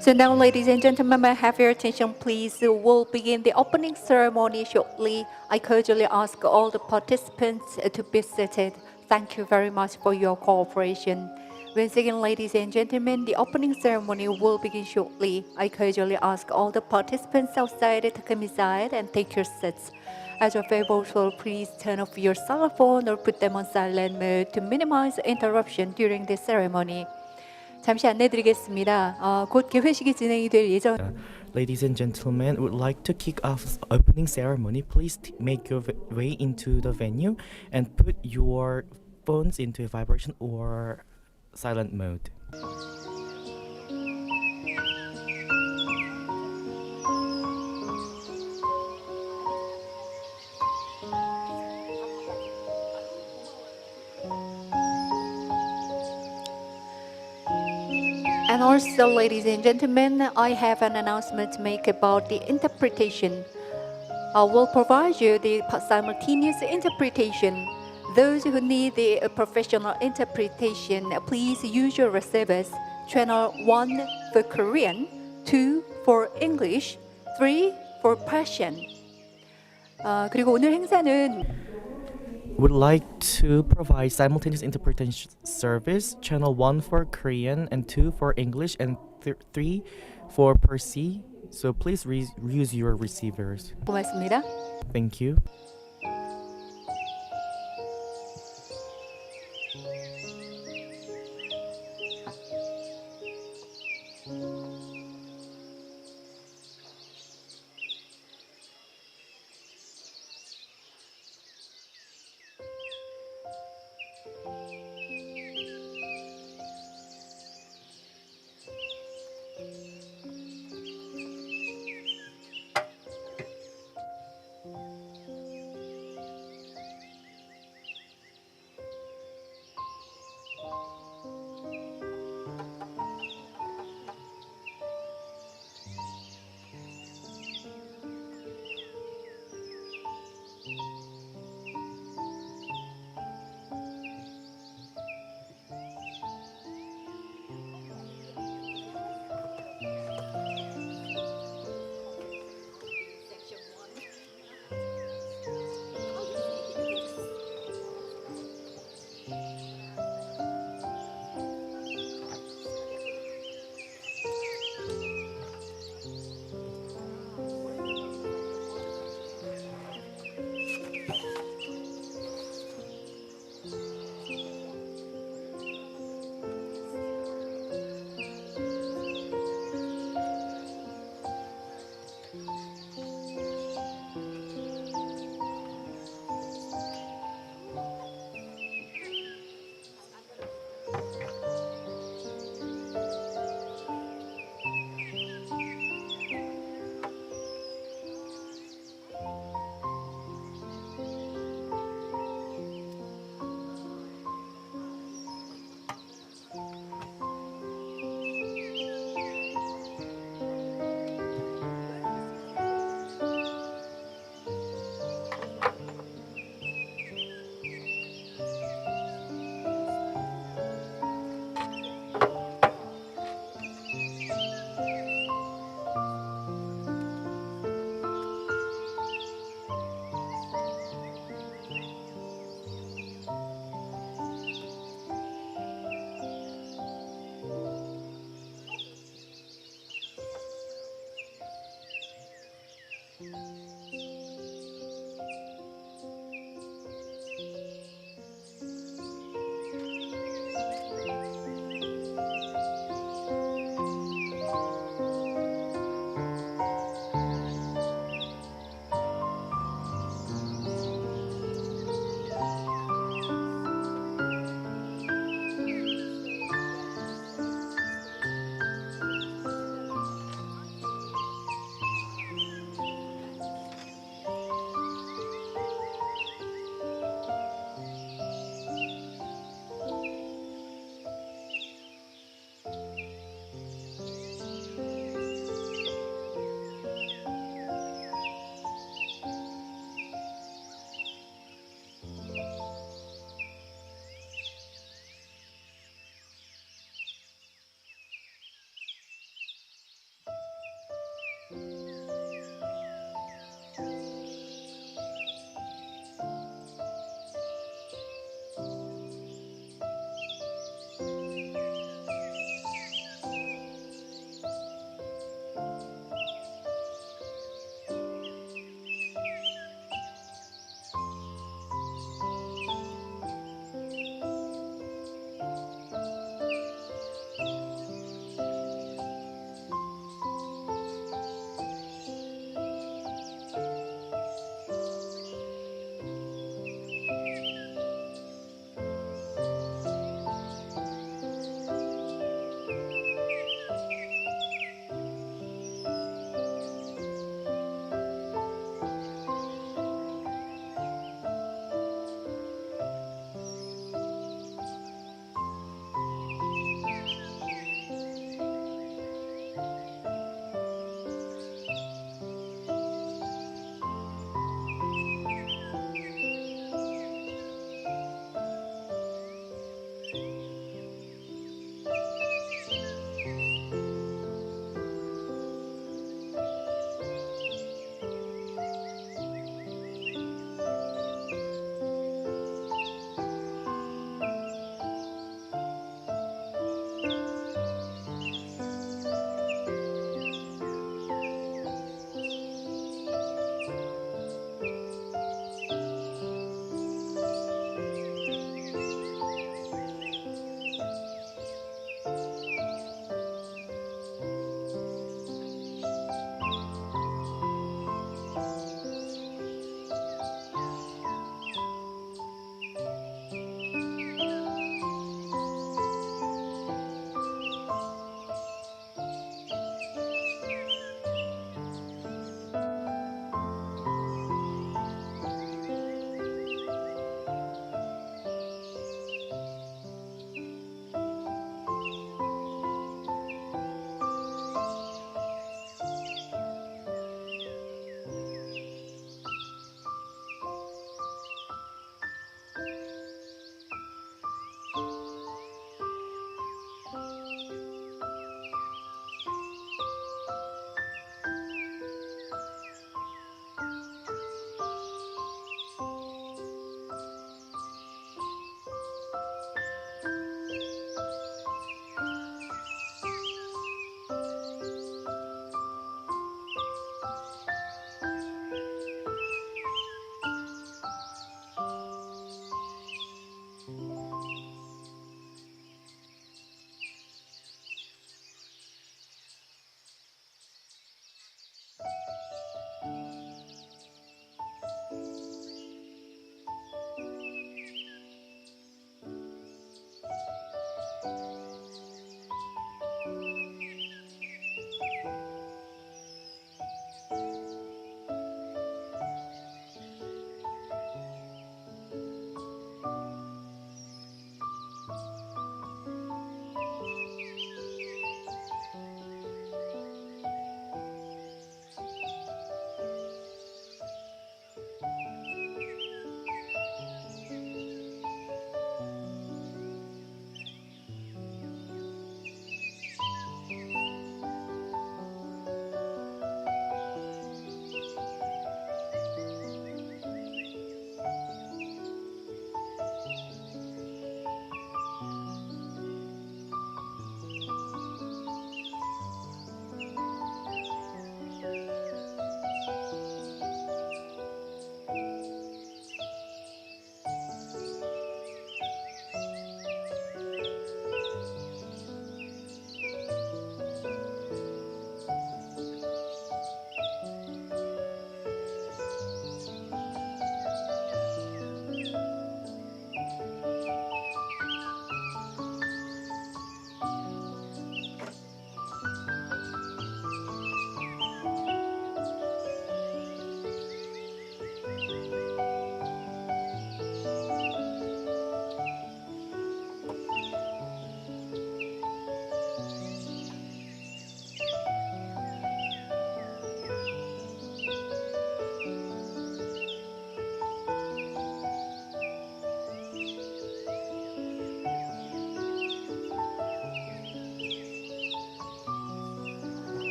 So now, ladies and gentlemen, may I have your attention, please? We'll begin the opening ceremony shortly. I cordially ask all the participants to be seated. Thank you very much for your cooperation. Once again, ladies and gentlemen, the opening ceremony will begin shortly. I cordially ask all the participants outside to come inside and take your seats. As a favor, so please turn off your cell phone or put them on silent mode to minimize interruption during the ceremony. 잠시 안내드리겠습니다. 곧 개회식이 진행이 될 예정. Ladies and gentlemen, would like to kick off opening ceremony. Please make your way into the venue and put your phones into vibration or silent mode. And also, ladies and gentlemen, I have an announcement to make about the interpretation. I will provide you the simultaneous interpretation. Those who need the professional interpretation, please use your receivers. Channel 1 for Korean, 2 for English, 3 for Persian. 그리고 오늘 행사는 Would like to provide simultaneous interpretation service, channel 1 for Korean and 2 for English and 3 for Persi. So please use your receivers. 고맙습니다. Thank you.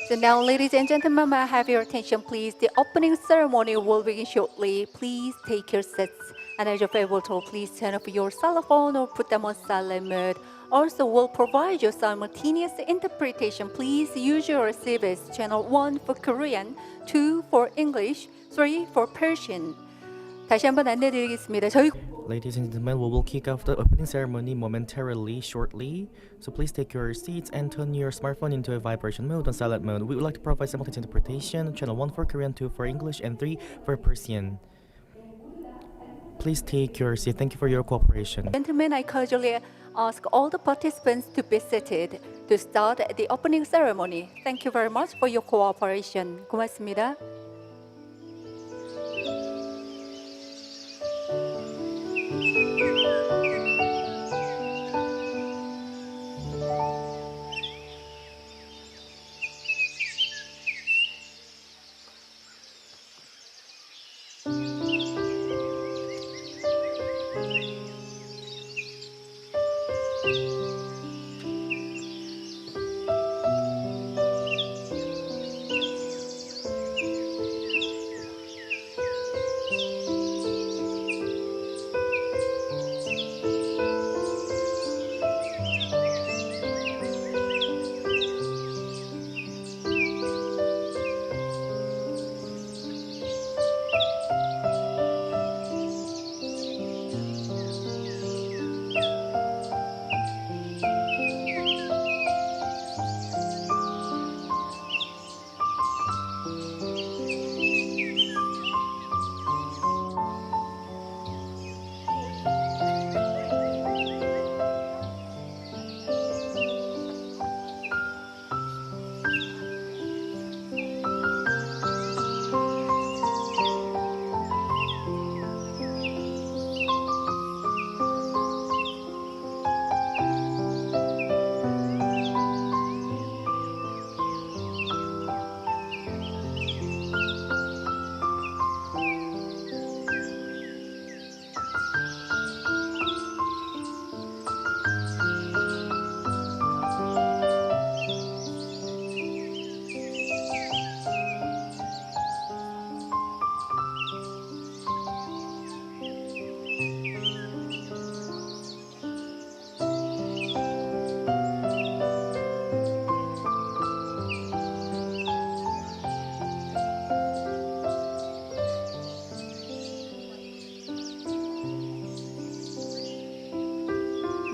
So now, ladies and gentlemen, may I have your attention, please? The opening ceremony will begin shortly. Please take your seats. And as you're able to, please turn off your cell phone or put them on silent mode. Also, we'll provide you simultaneous interpretation. Please use your service channel 1 for Korean, 2 for English, 3 for Persian. 다시 한번 안내드리겠습니다. Ladies and gentlemen, we will kick off the opening ceremony momentarily shortly. So please take your seats and turn your smartphone into a vibration mode on silent mode. We would like to provide simultaneous interpretation, channel 1 for Korean, 2 for English, and 3 for Persian. Please take your seat. Thank you for your cooperation. Gentlemen, I cordially ask all the participants to be seated to start the opening ceremony. Thank you very much for your cooperation. 고맙습니다.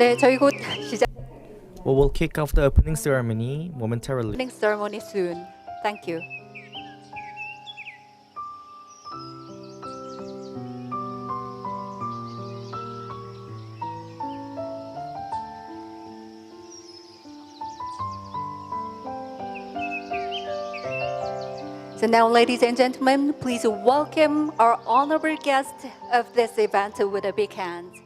네, 저희 곧 시작. We will kick off the opening ceremony momentarily. Opening ceremony soon. Thank you. So now, ladies and gentlemen, please welcome our honorable guest of this event with a big hand.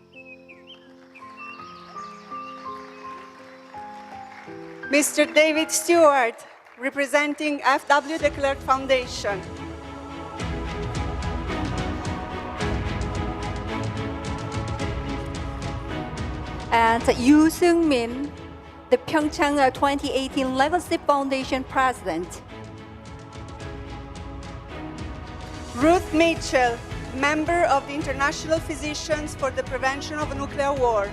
Mr. David Stewart, representing F.W. de Klerk Foundation. And Yoo Seung-min, the Pyeongchang 2018 Legacy Foundation President. Ruth Mitchell, member of the International Physicians for the Prevention of Nuclear War.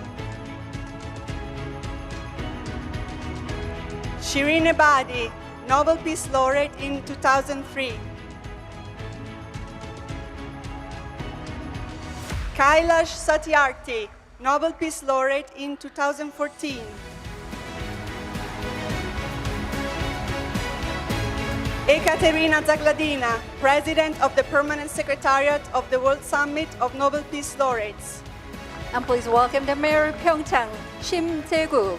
Shirin Ebadi, Nobel Peace Laureate in 2003. Kailash Satyarthi, Nobel Peace Laureate in 2014. Ekaterina Zagladina, President of the Permanent Secretariat of the World Summit of Nobel Peace Laureates. And please welcome the Mayor of Pyeongchang, Shim Tae-gu.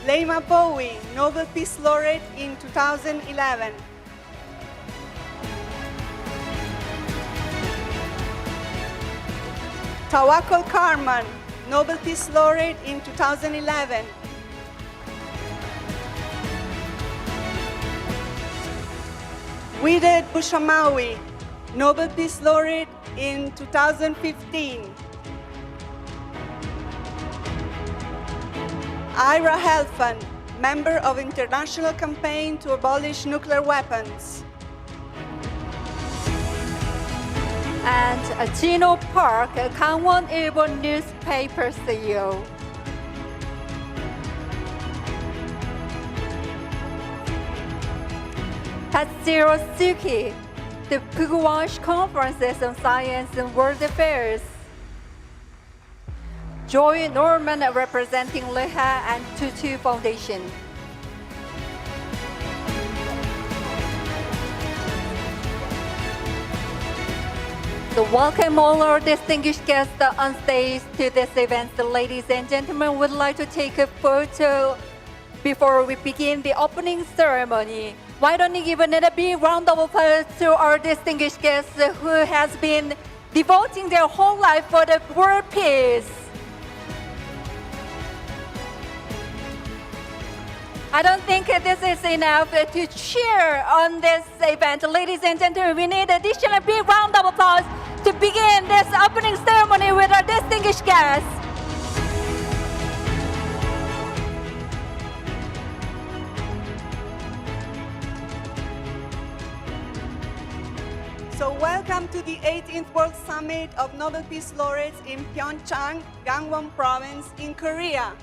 Leima Bowie, Nobel Peace Laureate in 2011. Tawakkol Karman, Nobel Peace Laureate in 2011. Wided Bushamawi, Nobel Peace Laureate in 2015. Ira Helfand, member of international campaign to abolish nuclear weapons. And Gino Park, Gangwon Ilbo newspaper CEO. Tatsuro Suki, the Puguash Conferences on Science and World Affairs. Joy Norman representing Leha and Tutu Foundation. So welcome all our distinguished guests on stage to this event. Ladies and gentlemen, would like to take a photo before we begin the opening ceremony. Why don't you give another big round of applause to our distinguished guests who has been devoting their whole life for the world peace. I don't think this is enough to cheer on this event. Ladies and gentlemen, we need additional big round of applause to begin this opening ceremony with our distinguished guests. So welcome to the 18th World Summit of Nobel Peace Laureates in Pyeongchang, Gangwon Province in Korea.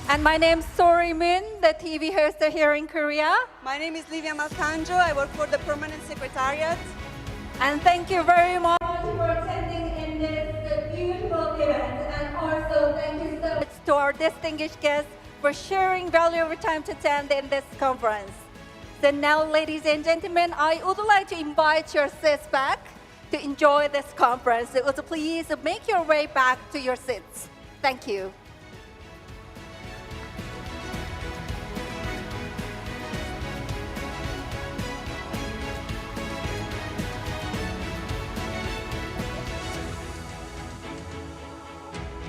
And my name is Sori Moon, the TV host here in Korea. My name is Livia Malcanjo. I work for the Permanent Secretariat. And thank you very much for attending in this beautiful event. And also thank you so much to our distinguished guests for sharing valuable time to attend in this conference. So now, ladies and gentlemen, I would like to invite your seats back to enjoy this conference. So please make your way back to your seats. Thank you.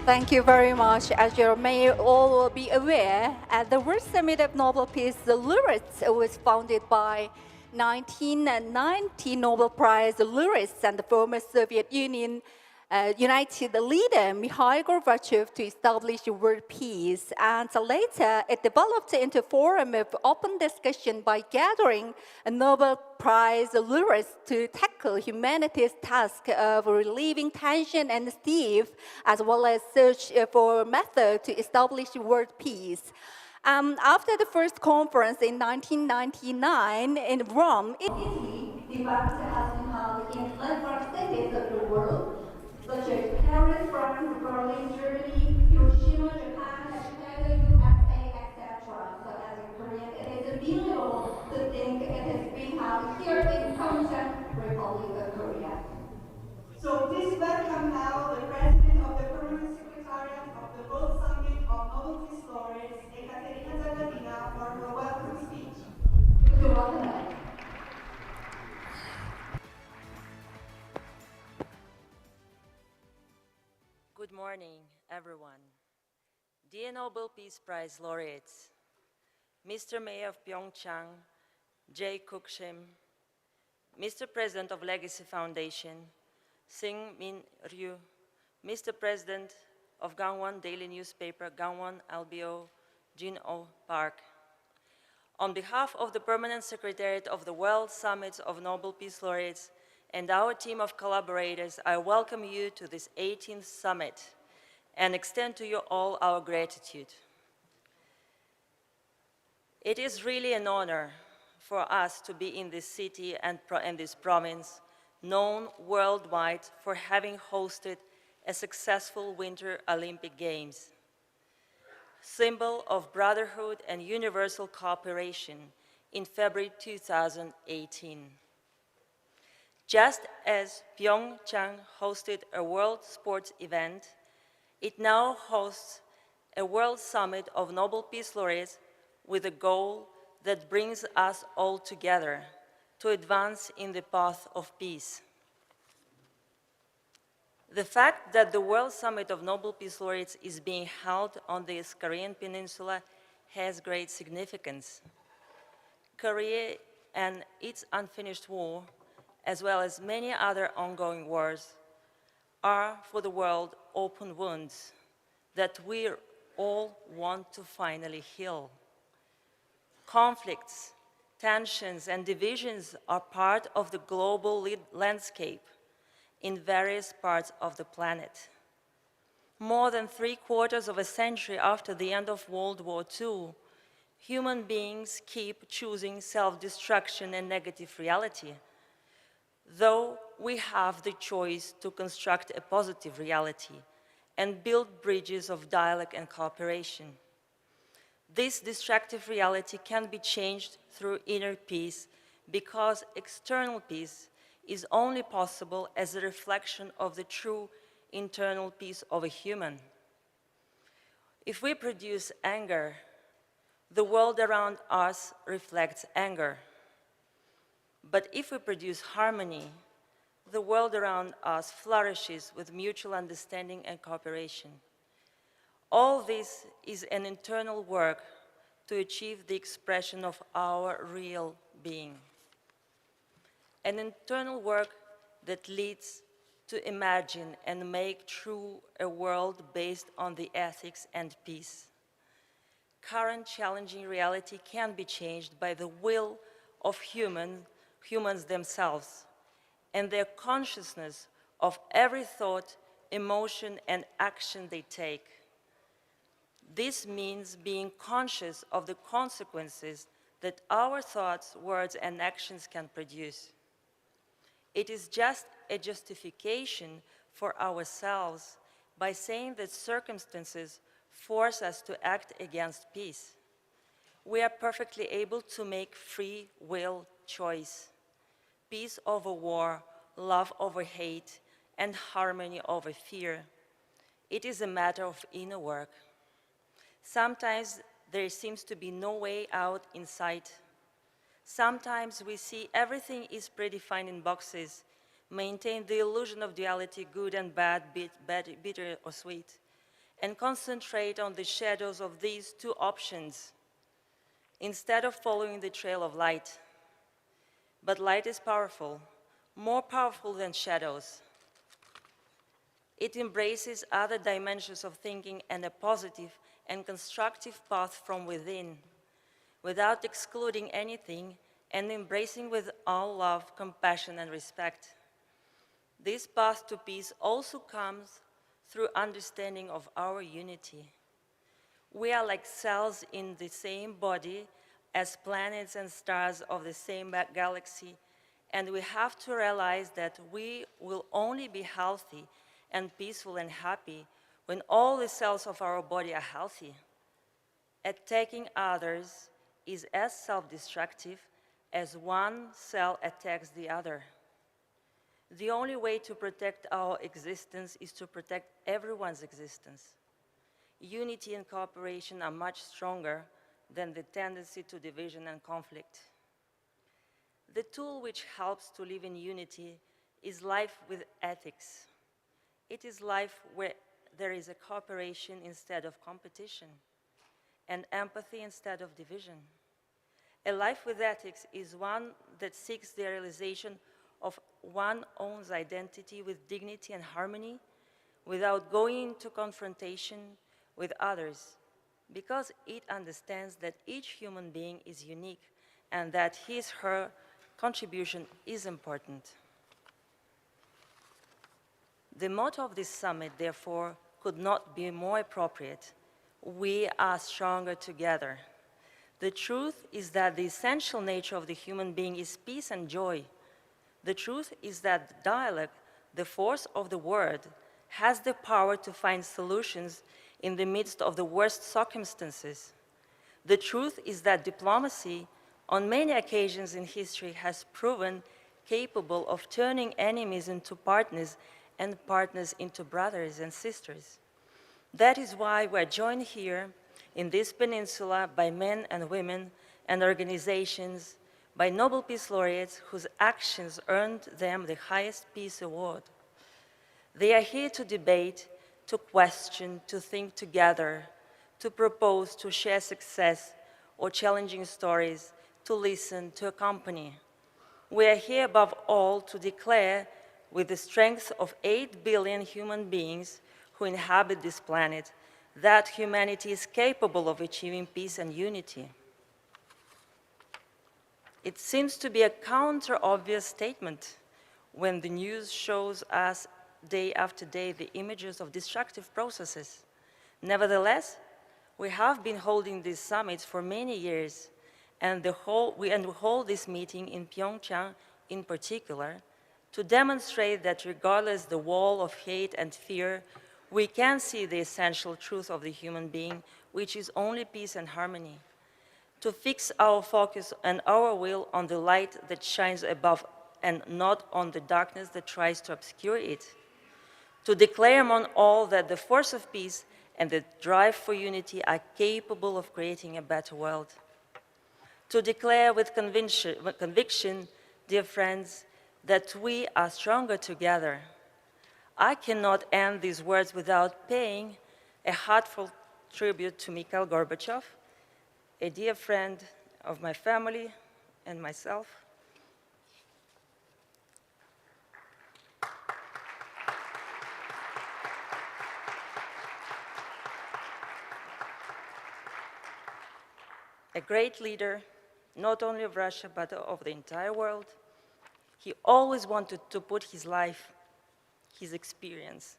Thank you very much. As you may all be aware, the World Summit of Nobel Peace Laureates was founded by 1990 Nobel Prize laureates and the former Soviet Union United leader Mikhail Gorbachev to establish world peace. And later, it developed into a forum of open discussion by gathering a Nobel Prize laureates to tackle humanity's task of relieving tension and strife, as well as search for methods to establish world peace. After the first conference in 1999 in Rome, Italy, the event has been held in landmark cities of the world, such as Paris, France, Berlin, Germany, Hiroshima, Japan, Chicago, USA, etc. So as a Korean, it is beautiful to think it is being held here in Pyeongchang, Republic of Korea. So please welcome now the President of the Permanent Secretariat of the World Summit of Nobel Peace Laureates, Ekaterina Zagladina, for her welcome speech. You're welcome. Good morning, everyone. Dear Nobel Peace Prize laureates, Mr. Mayor of Pyeongchang, Jae Kuk-shim, Mr. President of Legacy Foundation, Sing Min Ryu, Mr. President of Gangwon Daily Newspaper, Gangwon LBO, Jin-oh Park. On behalf of the Permanent Secretariat of the World Summit of Nobel Peace Laureates and our team of collaborators, I welcome you to this 18th summit and extend to you all our gratitude. It is really an honor for us to be in this city and this province, known worldwide for having hosted a successful Winter Olympic Games, symbol of brotherhood and universal cooperation in February 2018. Just as Pyeongchang hosted a world sports event, it now hosts a World Summit of Nobel Peace Laureates with a goal that brings us all together to advance in the path of peace. The fact that the World Summit of Nobel Peace Laureates is being held on this Korean peninsula has great significance. Korea and its unfinished war, as well as many other ongoing wars, are for the world open wounds that we all want to finally heal. Conflicts, tensions, and divisions are part of the global landscape in various parts of the planet. More than 3/4 of a century after the end of World War II, human beings keep choosing self-destruction and negative reality, though we have the choice to construct a positive reality and build bridges of dialogue and cooperation. This destructive reality can be changed through inner peace because external peace is only possible as a reflection of the true internal peace of a human. If we produce anger, the world around us reflects anger. But if we produce harmony, the world around us flourishes with mutual understanding and cooperation. All this is an internal work to achieve the expression of our real being. An internal work that leads to imagine and make true a world based on the ethics and peace. Current challenging reality can be changed by the will of humans themselves and their consciousness of every thought, emotion, and action they take. This means being conscious of the consequences that our thoughts, words, and actions can produce. It is just a justification for ourselves by saying that circumstances force us to act against peace. We are perfectly able to make free will choice. Peace over war, love over hate, and harmony over fear. It is a matter of inner work. Sometimes there seems to be no way out in sight. Sometimes we see everything is predefined in boxes, maintain the illusion of duality, good and bad, bitter or sweet, and concentrate on the shadows of these two options instead of following the trail of light. But light is powerful, more powerful than shadows. It embraces other dimensions of thinking and a positive and constructive path from within, without excluding anything and embracing with all love, compassion, and respect. This path to peace also comes through understanding of our unity. We are like cells in the same body as planets and stars of the same galaxy, and we have to realize that we will only be healthy and peaceful and happy when all the cells of our body are healthy. Attacking others is as self-destructive as one cell attacks the other. The only way to protect our existence is to protect everyone's existence. Unity and cooperation are much stronger than the tendency to division and conflict. The tool which helps to live in unity is life with ethics. It is life where there is a cooperation instead of competition, and empathy instead of division. A life with ethics is one that seeks the realization of one's own identity with dignity and harmony without going into confrontation with others, because it understands that each human being is unique and that his/her contribution is important. The motto of this summit, therefore, could not be more appropriate. We are stronger together. The truth is that the essential nature of the human being is peace and joy. The truth is that dialogue, the force of the word, has the power to find solutions in the midst of the worst circumstances. The truth is that diplomacy, on many occasions in history, has proven capable of turning enemies into partners and partners into brothers and sisters. That is why we're joined here in this peninsula by men and women and organizations, by Nobel Peace Laureates whose actions earned them the highest peace award. They are here to debate, to question, to think together, to propose, to share success or challenging stories, to listen, to accompany. We are here above all to declare, with the strength of 8 billion human beings who inhabit this planet, that humanity is capable of achieving peace and unity. It seems to be a counter-obvious statement when the news shows us day after day the images of destructive processes. Nevertheless, we have been holding these summits for many years, and we hold this meeting in Pyeongchang in particular to demonstrate that regardless the wall of hate and fear, we can see the essential truth of the human being, which is only peace and harmony. To fix our focus and our will on the light that shines above and not on the darkness that tries to obscure it. To declare among all that the force of peace and the drive for unity are capable of creating a better world. To declare with conviction, dear friends, that we are stronger together. I cannot end these words without paying a heartfelt tribute to Mikhail Gorbachev, a dear friend of my family and myself. A great leader, not only of Russia, but of the entire world. He always wanted to put his life, his experience,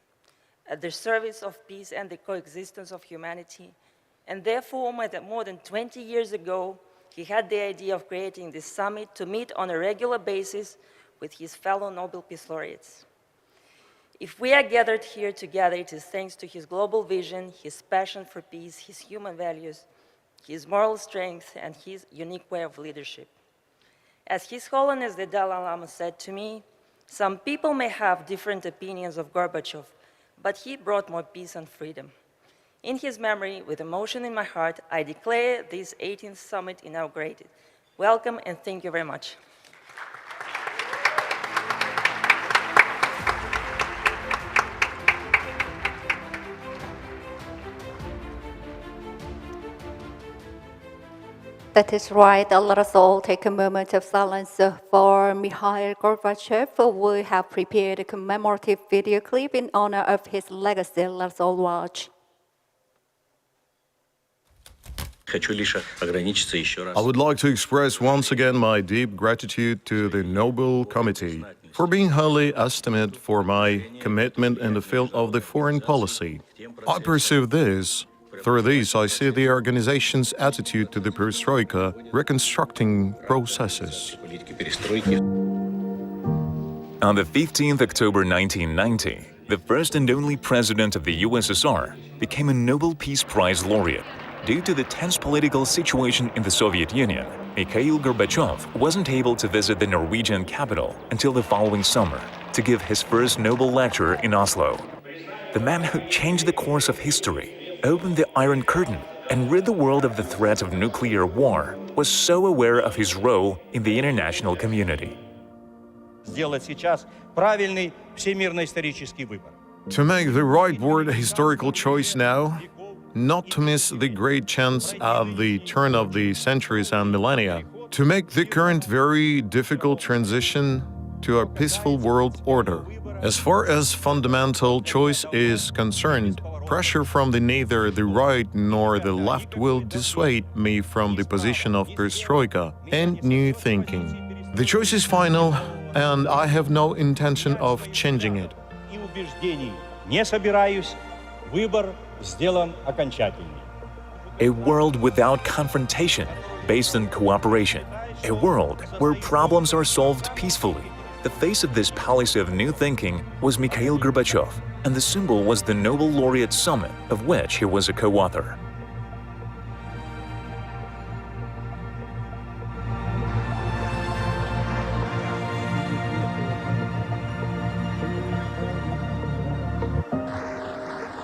at the service of peace and the coexistence of humanity. And therefore, more than 20 years ago, he had the idea of creating this summit to meet on a regular basis with his fellow Nobel Peace Laureates. If we are gathered here together, it is thanks to his global vision, his passion for peace, his human values, his moral strength, and his unique way of leadership. As His Holiness the Dalai Lama said to me, some people may have different opinions of Gorbachev, but he brought more peace and freedom. In his memory, with emotion in my heart, I declare this 18th summit inaugurated. Welcome and thank you very much. That is right. Let us all take a moment of silence for Mikhail Gorbachev. We have prepared a commemorative video clip in honor of his legacy. Let's all watch. I would like to express once again my deep gratitude to the Nobel Committee for being highly estimated for my commitment in the field of the foreign policy. I perceive this. Through this, I see the organization's attitude to the perestroika reconstructing processes. On the 15th October 1990, the first and only president of the USSR became a Nobel Peace Prize laureate. Due to the tense political situation in the Soviet Union, Mikhail Gorbachev wasn't able to visit the Norwegian capital until the following summer to give his first Nobel lecture in Oslo. The man who changed the course of history, opened the Iron Curtain, and rid the world of the threat of nuclear war was so aware of his role in the international community. To make the right word historical choice now, not to miss the great chance at the turn of the centuries and millennia, to make the current very difficult transition to a peaceful world order. As far as fundamental choice is concerned, pressure from neither the right nor the left will dissuade me from the position of perestroika and new thinking. The choice is final, and I have no intention of changing it. A world without confrontation, based on cooperation. A world where problems are solved peacefully. The face of this policy of new thinking was Mikhail Gorbachev, and the symbol was the Nobel Laureate Summit, of which he was a co-author.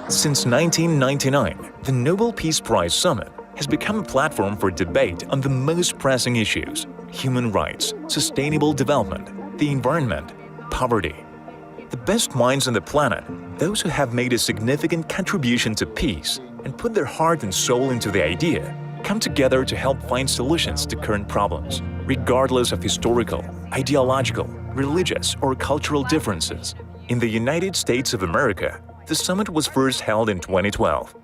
Since 1999, the Nobel Peace Prize Summit has become a platform for debate on the most pressing issues: human rights, sustainable development, the environment, poverty. The best minds on the planet, those who have made a significant contribution to peace and put their heart and soul into the idea, come together to help find solutions to current problems, regardless of historical, ideological, religious, or cultural differences. In the United States of America, the summit was first held in 2012.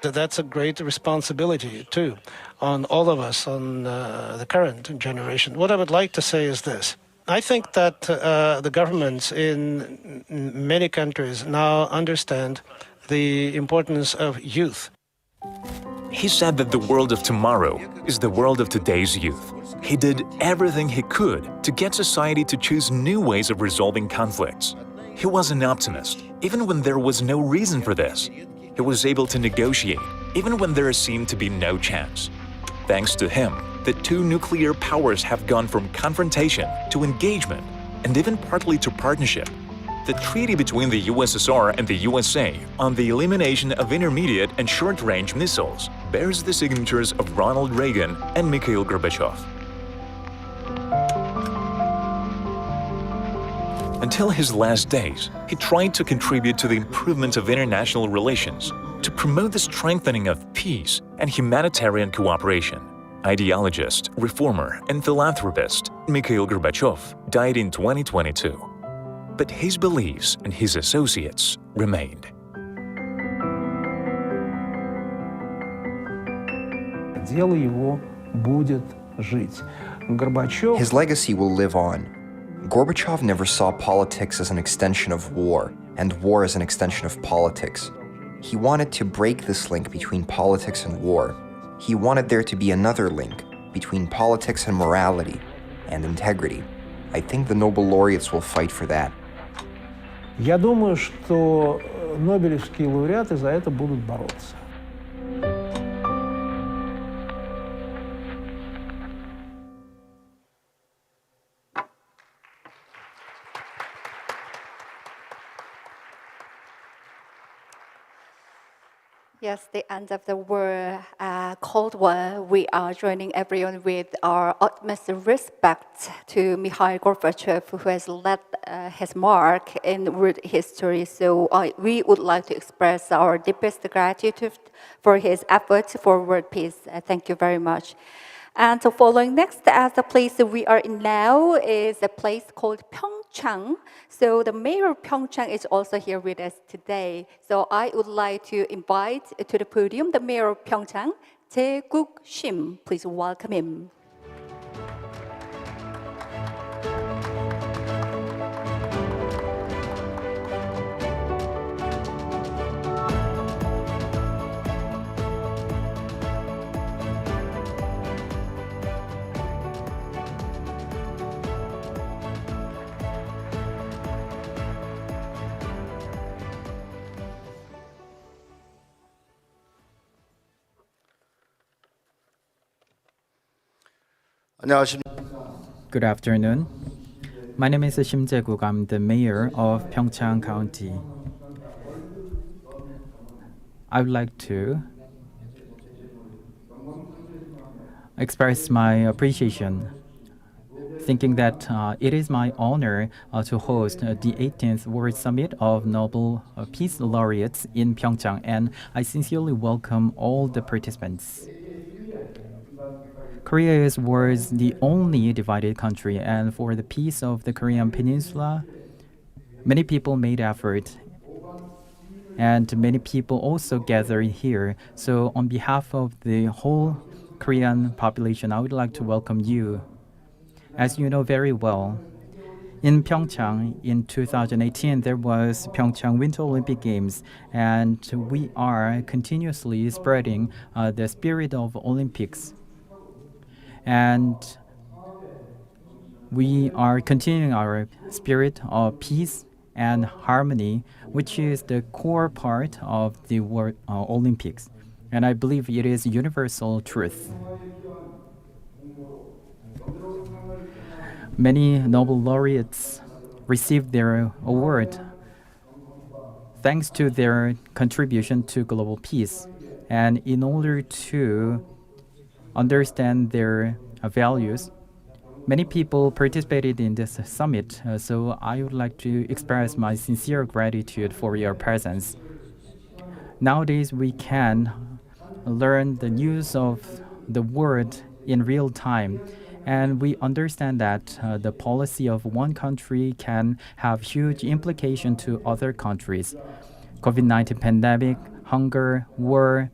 That's a great responsibility, too, on all of us, on the current generation. What I would like to say is this. I think that the governments in many countries now understand the importance of youth. He said that the world of tomorrow is the world of today's youth. He did everything he could to get society to choose new ways of resolving conflicts. He was an optimist, even when there was no reason for this. He was able to negotiate, even when there seemed to be no chance. Thanks to him, the two nuclear powers have gone from confrontation to engagement, and even partly to partnership. The treaty between the USSR and the USA on the elimination of intermediate and short-range missiles bears the signatures of Ronald Reagan and Mikhail Gorbachev. Until his last days, he tried to contribute to the improvement of international relations, to promote the strengthening of peace and humanitarian cooperation. Ideologist, reformer, and philanthropist Mikhail Gorbachev died in 2022. But his beliefs and his associates remained. Дело его будет жить. Горбачев. His legacy will live on. Gorbachev never saw politics as an extension of war, and war as an extension of politics. He wanted to break this link between politics and war. He wanted there to be another link between politics and morality and integrity. I think the Nobel Laureates will fight for that. Я думаю, что Нобелевские лауреаты за это будут бороться. Yes, the end of the Cold War, we are joining everyone with our utmost respect to Mikhail Gorbachev, who has left his mark in world history. So we would like to express our deepest gratitude for his efforts for world peace. Thank you very much. And so following next, as the place we are in now is a place called Pyeongchang. So the mayor of Pyeongchang is also here with us today. So I would like to invite to the podium the mayor of Pyeongchang, Jae-guk Shim. Please welcome him. Good afternoon. My name is Shim Jae-guk. I'm the mayor of Pyeongchang County. I would like to express my appreciation, thinking that it is my honor to host the 18th World Summit of Nobel Peace Laureates in Pyeongchang, and I sincerely welcome all the participants. Korea was the only divided country, and for the peace of the Korean Peninsula, many people made effort, and many people also gathered here. So on behalf of the whole Korean population, I would like to welcome you. As you know very well, in Pyeongchang in 2018, there was Pyeongchang Winter Olympic Games, and we are continuously spreading the spirit of Olympics. And we are continuing our spirit of peace and harmony, which is the core part of the World Olympics. And I believe it is universal truth. Many Nobel laureates received their award thanks to their contribution to global peace. And in order to understand their values, many people participated in this summit. So I would like to express my sincere gratitude for your presence. Nowadays, we can learn the news of the world in real time. And we understand that the policy of one country can have huge implications to other countries. COVID-19 pandemic, hunger, war,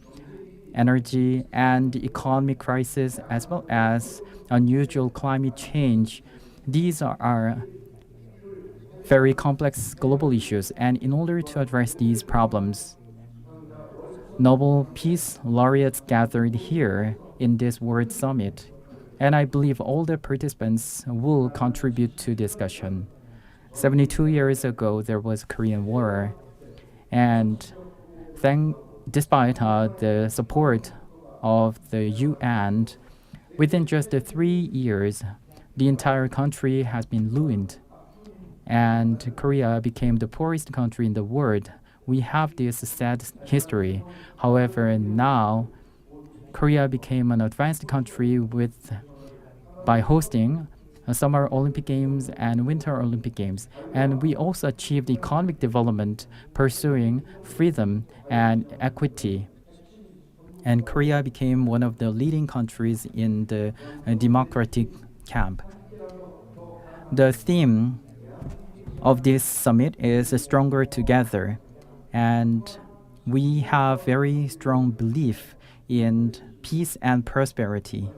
energy and economic crisis, as well as unusual climate change. These are very complex global issues, and in order to address these problems, Nobel Peace Laureates gathered here in this World Summit, and I believe all the participants will contribute to discussion. 72 years ago, there was a Korean War, and despite the support of the UN, within just 3 years, the entire country has been ruined, and Korea became the poorest country in the world. We have this sad history. However, now Korea became an advanced country by hosting Summer Olympic Games and Winter Olympic Games. And we also achieved economic development pursuing freedom and equity. And Korea became one of the leading countries in the democratic camp. The theme of this summit is Stronger Together. And we have very strong belief in peace and prosperity.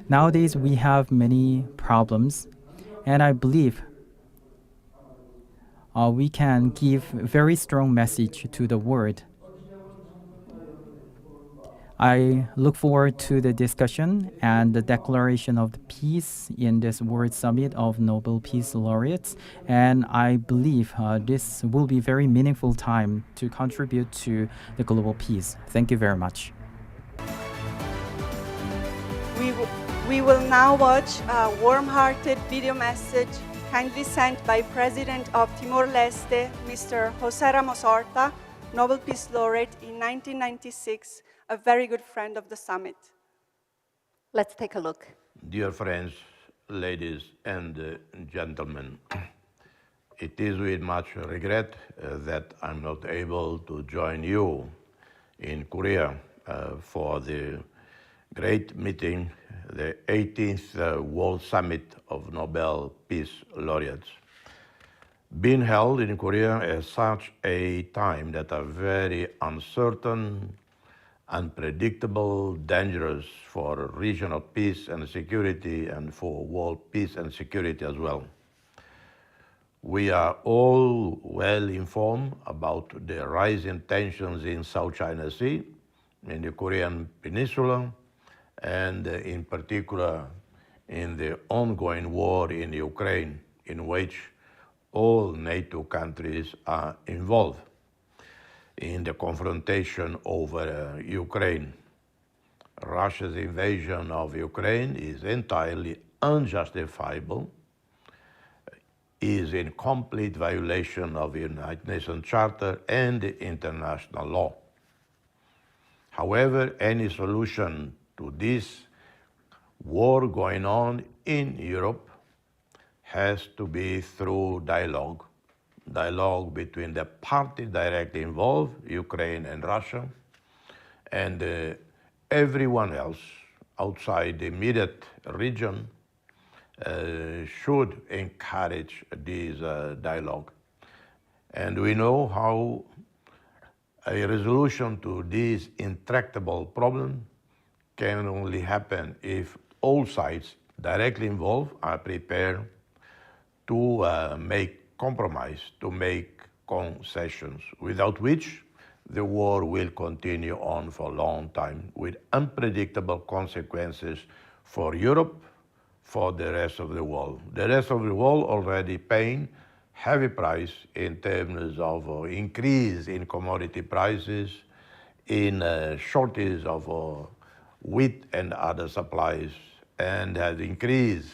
Nowadays, we have many problems, and I believe we can give very strong message to the world. I look forward to the discussion and the declaration of the peace in this World Summit of Nobel Peace Laureates, and I believe this will be a very meaningful time to contribute to the global peace. Thank you very much. We will now watch a warm-hearted video message kindly sent by President of Timor-Leste, Mr. José Ramos Horta, Nobel Peace Laureate in 1996, a very good friend of the summit. Let's take a look. Dear friends, ladies and gentlemen, it is with much regret that I'm not able to join you in Korea for the great meeting, the 18th World Summit of Nobel Peace Laureates. Being held in Korea at such a time that are very uncertain, unpredictable, dangerous for regional peace and security and for world peace and security as well. We are all well informed about the rising tensions in South China Sea, in the Korean Peninsula, and in particular in the ongoing war in Ukraine, in which all NATO countries are involved in the confrontation over Ukraine. Russia's invasion of Ukraine is entirely unjustifiable, is in complete violation of the United Nations Charter and the international law. However, any solution to this war going on in Europe has to be through dialogue between the parties directly involved, Ukraine and Russia, and everyone else outside the immediate region should encourage this dialogue. And we know how a resolution to this intractable problem can only happen if all sides directly involved are prepared to make compromise, to make concessions, without which the war will continue on for a long time with unpredictable consequences for Europe, for the rest of the world. The rest of the world already paying heavy price in terms of increase in commodity prices, in shortage of wheat and other supplies, and has increased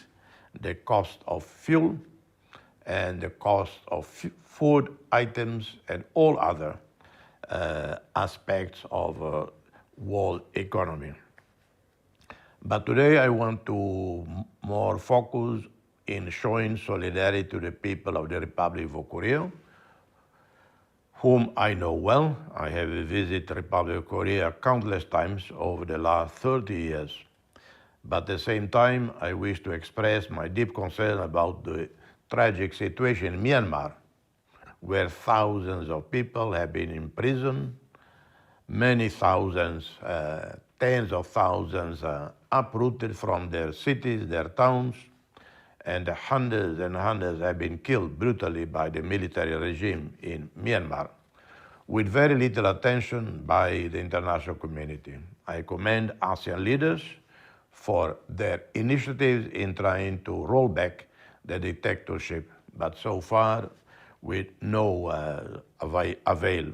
the cost of fuel and the cost of food items and all other aspects of world economy. But today I want to more focus in showing solidarity to the people of the Republic of Korea, whom I know well. I have visited the Republic of Korea countless times over the last 30 years. But at the same time, I wish to express my deep concern about the tragic situation in Myanmar, where thousands of people have been imprisoned, many thousands, tens of thousands uprooted from their cities, their towns, and hundreds and hundreds have been killed brutally by the military regime in Myanmar, with very little attention by the international community. I commend ASEAN leaders for their initiatives in trying to roll back the dictatorship, but so far with no avail.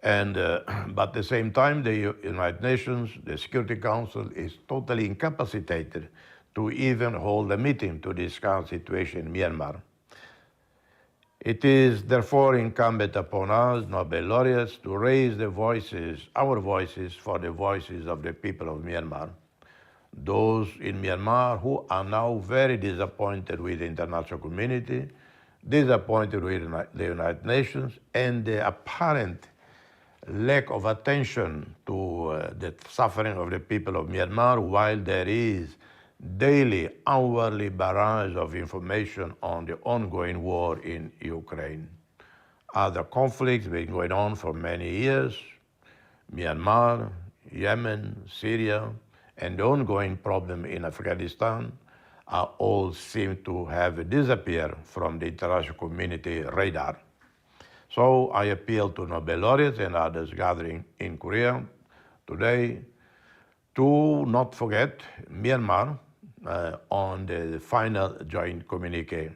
But at the same time, the United Nations, the Security Council, is totally incapacitated to even hold a meeting to discuss the situation in Myanmar. It is therefore incumbent upon us, Nobel laureates, to raise the voices, our voices, for the voices of the people of Myanmar. Those in Myanmar who are now very disappointed with the international community, disappointed with the United Nations, and the apparent lack of attention to the suffering of the people of Myanmar, while there is daily, hourly barrage of information on the ongoing war in Ukraine. Other conflicts been going on for many years, Myanmar, Yemen, Syria, and the ongoing problem in Afghanistan all seem to have disappeared from the international community radar. So I appeal to Nobel laureates and others gathering in Korea today to not forget Myanmar on the final joint communique.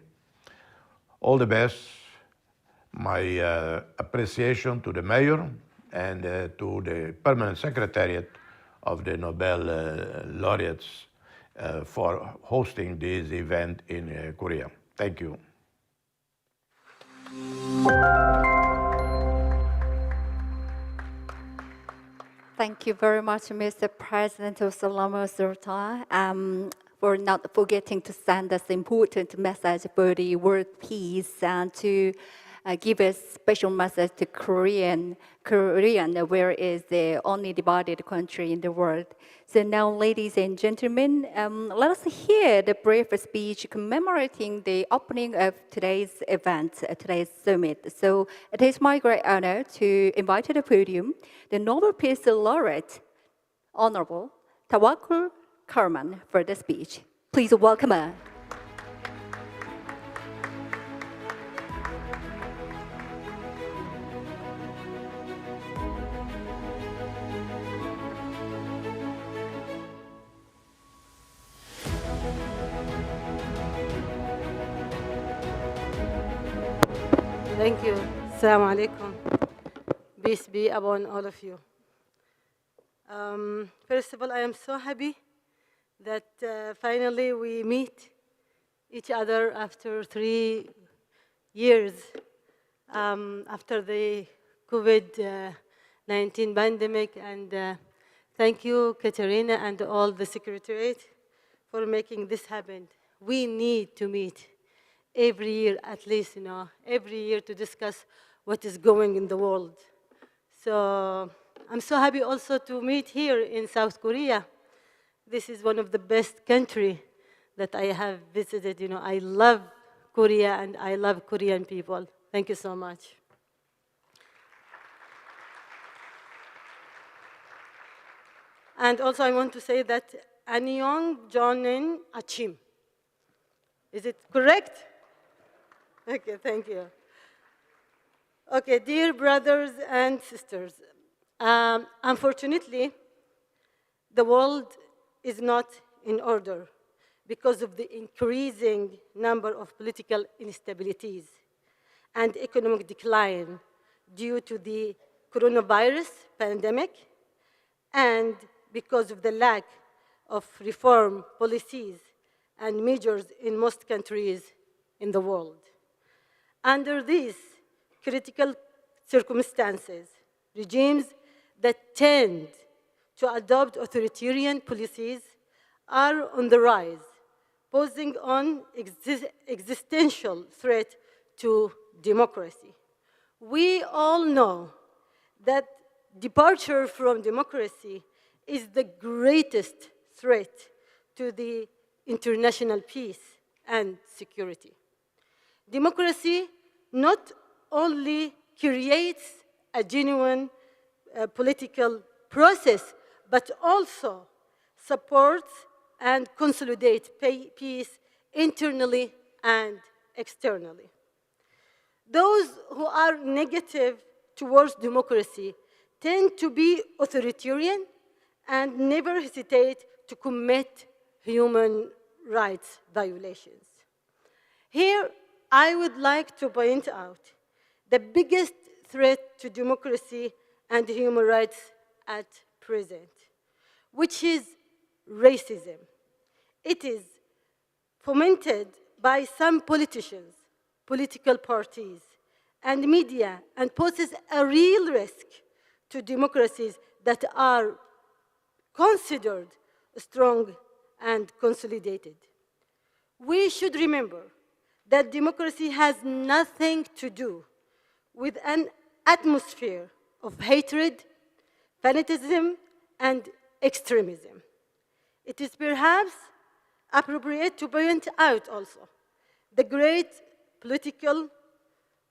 All the best. My appreciation to the mayor and to the permanent secretariat of the Nobel laureates for hosting this event in Korea. Thank you. Thank you very much, Mr. President Salamo Surta, for not forgetting to send us important message for the world peace and to give a special message to Korean, where is the only divided country in the world. So now, ladies and gentlemen, let us hear the brief speech commemorating the opening of today's event, today's summit. So it is my great honor to invite to the podium the Nobel Peace Laureate, Honorable Tawakkul Karman, for the speech. Please welcome her. Thank you. Assalamu alaikum. Peace be upon all of you. First of all, I am so happy that finally we meet each other after 3 years after the COVID-19 pandemic. And thank you, Katerina, and all the Secretariat for making this happen. We need to meet every year, at least, every year to discuss what is going in the world. So I'm so happy also to meet here in South Korea. This is one of the best countries that I have visited. I love Korea and I love Korean people. Thank you so much. And also I want to say that Annyeong Jonin Achim. Is it correct? Okay, thank you. Okay, dear brothers and sisters, unfortunately, the world is not in order because of the increasing number of political instabilities and economic decline due to the coronavirus pandemic and because of the lack of reform policies and measures in most countries in the world. Under these critical circumstances, regimes that tend to adopt authoritarian policies are on the rise, posing an existential threat to democracy. We all know that departure from democracy is the greatest threat to the international peace and security. Democracy not only creates a genuine political process, but also supports and consolidates peace internally and externally. Those who are negative towards democracy tend to be authoritarian and never hesitate to commit human rights violations. Here, I would like to point out the biggest threat to democracy and human rights at present, which is racism. It is fomented by some politicians, political parties, and media, and poses a real risk to democracies that are considered strong and consolidated. We should remember that democracy has nothing to do with an atmosphere of hatred, fanaticism, and extremism. It is perhaps appropriate to point out also the great political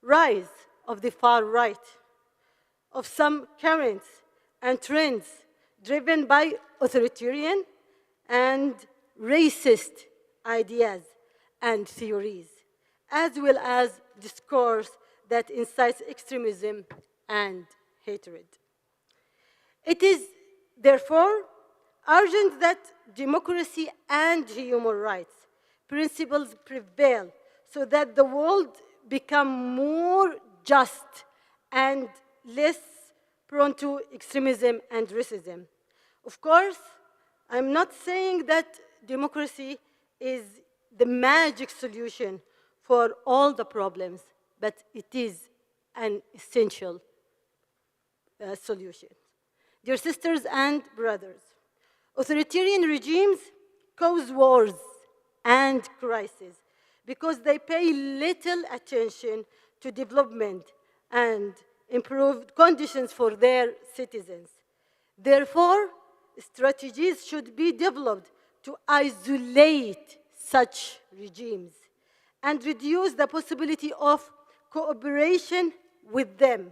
rise of the far right, of some currents and trends driven by authoritarian and racist ideas and theories, as well as discourse that incites extremism and hatred. It is, therefore, urgent that democracy and human rights principles prevail so that the world become more just and less prone to extremism and racism. Of course, I'm not saying that democracy is the magic solution for all the problems, but it is an essential solution. Dear sisters and brothers, authoritarian regimes cause wars and crises because they pay little attention to development and improved conditions for their citizens. Therefore, strategies should be developed to isolate such regimes and reduce the possibility of cooperation with them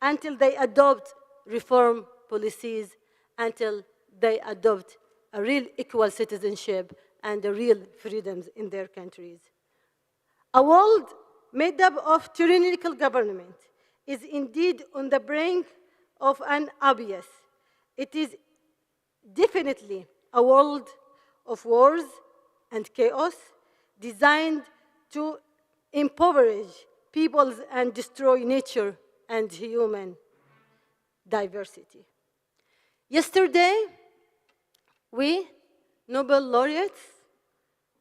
until they adopt reform policies, until they adopt a real equal citizenship and the real freedoms in their countries. A world made up of tyrannical government is indeed on the brink of an abyss. It is definitely a world of wars and chaos designed to impoverish peoples and destroy nature and human diversity. Yesterday, we, Nobel laureates,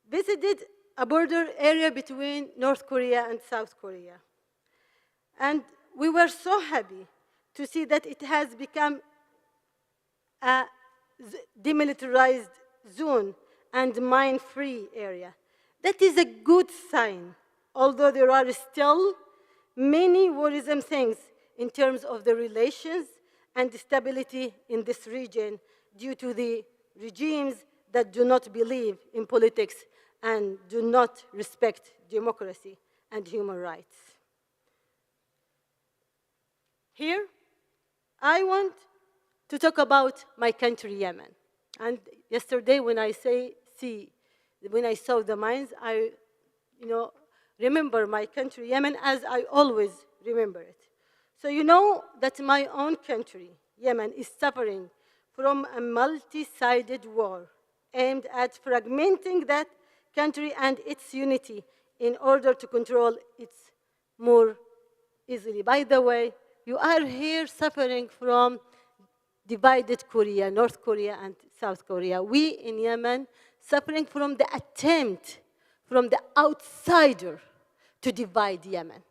visited a border area between North Korea and South Korea. And we were so happy to see that it has become a demilitarized zone and mine-free area. That is a good sign, although there are still many worrisome things in terms of the relations and stability in this region due to the regimes that do not believe in politics and do not respect democracy and human rights. Here, I want to talk about my country, Yemen. And yesterday, when I saw the mines, I remember my country, Yemen, as I always remember it. So you know that my own country, Yemen, is suffering from a multi-sided war aimed at fragmenting that country and its unity in order to control it more easily. By the way, you are here suffering from divided Korea, North Korea and South Korea. We in Yemen suffering from the attempt from the outsider to divide Yemen.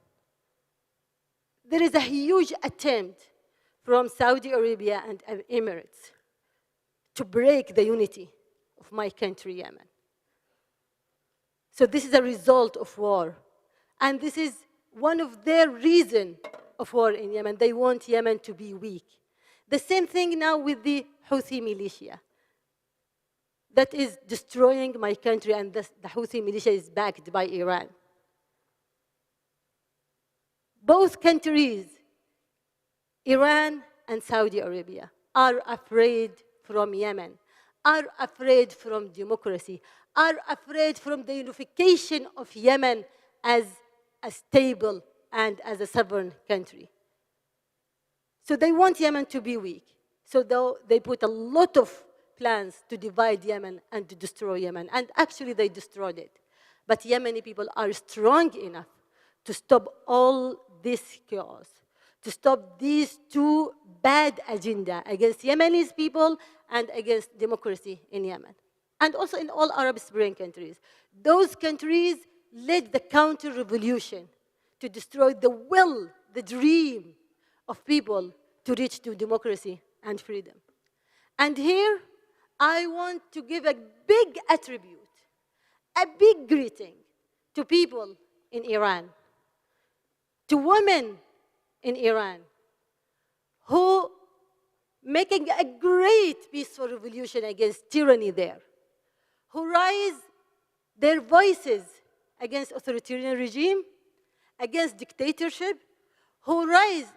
There is a huge attempt from Saudi Arabia and Emirates to break the unity of my country, Yemen. So this is a result of war. And this is one of their reasons of war in Yemen. They want Yemen to be weak. The same thing now with the Houthi militia that is destroying my country, and the Houthi militia is backed by Iran. Both countries, Iran and Saudi Arabia are afraid from Yemen, are afraid from democracy, are afraid from the unification of Yemen as a stable and as a sovereign country. So they want Yemen to be weak. So they put a lot of plans to divide Yemen and to destroy Yemen. And actually, they destroyed it. But Yemeni people are strong enough to stop all this chaos, to stop these two bad agendas against Yemenis people and against democracy in Yemen. And also in all Arab Spring countries. Those countries led the counter-revolution to destroy the will, the dream of people to reach to democracy and freedom. And here, I want to give a big attribute, a big greeting to people in Iran, to women in Iran, who making a great peaceful revolution against tyranny there, who raise their voices against authoritarian regime, against dictatorship, who raise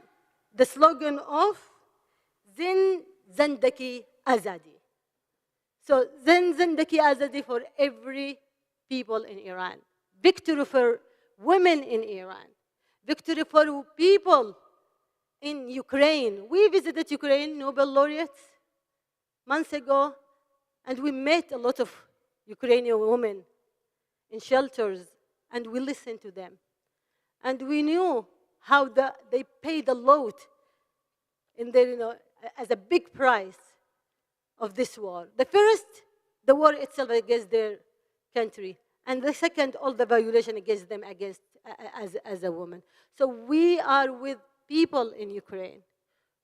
the slogan of Zin Zandaki Azadi. So Zin Zandaki Azadi for every people in Iran. Victory for women in Iran. Victory for people in Ukraine. We visited Ukraine, Nobel Laureates, months ago, and we met a lot of Ukrainian women in shelters, and we listened to them. And we knew how they paid a lot in their, as a big price of this war. The first, the war itself against their country. And the second, all the violation against them as a woman. So we are with people in Ukraine.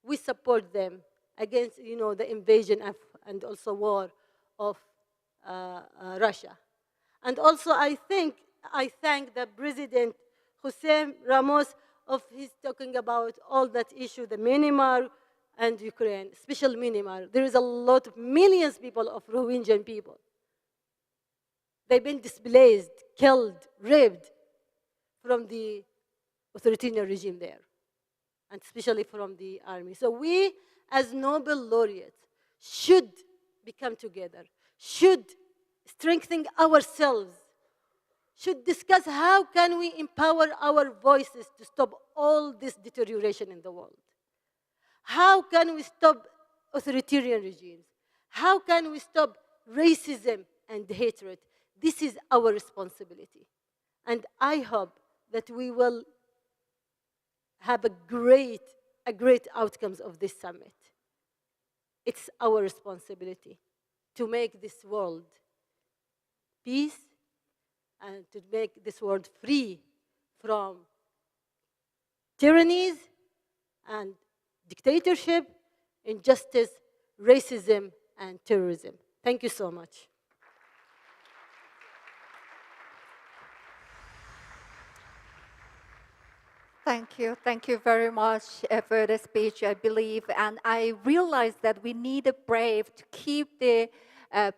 We support them against the invasion and also war of Russia. And also I thank the President Hussein Ramos of his talking about all that issue, the Myanmar and Ukraine, especially Myanmar. There is a lot of millions of people of Rohingya people. They've been displaced, killed, raped from the authoritarian regime there, and especially from the army. So we, as Nobel laureates, should become together, should strengthen ourselves, should discuss how can we empower our voices to stop all this deterioration in the world. How can we stop authoritarian regimes? How can we stop racism and hatred? This is our responsibility. And I hope that we will have a great outcomes of this summit. It's our responsibility to make this world peace and to make this world free from tyrannies and dictatorship, injustice, racism, and terrorism. Thank you so much. Thank you. Thank you very much for the speech, I believe. And I realize that we need a brave to keep the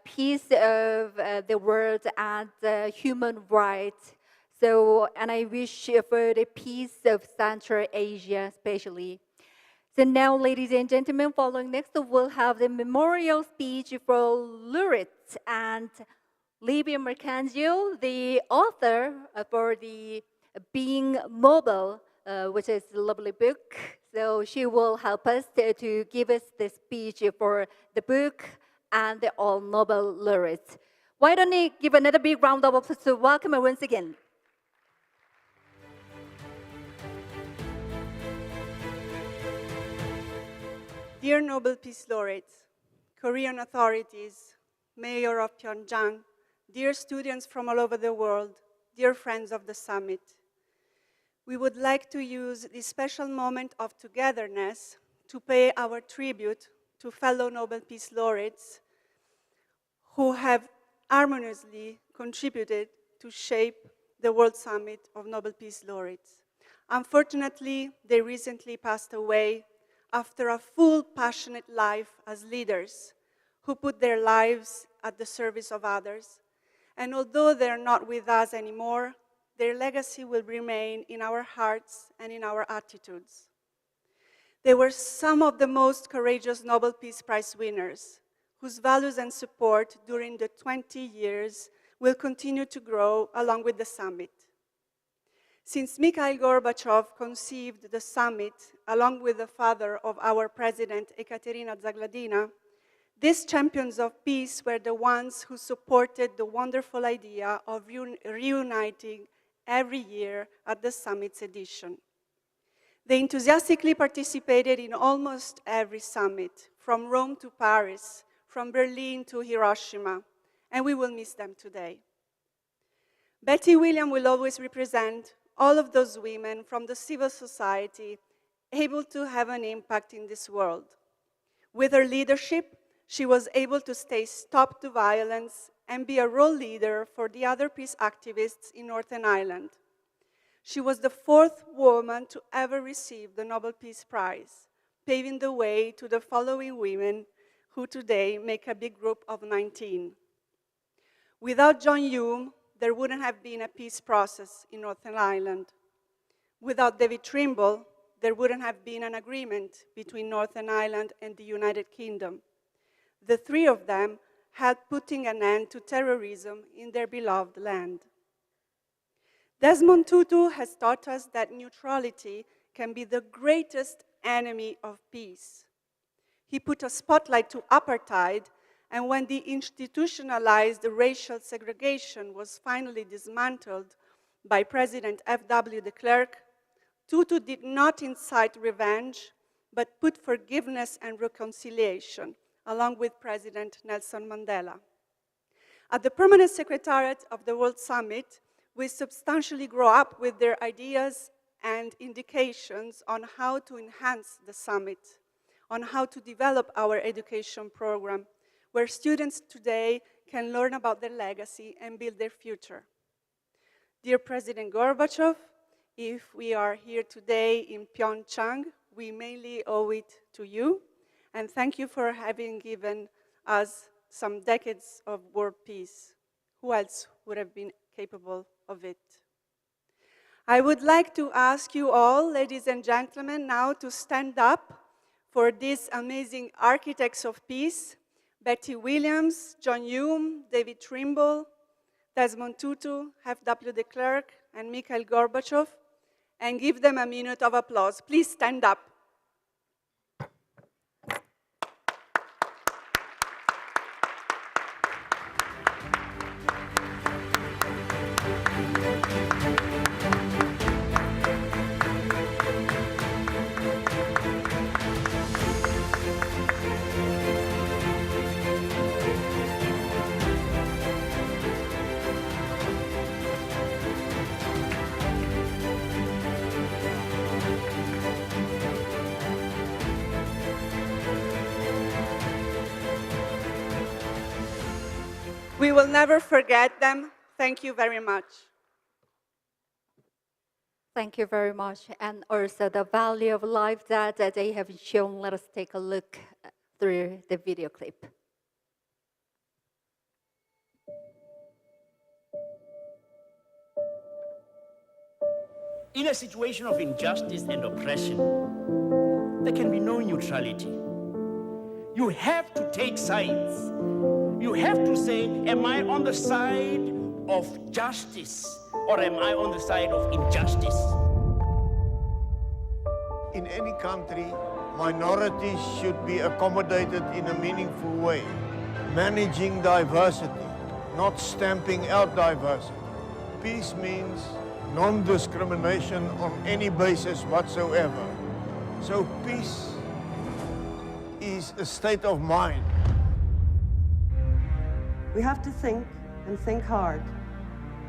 peace of the world and human rights. So, and I wish for the peace of Central Asia, especially. So now, ladies and gentlemen, following next, we'll have the memorial speech for Laureates and Livia Mercantile, the author for the Being Mobile, which is a lovely book. So she will help us to give us the speech for the book and the all Nobel laureates. Why don't we give another big round of applause to welcome her once again. Dear Nobel Peace Laureates, Korean authorities, Mayor of Pyeongchang, dear students from all over the world, dear friends of the summit, we would like to use this special moment of togetherness to pay our tribute to fellow Nobel Peace Laureates who have harmoniously contributed to shape the World Summit of Nobel Peace Laureates. Unfortunately, they recently passed away after a full, passionate life as leaders who put their lives at the service of others. And although they're not with us anymore, their legacy will remain in our hearts and in our attitudes. They were some of the most courageous Nobel Peace Prize winners, whose values and support during the 20 years will continue to grow along with the summit. Since Mikhail Gorbachev conceived the summit along with the father of our president, Ekaterina Zagladina, these champions of peace were the ones who supported the wonderful idea of reuniting every year at the summit's edition. They enthusiastically participated in almost every summit, from Rome to Paris, from Berlin to Hiroshima, and we will miss them today. Betty Williams will always represent all of those women from the civil society able to have an impact in this world. With her leadership, she was able to say stop to violence and be a role leader for the other peace activists in Northern Ireland. She was the fourth woman to ever receive the Nobel Peace Prize, paving the way to the following women who today make a big group of 19. Without John Hume, there wouldn't have been a peace process in Northern Ireland. Without David Trimble, there wouldn't have been an agreement between Northern Ireland and the United Kingdom. The three of them helped putting an end to terrorism in their beloved land. Desmond Tutu has taught us that neutrality can be the greatest enemy of peace. He put a spotlight to apartheid, and when the institutionalized racial segregation was finally dismantled by President F.W. de Klerk, Tutu did not incite revenge, but put forgiveness and reconciliation, along with President Nelson Mandela. At the Permanent Secretariat of the World Summit, we substantially grow up with their ideas and indications on how to enhance the summit, on how to develop our education program, where students today can learn about their legacy and build their future. Dear President Gorbachev, if we are here today in Pyeongchang, we mainly owe it to you, and thank you for having given us some decades of world peace. Who else would have been capable of it? I would like to ask you all, ladies and gentlemen, now to stand up for these amazing architects of peace, Betty Williams, John Hume, David Trimble, Desmond Tutu, F.W. de Klerk, and Mikhail Gorbachev, and give them a minute of applause. Please stand up. We will never forget them. Thank you very much. Thank you very much. And also the value of life that they have shown. Let us take a look through the video clip. In a situation of injustice and oppression, there can be no neutrality. You have to take sides. You have to say, am I on the side of justice or am I on the side of injustice? In any country, minorities should be accommodated in a meaningful way. Managing diversity, not stamping out diversity. Peace means non-discrimination on any basis whatsoever. So peace is a state of mind. We have to think and think hard,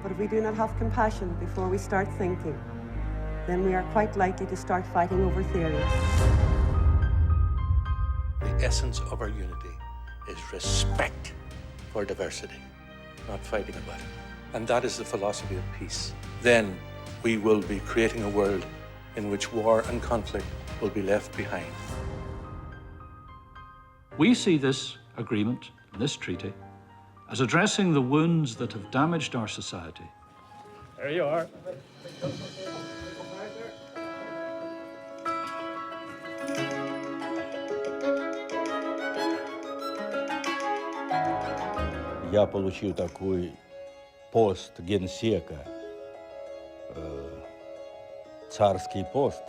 but if we do not have compassion before we start thinking, then we are quite likely to start fighting over theories. The essence of our unity is respect for diversity, not fighting about it. And that is the philosophy of peace. Then we will be creating a world in which war and conflict will be left behind. We see this agreement, this treaty, as addressing the wounds that have damaged our society. There you are. я получил такой пост генсека, царский пост,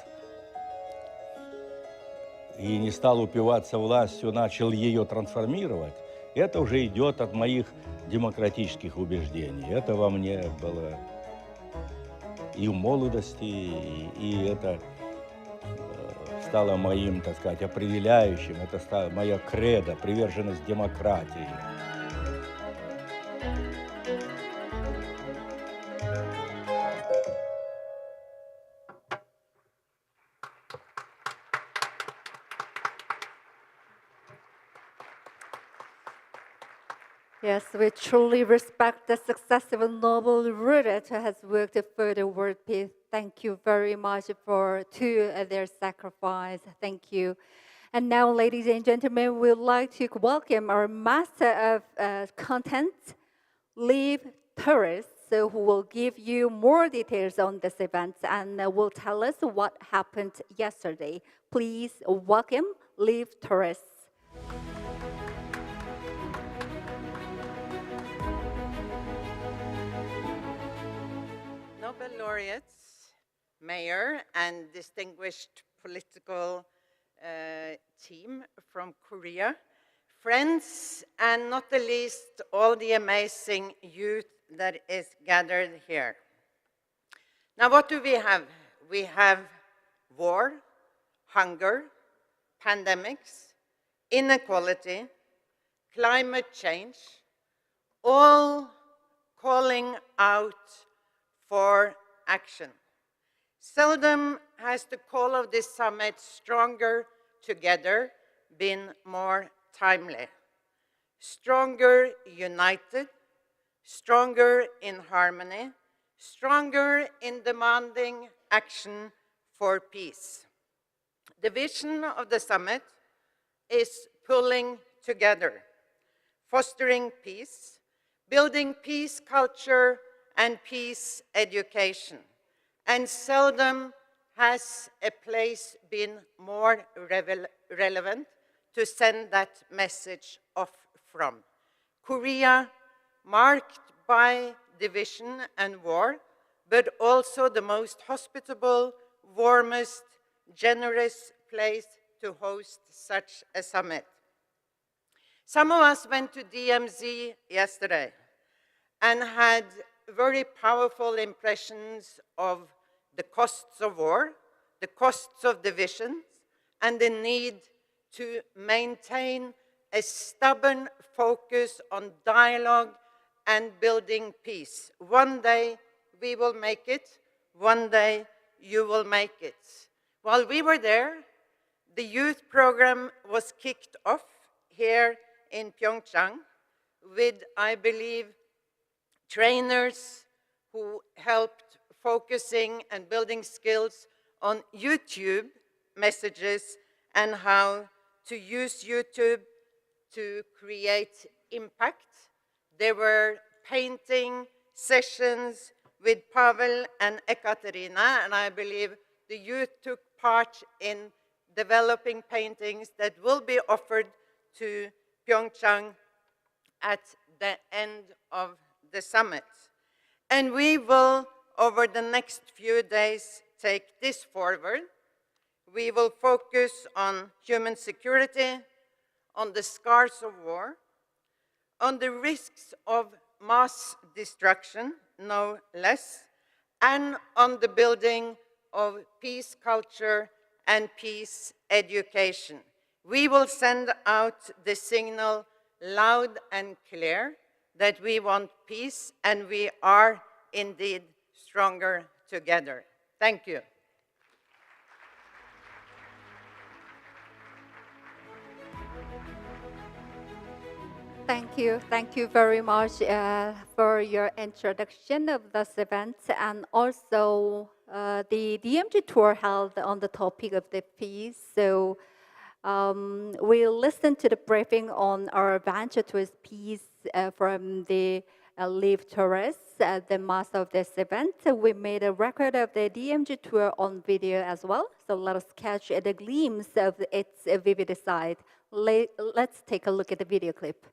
и не стал упиваться властью, начал ее трансформировать, это уже идет от моих демократических убеждений. Это во мне было и в молодости, и это стало моим, так сказать, определяющим. Это стало моя кредо, приверженность демократии. Yes, we truly respect the successful Nobel laureate who has worked for the world peace. Thank you very much to their sacrifice. Thank you. And now, ladies and gentlemen, we'd like to welcome our master of content, Liv Torres, who will give you more details on this event and will tell us what happened yesterday. Please welcome Liv Torres. Nobel laureates, mayor, and distinguished political team from Korea, friends, and not the least, all the amazing youth that is gathered here. Now, what do we have? We have war, hunger, pandemics, inequality, climate change, all calling out for action. Seldom has the call of this summit, Stronger Together, been more timely. Stronger united, stronger in harmony, stronger in demanding action for peace. The vision of the summit is pulling together, fostering peace, building peace culture and peace education. And seldom has a place been more relevant to send that message off from. Korea, marked by division and war, but also the most hospitable, warmest, generous place to host such a summit. Some of us went to DMZ yesterday and had very powerful impressions of the costs of war, the costs of divisions, and the need to maintain a stubborn focus on dialogue and building peace. One day we will make it, one day you will make it. While we were there, the youth program was kicked off here in Pyeongchang with, I believe, trainers who helped focusing and building skills on YouTube messages and how to use YouTube to create impact. There were painting sessions with Pavel and Ekaterina, and I believe the youth took part in developing paintings that will be offered to Pyeongchang at the end of the summit. And we will, over the next few days, take this forward. We will focus on human security, on the scars of war, on the risks of mass destruction, no less, and on the building of peace culture and peace education. We will send out the signal loud and clear that we want peace and we are indeed stronger together. Thank you. Thank you very much for your introduction of this event and also the DMG tour held on the topic of the peace. So we'll listen to the briefing on our venture towards peace from the Liv Torres, the master of this event. We made a record of the DMG tour on video as well. So let us catch a glimpse of its vivid side. Let's take a look at the video clip.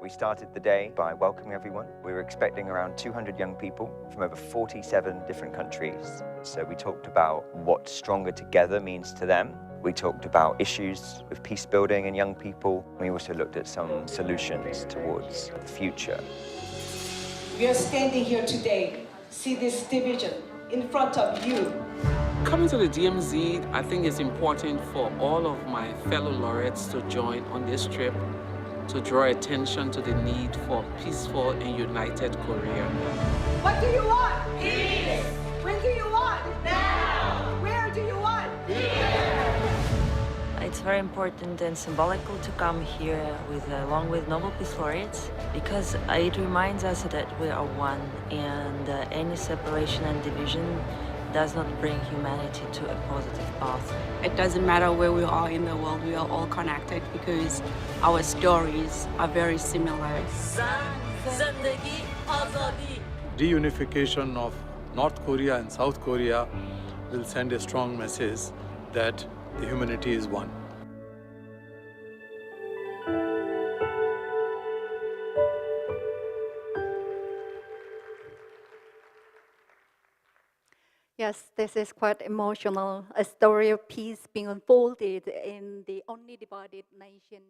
We started the day by welcoming everyone. We were expecting around 200 young people from over 47 different countries. So we talked about what stronger together means to them. We talked about issues with peace building and young people. We also looked at some solutions towards the future. We are standing here today, see this division in front of you. Coming to the DMZ, I think it's important for all of my fellow laureates to join on this trip to draw attention to the need for peaceful and united Korea. What do you want? Peace! When do you want? Now! Where do you want? Here! It's very important and symbolical to come here along with Nobel Peace Laureates because it reminds us that we are one and any separation and division does not bring humanity to a positive path. It doesn't matter where we are in the world, we are all connected because our stories are very similar. Reunification of North Korea and South Korea will send a strong message that the humanity is one. Yes, this is quite emotional. A story of peace being unfolded in the only divided nation.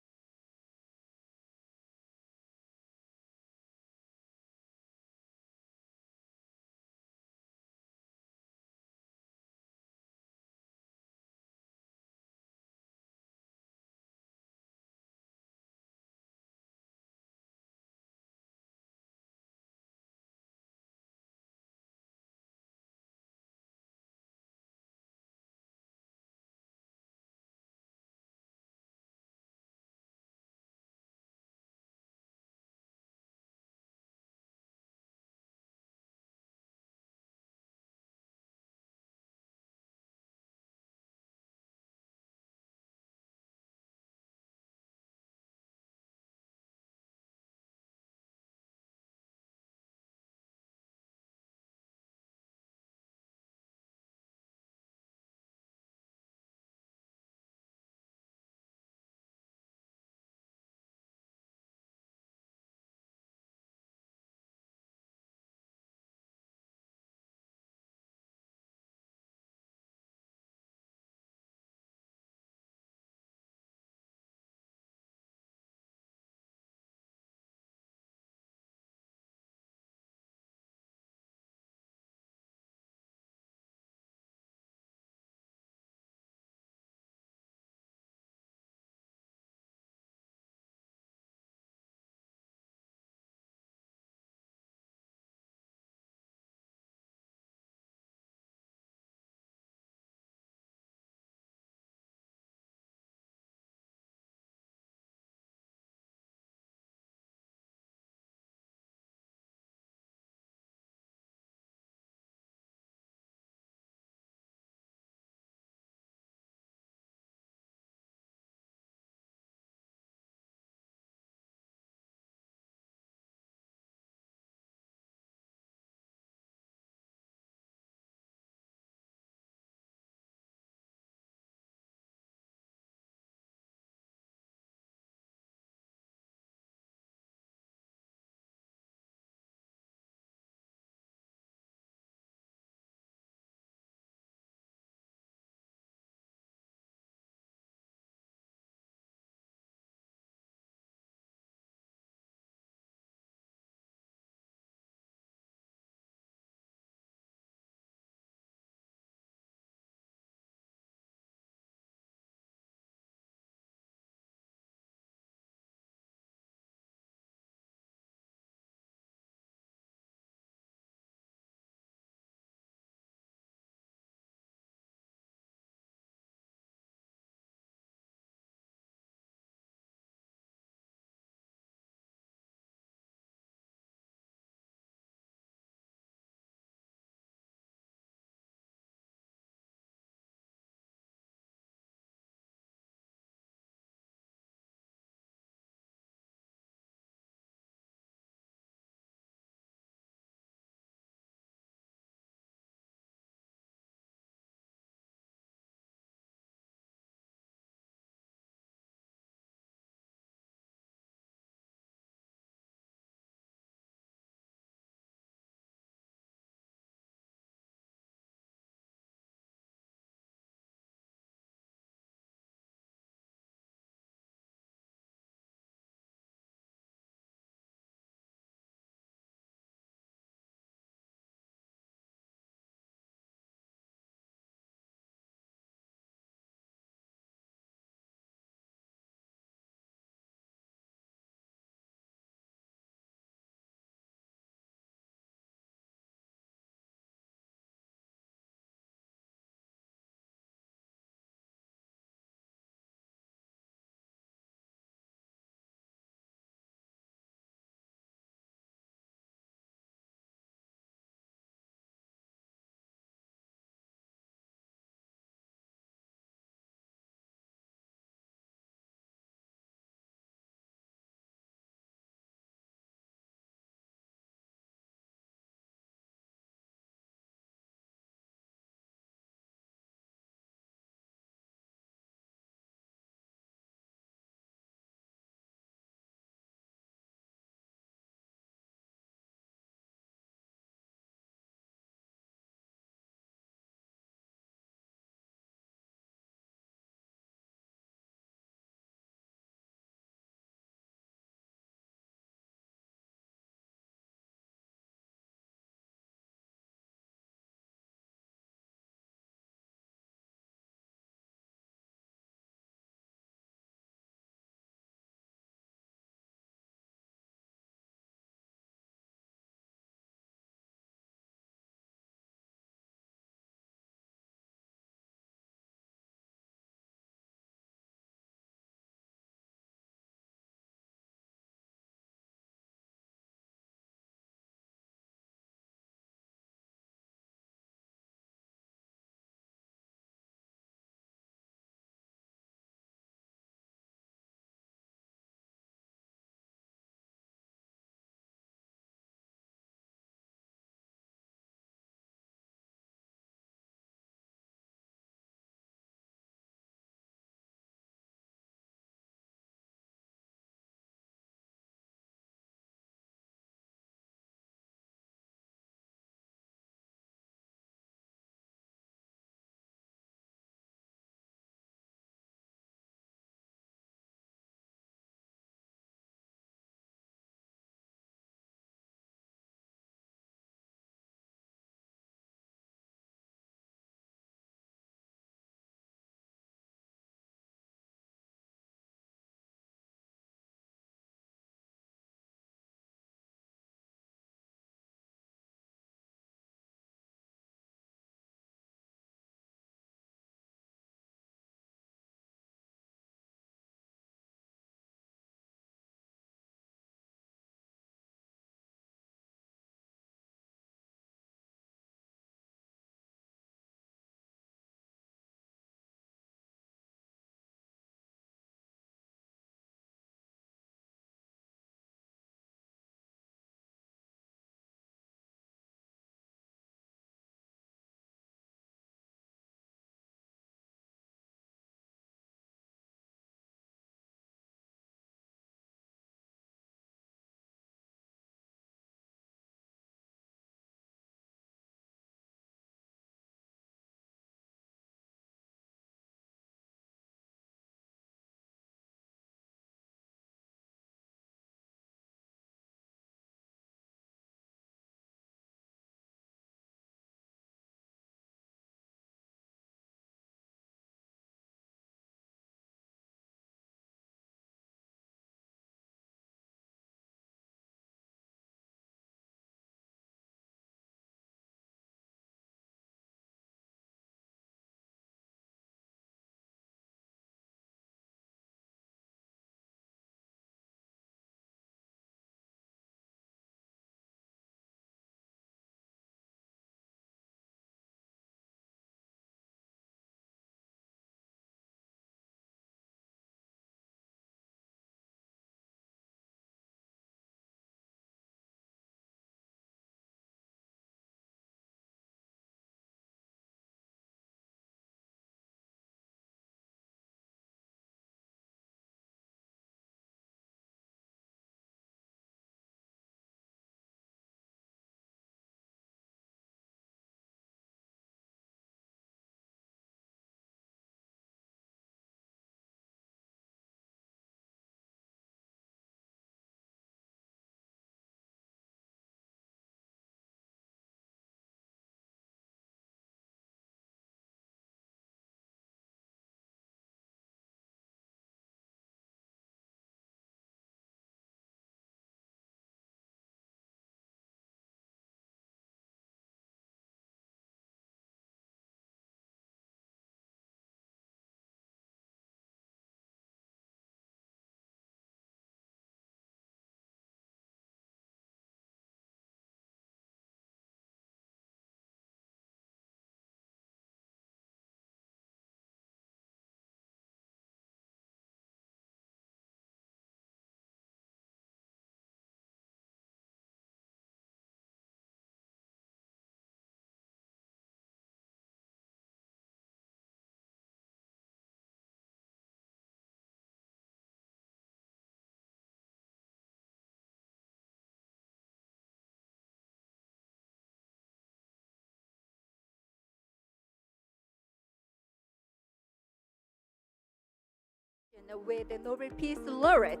with the Nobel Peace Laureate.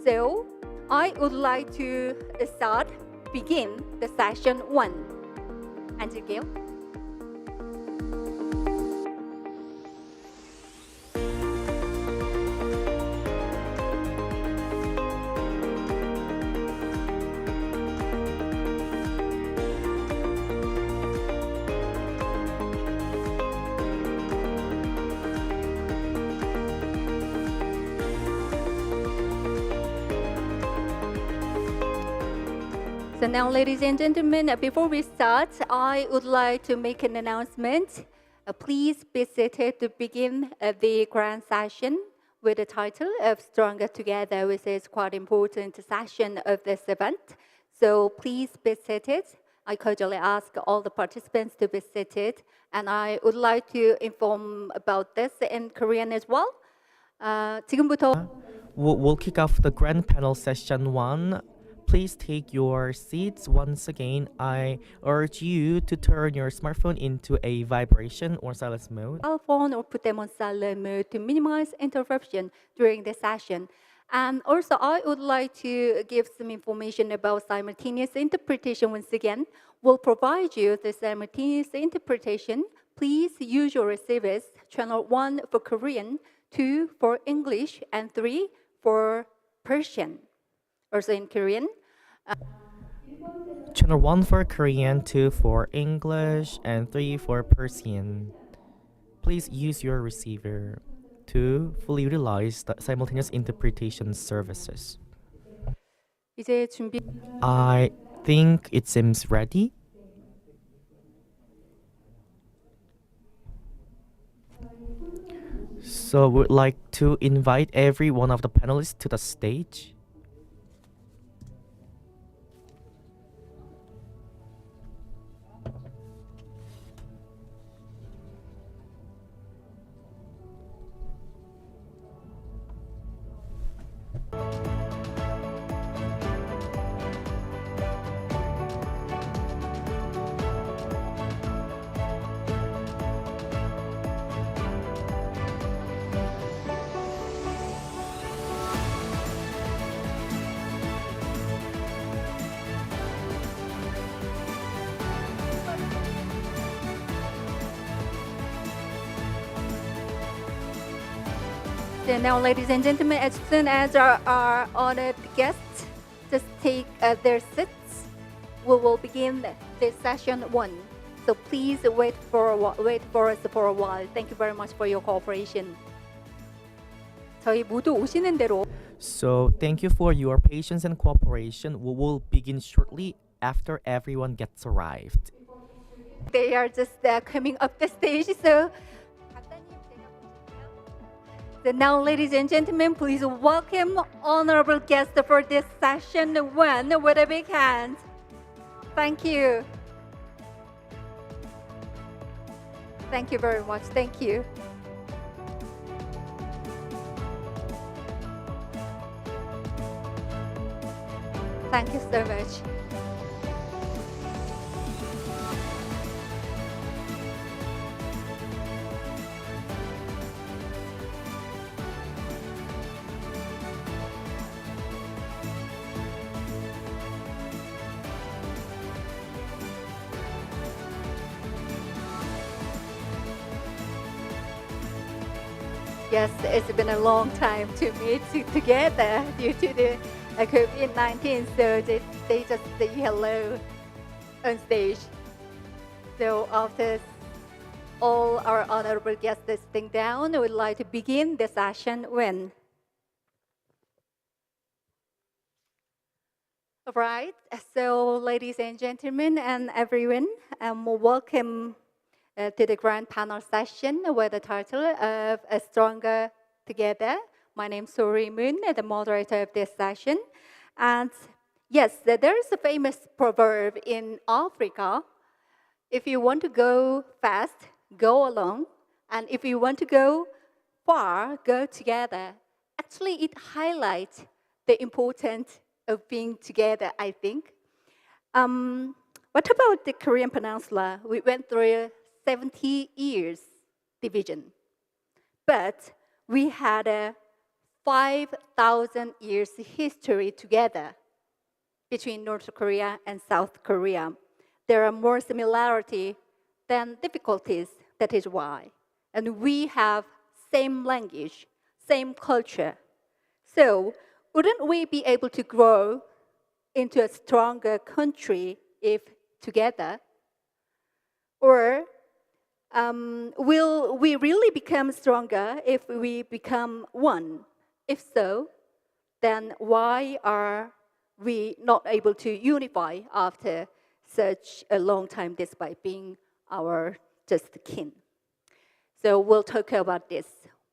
So I would like to begin the session 1. 앉을게요. So now, ladies and gentlemen, before we start, I would like to make an announcement. Please be seated to begin the grand session with the title of Stronger Together, which is quite important session of this event. So please be seated. I cordially ask all the participants to be seated. And I would like to inform about this in Korean as well. 지금부터 We'll kick off the grand panel session 1. Please take your seats. Once again, I urge you to turn your smartphone into a vibration or silence mode. Cell phone or put them on silent mode to minimize interruption during the session. And also, I would like to give some information about simultaneous interpretation once again. We'll provide you the simultaneous interpretation. Please use your receivers, channel 1 for Korean, 2 for English, and 3 for Persian. Also in Korean. Channel 1 for Korean, 2 for English, and 3 for Persian. Please use your receiver to fully utilize the simultaneous interpretation services. I think it seems ready. So we'd like to invite every one of the panelists to the stage. So now, ladies and gentlemen, as soon as our honored guests just take their seats, we will begin this session 1. So please wait for us for a while. Thank you very much for your cooperation. 저희 모두 오시는 대로. So thank you for your patience and cooperation. We will begin shortly after everyone gets arrived. They are just coming up the stage. So now, ladies and gentlemen, please welcome honorable guests for this session 1 with a big hand. Thank you. Thank you very much. Thank you. Thank you so much. Yes, it's been a long time to meet together due to the COVID-19, so they just say hello on stage. So after all our honorable guests sitting down, I would like to begin the session 1. All right, so ladies and gentlemen and everyone, welcome to the grand panel session with the title of Stronger Together. My name is Sori Moon, the moderator of this session. And yes, there is a famous proverb in Africa. If you want to go fast, go alone. And if you want to go far, go together. Actually, it highlights the importance of being together, I think. What about the Korean Peninsula? We went through 70 years division. But we had 5,000 years history together between North Korea and South Korea. There are more similarity than difficulties, that is why. And we have same language, same culture. So wouldn't we be able to grow into a stronger country if together? Or will we really become stronger if we become one? If so, then why are we not able to unify after such a long time despite being our just kin? So we'll talk about this.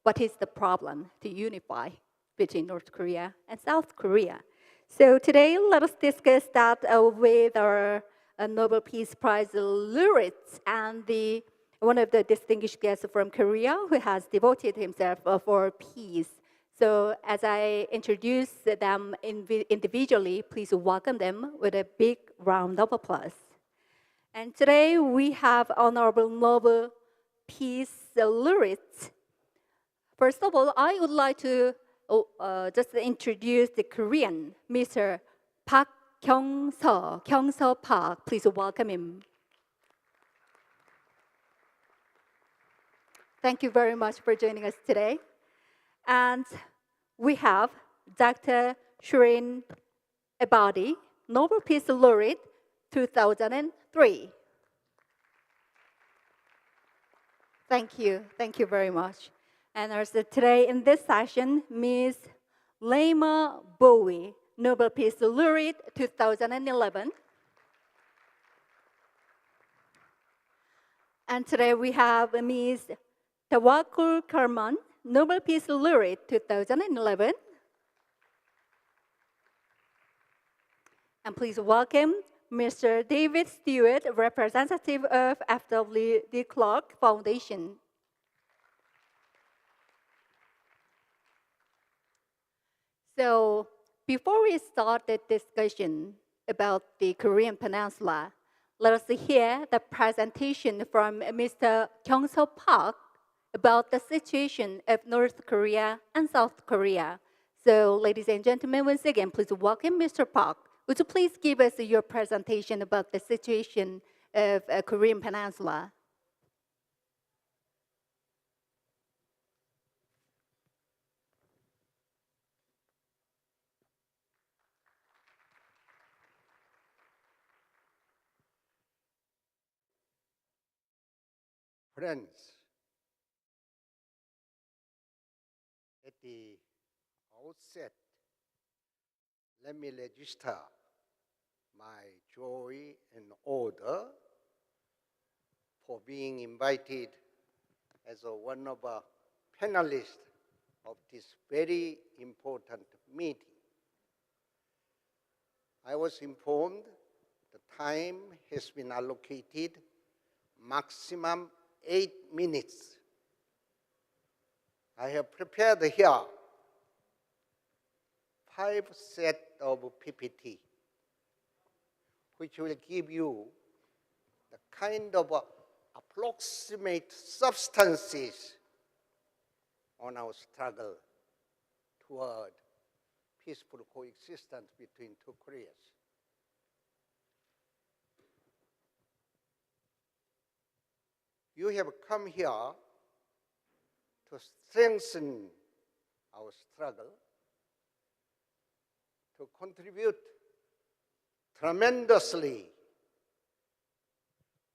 What is the problem to unify between North Korea and South Korea? So today, let us discuss that with our Nobel Peace Prize laureates and one of the distinguished guests from Korea who has devoted himself for peace. So as I introduce them individually, please welcome them with a big round of applause. And today we have Honorable Nobel Peace Laureates. First of all, I would like to just introduce the Korean, Mr. Park Kyung-seo Park. Please welcome him. Thank you very much for joining us today. And we have Dr. Shirin Ebadi, Nobel Peace Laureate 2003. Thank you very much. And also today in this session, Ms. Lema Bowie, Nobel Peace Laureate 2011. And today we have Ms. Tawakkul Karman, Nobel Peace Laureate 2011. And please welcome Mr. David Stewart, representative of F.W. de Klerk Foundation. So before we start the discussion about the Korean Peninsula, let us hear the presentation from Mr. Kyung-seo Park about the situation of North Korea and South Korea. So ladies and gentlemen, once again, please welcome Mr. Park. Would you please give us your presentation about the situation of Korean Peninsula? Friends, at the outset, let me register my joy and honor for being invited as one of the panelists of this very important meeting. I was informed the time has been allocated maximum 8 minutes. I have prepared here 5 sets of PPT, which will give you the kind of approximate substances on our struggle toward peaceful coexistence between two Koreas. You have come here to strengthen our struggle, to contribute tremendously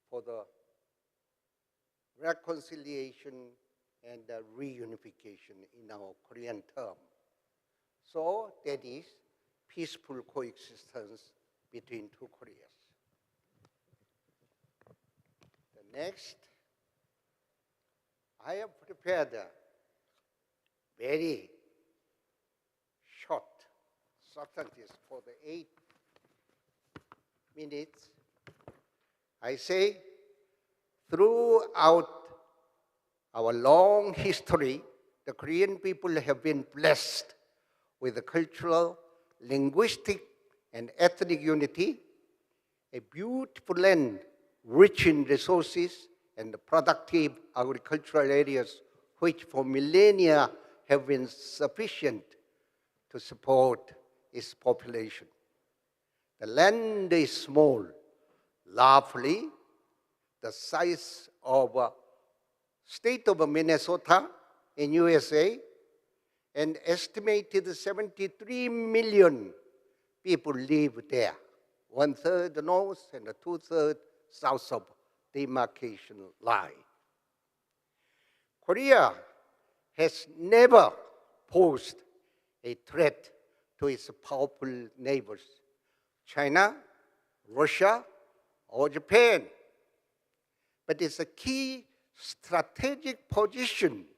for the reconciliation and the reunification in our Korean term. So that is peaceful coexistence between two Koreas. The next, I have prepared a very short substances for the 8 minutes. I say, throughout our long history, the Korean people have been blessed with a cultural, linguistic, and ethnic unity, a beautiful land rich in resources and productive agricultural areas which for millennia have been sufficient to support its population. The land is small, roughly the size of state of Minnesota in USA, and estimated 73 million people live there, 1/3 north and 2/3 south of demarcation line. Korea has never posed a threat to its powerful neighbors, China, Russia, or Japan. But it's a key strategic position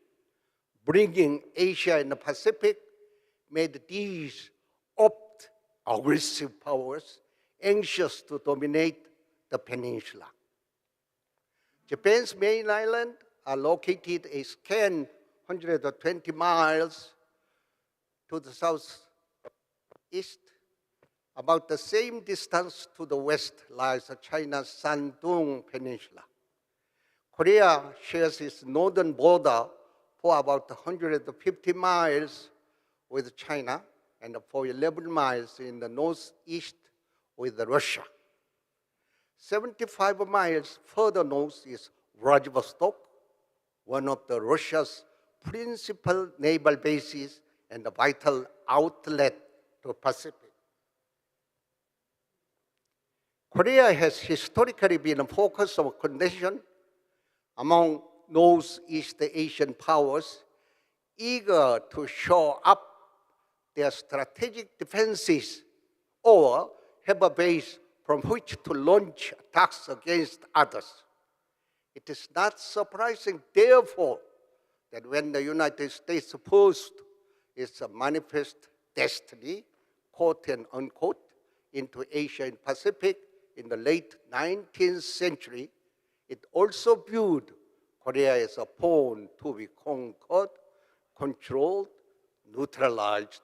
bringing Asia and the Pacific made these oft aggressive powers anxious to dominate the peninsula. Japan's main island are located a scant 120 miles to the southeast. About the same distance to the west lies China's Shandong Peninsula. Korea shares its northern border for about 150 miles with China and for 11 miles in the northeast with Russia. 75 miles further north is Vladivostok, one of Russia's principal naval bases and a vital outlet to the Pacific. Korea has historically been a focus of contention among Northeast Asian powers eager to shore up their strategic defenses or have a base from which to launch attacks against others. It is not surprising, therefore, that when the United States posed its manifest destiny, quote and unquote, into Asia and Pacific in the late 19th century, it also viewed Korea as a pawn to be conquered, controlled, neutralized,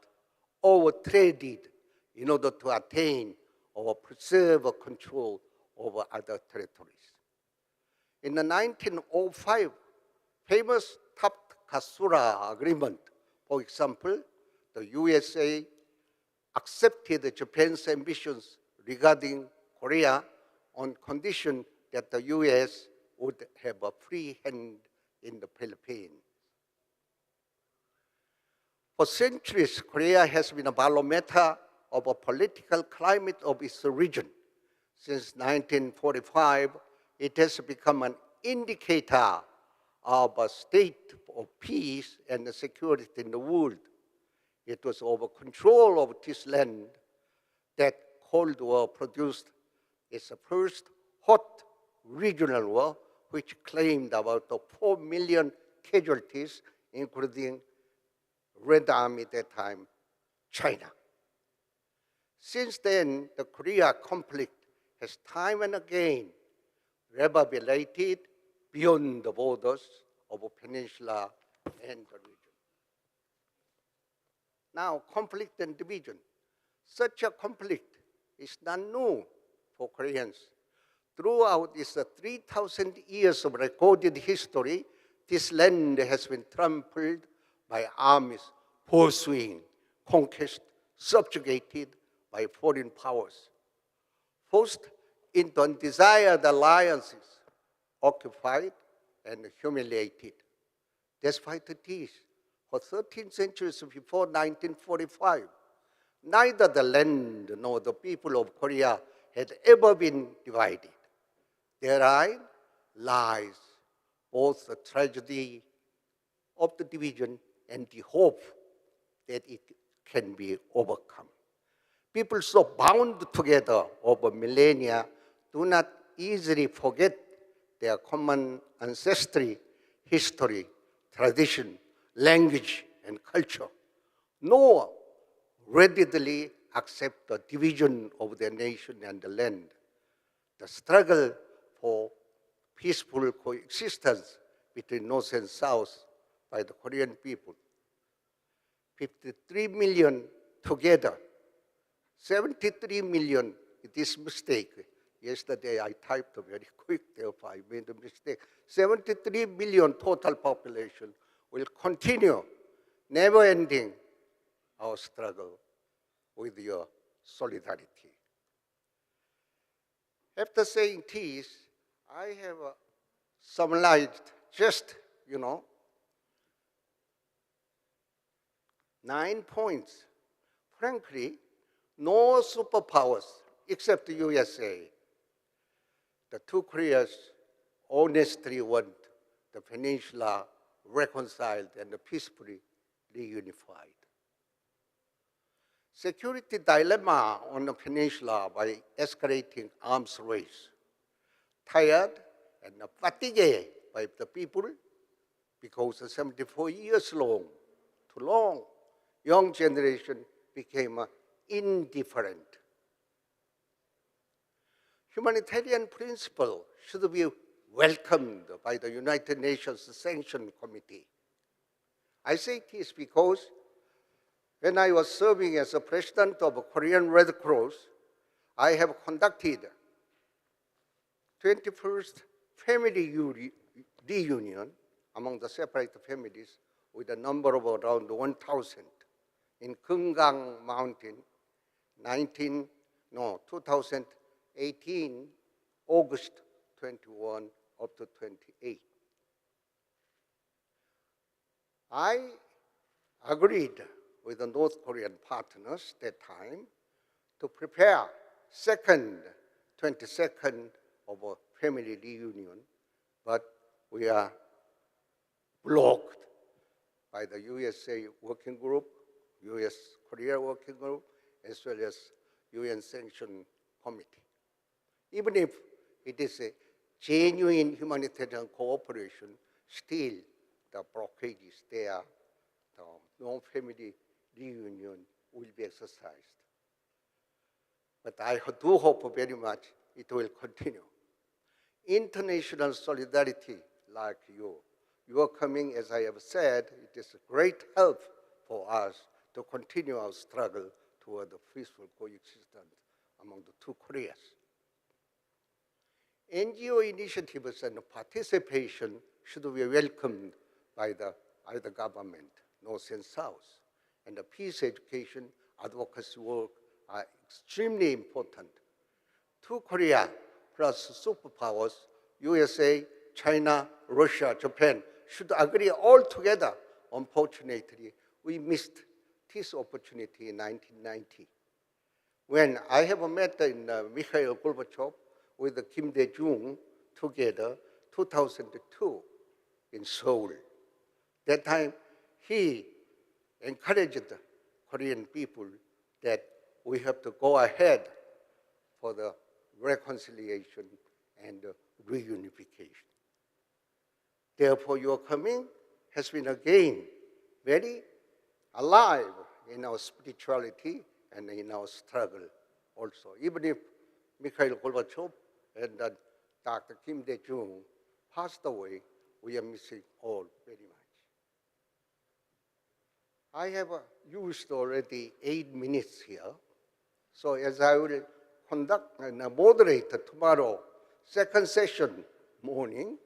or traded in order to attain or preserve control over other territories. In the 1905 famous Taft-Katsura Agreement, for example, the USA accepted Japan's ambitions regarding Korea on condition that the US would have a free hand in the Philippines. For centuries, Korea has been a barometer of a political climate of its region. Since 1945, it has become an indicator of a state of peace and security in the world. It was over control of this land that Cold War produced its first hot regional war, which claimed about 4 million casualties, including Red Army at that time, China. Since then, the Korea conflict has time and again reverberated beyond the borders of a peninsula and the region. Now, conflict and division. Such a conflict is not new for Koreans. Throughout its 3,000 years of recorded history, this land has been trampled by armies pursuing, conquered, subjugated by foreign powers, forced into undesired alliances, occupied and humiliated. Despite this, for 13 centuries before 1945, neither the land nor the people of Korea had ever been divided. Therein lies both the tragedy of the division and the hope that it can be overcome. People so bound together over millennia do not easily forget their common ancestry, history, tradition, language, and culture, nor readily accept the division of their nation and the land. The struggle for peaceful coexistence between North and South by the Korean people, 53 million together, 73 million, it is mistake. Yesterday I typed very quick, therefore I made a mistake. 73 million total population will continue never ending our struggle with your solidarity. After saying this, I have summarized just, 9 points. Frankly, no superpowers except the USA. The two Koreas honestly want the peninsula reconciled and peacefully reunified. Security dilemma on the peninsula by escalating arms race. Tired and fatigued by the people because 74 years too long, young generation became indifferent. Humanitarian principle should be welcomed by the United Nations Sanction Committee. I say this because when I was serving as a president of Korean Red Cross, I have conducted 21st family reunion among the separate families with a number of around 1,000 in Keungang Mountain, 2018, August 21 up to 28. I agreed with the North Korean partners that time to prepare 22nd of a family reunion, but we are blocked by the USA working group, US-Korea working group, as well as UN Sanction Committee. Even if it is a genuine humanitarian cooperation, still the blockage is there. No family reunion will be exercised. But I do hope very much it will continue. International solidarity like you. Your coming, as I have said, it is a great help for us to continue our struggle toward the peaceful coexistence among the two Koreas. NGO initiatives and participation should be welcomed by either government, North and South. And the peace education, advocacy work are extremely important. Two Korea plus superpowers, USA, China, Russia, Japan, should agree all together. Unfortunately, we missed this opportunity in 1990. When I have met Mikhail Gorbachev with Kim Dae-jung together, 2002 in Seoul. That time, he encouraged the Korean people that we have to go ahead for the reconciliation and reunification. Therefore, your coming has been again very alive in our spirituality and in our struggle also. Even if Mikhail Gorbachev and Dr. Kim Dae-jung passed away, we are missing all very much. I have used already 8 minutes here. So as I will conduct and moderate tomorrow, second session morning,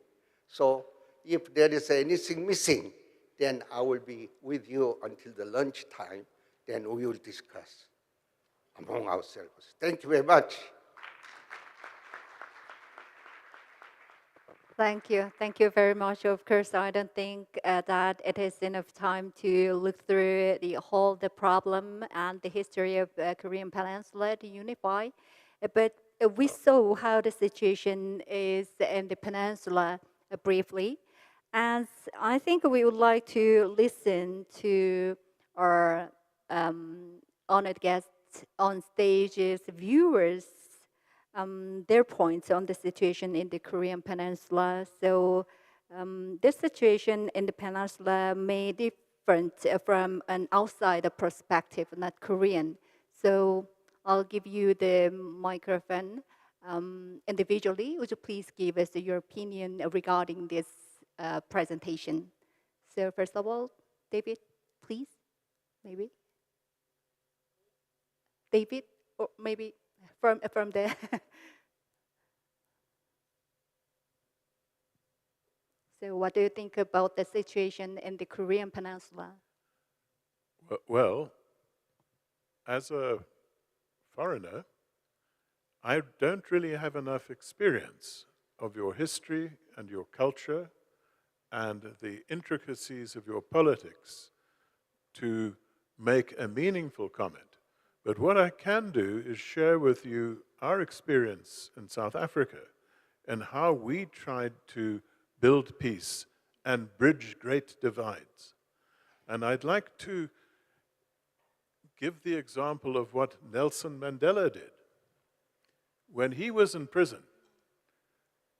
so if there is anything missing, then I will be with you until the lunch time, then we will discuss among ourselves. Thank you very much. Thank you. Thank you very much. Of course, I don't think that it is enough time to look through the problem and the history of Korean Peninsula to unify. But we saw how the situation is in the peninsula briefly. And I think we would like to listen to our honored guests on stage's viewers, their points on the situation in the Korean Peninsula. So this situation in the peninsula may be different from an outsider perspective, not Korean. So I'll give you the microphone individually. Would you please give us your opinion regarding this presentation? So first of all, David, please, maybe. David, or maybe from the. So what do you think about the situation in the Korean Peninsula? Well, as a foreigner, I don't really have enough experience of your history and your culture and the intricacies of your politics to make a meaningful comment. But what I can do is share with you our experience in South Africa and how we tried to build peace and bridge great divides. And I'd like to give the example of what Nelson Mandela did. When he was in prison,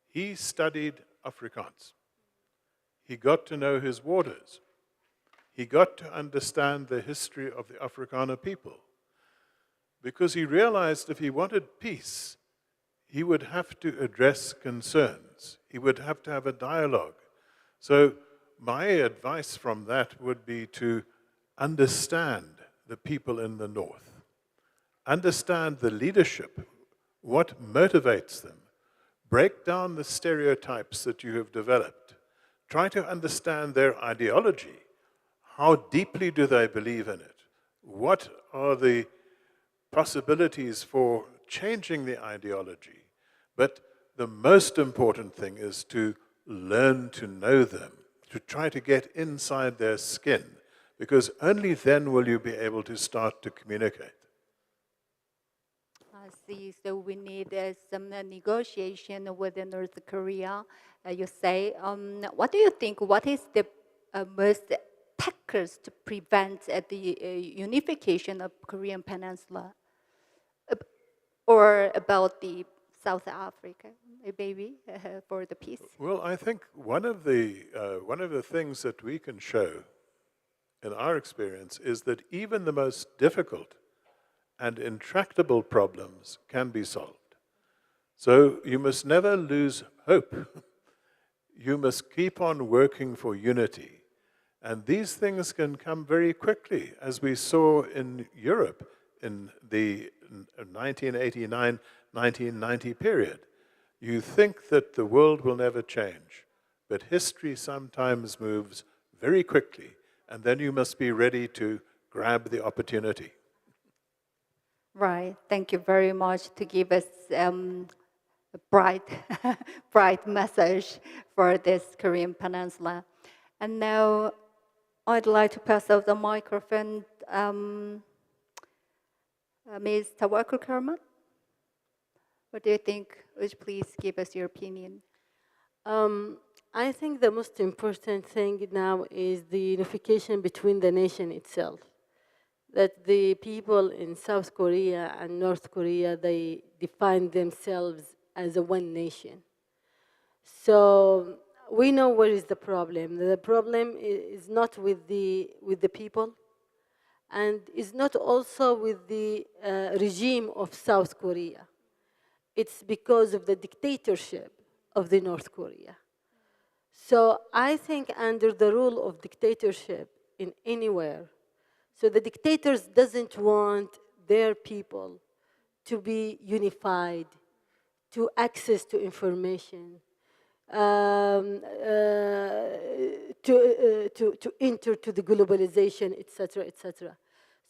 he studied Afrikaans. He got to know his warders. He got to understand the history of the Afrikaner people, because he realized if he wanted peace, he would have to address concerns. He would have to have a dialogue. So my advice from that would be to understand the people in the North. Understand the leadership, what motivates them. Break down the stereotypes that you have developed. Try to understand their ideology. How deeply do they believe in it? What are the possibilities for changing the ideology? But the most important thing is to learn to know them, to try to get inside their skin, because only then will you be able to start to communicate. I see. So we need some negotiation with North Korea. You say, what do you think? What is the most factors to prevent the unification of Korean Peninsula, or about the South Africa, maybe for the peace? Well, I think one of the things that we can show in our experience is that even the most difficult and intractable problems can be solved. So you must never lose hope. You must keep on working for unity. And these things can come very quickly, as we saw in Europe in the 1989-1990 period. You think that the world will never change, but history sometimes moves very quickly, and then you must be ready to grab the opportunity. Right. Thank you very much to give us a bright, bright message for this Korean Peninsula. And now I'd like to pass out the microphone, Ms. Tawakkul Karman. What do you think? Would you please give us your opinion? I think the most important thing now is the unification between the nation itself. That the people in South Korea and North Korea, they define themselves as a one nation. So we know what is the problem. The problem is not with the people, and is not also with the regime of South Korea. It's because of the dictatorship of the North Korea. So I think under the rule of dictatorship in anywhere, so the dictators doesn't want their people to be unified, to access to information, to enter to the globalization, etc., etc.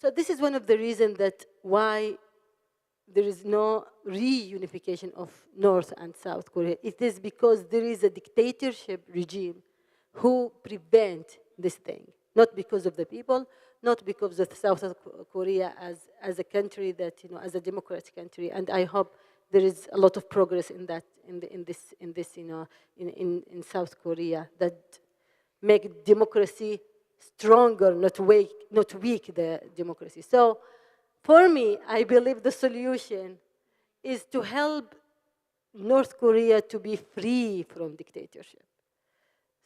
So this is one of the reasons that why there is no reunification of North and South Korea. It is because there is a dictatorship regime who prevent this thing, not because of the people, not because of South Korea as a country that, as a democratic country. And I hope there is a lot of progress in that, in South Korea, that make democracy stronger, not weak the democracy. So for me, I believe the solution is to help North Korea to be free from dictatorship.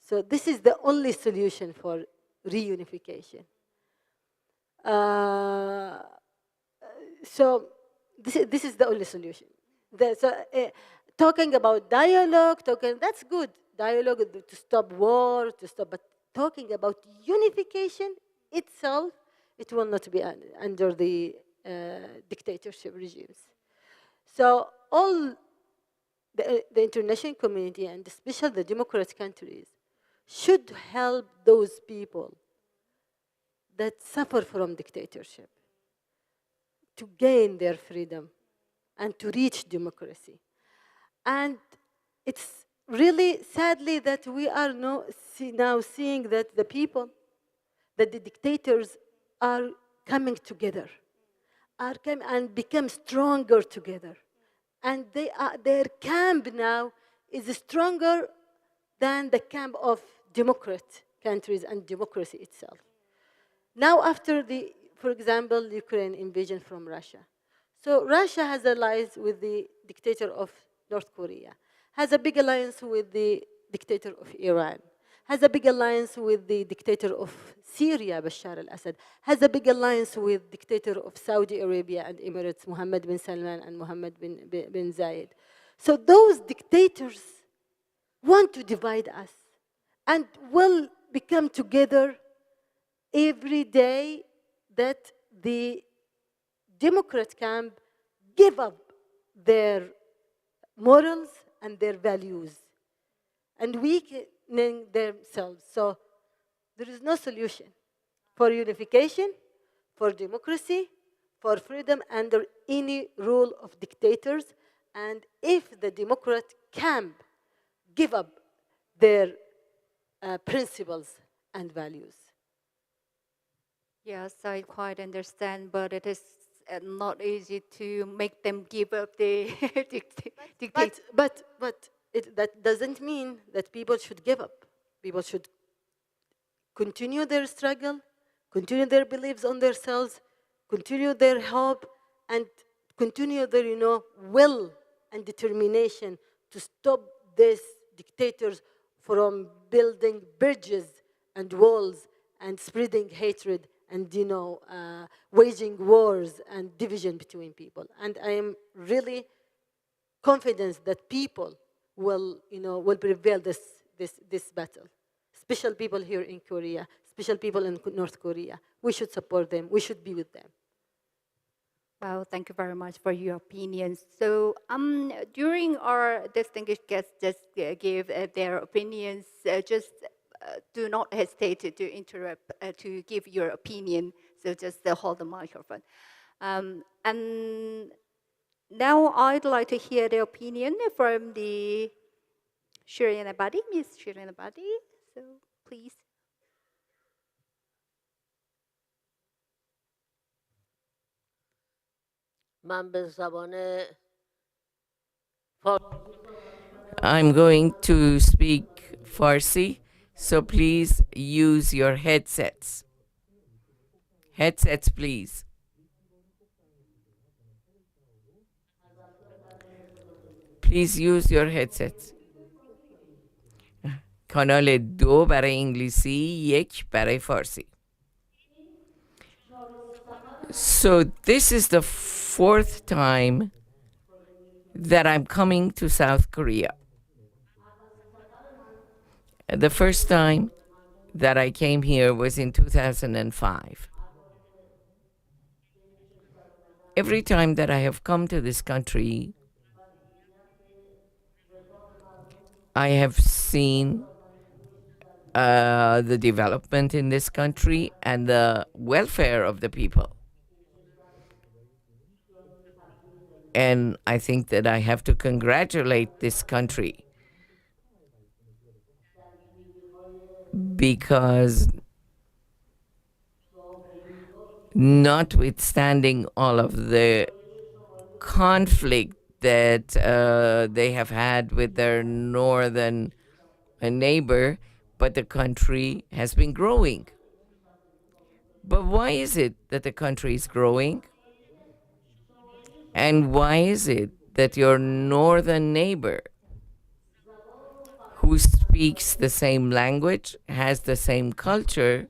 So this is the only solution for reunification. So this is the only solution. Talking about dialogue, that's good. Dialogue to stop war, but talking about unification itself, it will not be under the dictatorship regimes. So all the international community, and especially the democratic countries, should help those people that suffer from dictatorship to gain their freedom and to reach democracy. And it's really sadly that we are now seeing that the people, that the dictators are coming together, and become stronger together. And their camp now is stronger than the camp of democrat countries and democracy itself. Now after for example, Ukraine invasion from Russia. So Russia has allies with the dictator of North Korea, has a big alliance with the dictator of Iran, has a big alliance with the dictator of Syria, Bashar al-Assad, has a big alliance with dictator of Saudi Arabia and Emirates, Mohammed bin Salman and Mohammed bin Zayed. So those dictators want to divide us and will become together every day that the Democrat camp give up their morals and their values and weakening themselves. So there is no solution for unification, for democracy, for freedom under any rule of dictators. And if the Democrat camp give up their principles and values. Yes, I quite understand, but it is not easy to make them give up the dictator. But that doesn't mean that people should give up. People should continue their struggle, continue their beliefs on themselves, continue their hope, and continue their will and determination to stop these dictators from building bridges and walls and spreading hatred and waging wars and division between people. And I am really confident that people will prevail this battle. Special people here in Korea, special people in North Korea. We should support them. We should be with them. Well, thank you very much for your opinions. So during our distinguished guests just give their opinions, do not hesitate to interrupt to give your opinion. So just hold the microphone. And now I'd like to hear the opinion from the Shirin Abadi, Miss Shirin Abadi. So please. I'm going to speak Farsi, so please use your headsets. Headsets, please. Please use your headsets. کانال 2 برای انگلیسی، 1 برای فارسی. So this is the 4th time that I'm coming to South Korea. The first time that I came here was in 2005. Every time that I have come to this country, I have seen the development in this country and the welfare of the people. And I think that I have to congratulate this country because notwithstanding all of the conflict that they have had with their northern neighbor, but the country has been growing. But why is it that the country is growing? And why is it that your northern neighbor, who speaks the same language, has the same culture,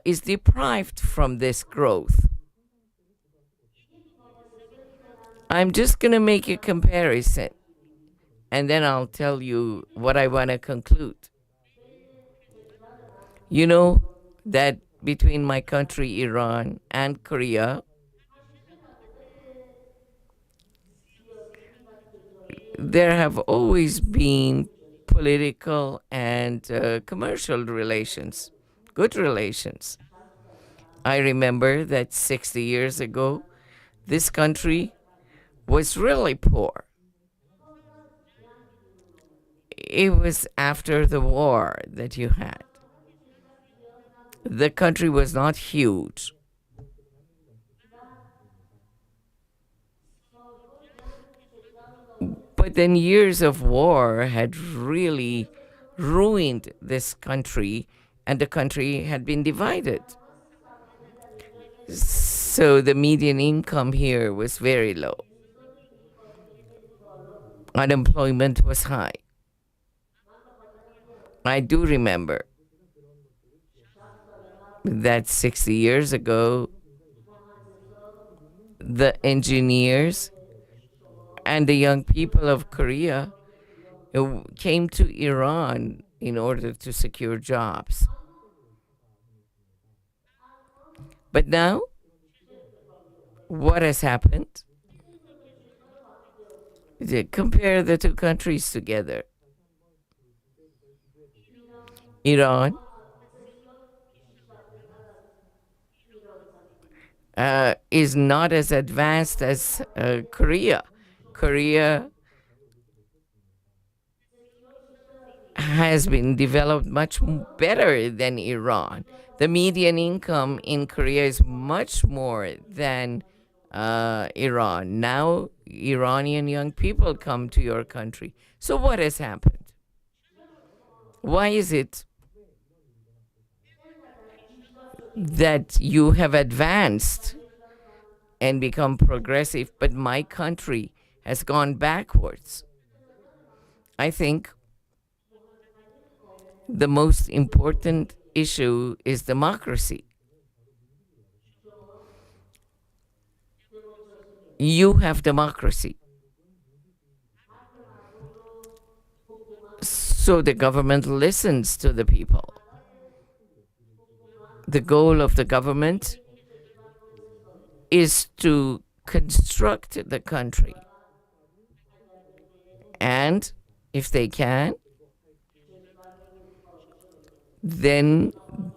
is deprived from this growth? I'm just going to make a comparison, and then I'll tell you what I want to conclude. You know that between my country, Iran, and Korea, there have always been political and commercial relations. good relations. I remember that 60 years ago, this country was really poor. It was after the war that you had. The country was not huge. But then years of war had really ruined this country, and the country had been divided. So the median income here was very low. Unemployment was high. I do remember that 60 years ago, the engineers and the young people of Korea came to Iran in order to secure jobs. But now, what has happened? Compare the two countries together. Iran is not as advanced as Korea. Korea has been developed much better than Iran. The median income in Korea is much more than Iran. Now, Iranian young people come to your country. So what has happened? Why is it that you have advanced and become progressive, but my country has gone backwards? I think the most important issue is democracy. You have democracy. So the government listens to the people. The goal of the government is to construct the country. And if they can, then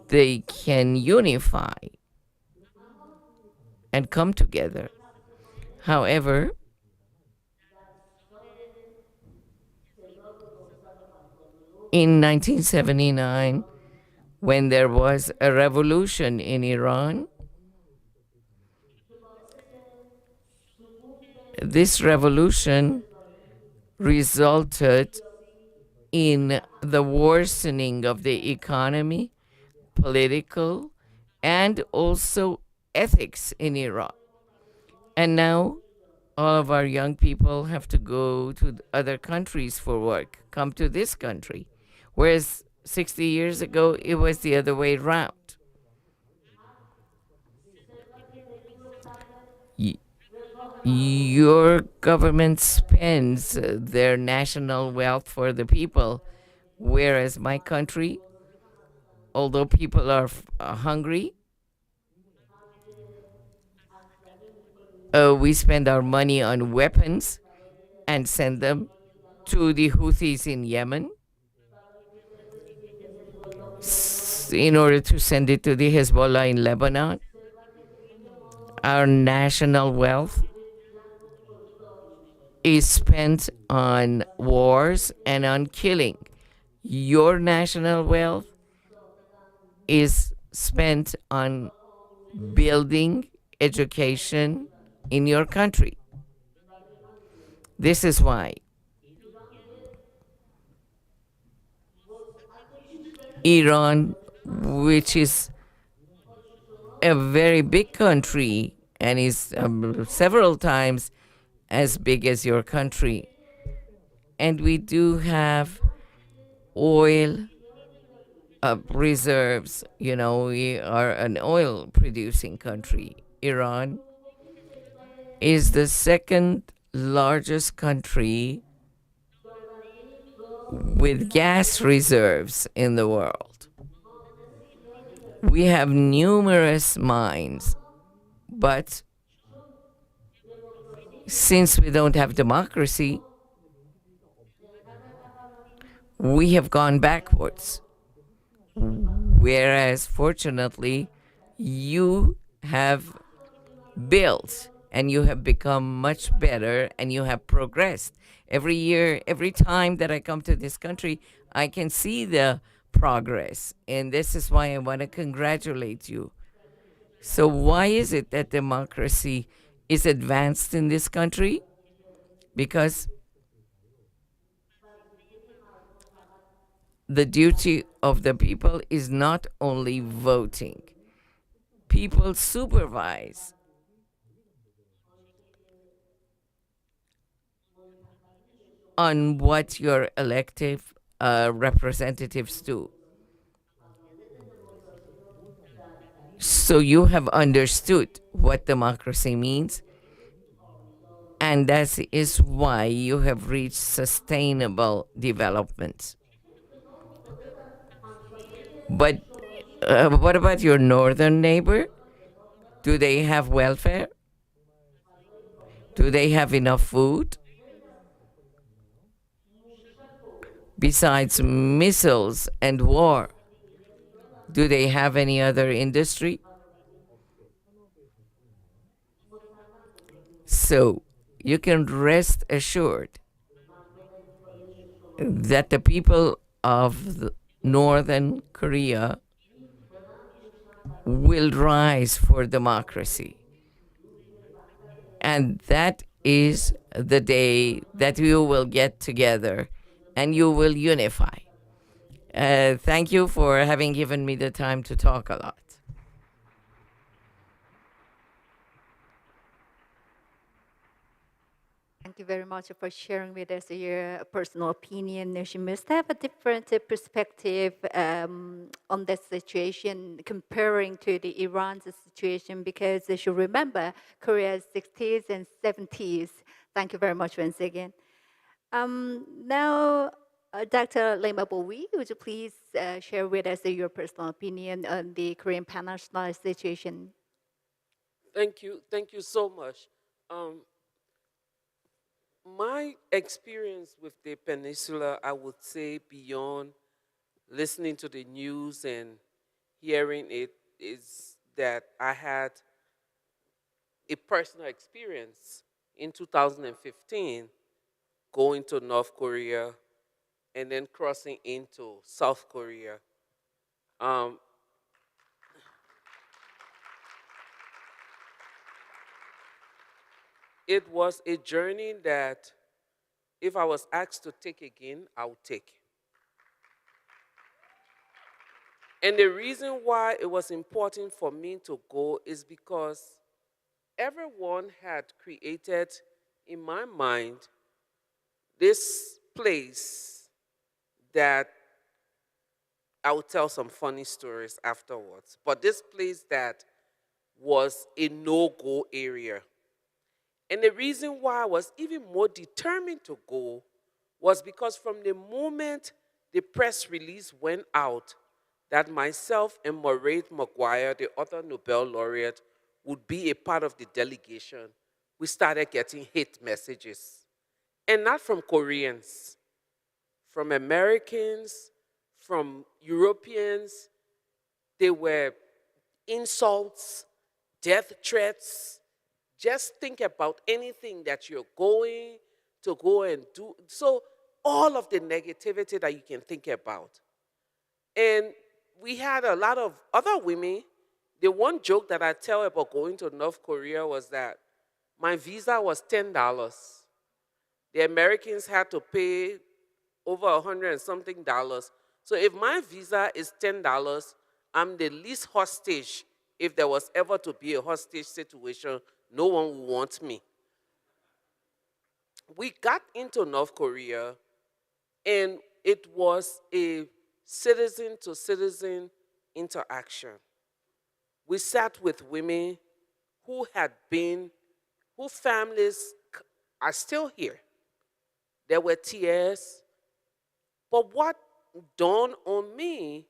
they can unify and come together. However, in 1979, when there was a revolution in Iran, this revolution resulted in the worsening of the economy, political, and also ethics in Iran. And now all of our young people have to go to other countries for work, come to this country. Whereas 60 years ago, it was the other way around. Your government spends their national wealth for the people, whereas my country, although people are hungry, we spend our money on weapons and send them to the Houthis in Yemen in order to send it to the Hezbollah in Lebanon. Our national wealth is spent on wars and on killing. Your national wealth is spent on building education in your country. This is why Iran, which is a very big country and is several times as big as your country, and we do have oil reserves. You know, we are an oil producing country. Iran is the second largest country with gas reserves in the world. We have numerous mines, but since we don't have democracy, we have gone backwards. Whereas, fortunately, you have built and you have become much better and you have progressed. Every year, every time that I come to this country, I can see the progress. And this is why I want to congratulate you. So, why is it that democracy is advanced in this country? Because the duty of the people is not only voting, people supervise on what your elective representatives do. So you have understood what democracy means, and that is why you have reached sustainable development. But what about your northern neighbor? Do they have welfare? Do they have enough food? Besides missiles and war, do they have any other industry? So you can rest assured that the people of Northern Korea will rise for democracy. And that is the day that you will get together and you will unify. Thank you for having given me the time to talk a lot. Thank you very much for sharing with us your personal opinion. She must have a different perspective on that situation comparing to the Iran's situation because she remember Korea's 60s and 70s. Thank you very much once again. Now, Dr. Lema Bowie, would you please share with us your personal opinion on the Korean Peninsula situation? Thank you so much. My experience with the peninsula, I would say, beyond listening to the news and hearing it, is that I had a personal experience in 2015 going to North Korea and then crossing into South Korea. It was a journey that if I was asked to take again, I would take. And the reason why it was important for me to go is because everyone had created in my mind this place that I would tell some funny stories afterwards, but this place that was a no-go area. And the reason why I was even more determined to go was because from the moment the press release went out that myself and Mairead Maguire, the other Nobel laureate, would be a part of the delegation, we started getting hate messages. And not from Koreans, from Americans, from Europeans. They were insults, death threats. Just think about anything that you're going to go and do. So all of the negativity that you can think about. And we had a lot of other women. The one joke that I tell about going to North Korea was that my visa was $10. The Americans had to pay over $100 and something. So if my visa is $10, I'm the least hostage. If there was ever to be a hostage situation, no one would want me. We got into North Korea, and it was a citizen-to-citizen interaction. We sat with women who whose families are still here. There were tears. But what dawned on me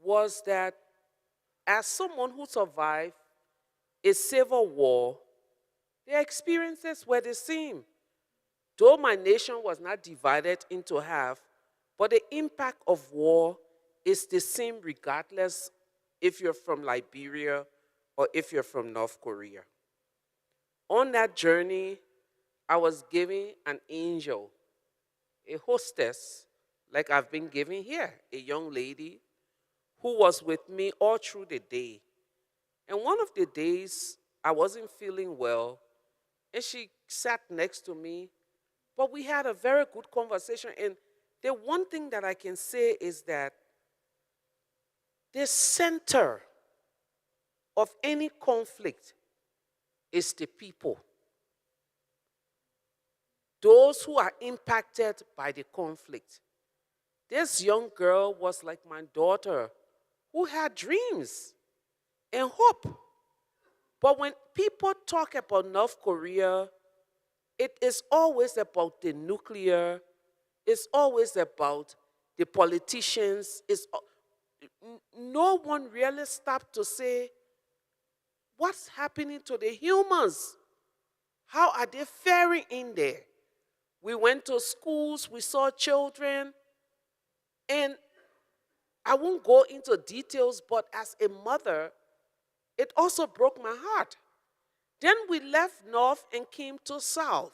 was that as someone who survived a civil war, their experiences were the same. Though my nation was not divided into half, but the impact of war is the same regardless if you're from Liberia or if you're from North Korea. On that journey, I was given an angel, a hostess, like I've been given here, a young lady who was with me all through the day. And one of the days, I wasn't feeling well, and she sat next to me, but we had a very good conversation. And the one thing that I can say is that the center of any conflict is the people. Those who are impacted by the conflict. This young girl was like my daughter, who had dreams and hope. But when people talk about North Korea, it is always about the nuclear, it's always about the politicians. No one really stopped to say, what's happening to the humans? How are they faring in there? We went to schools, we saw children, and I won't go into details, but as a mother, it also broke my heart. Then we left North and came to South,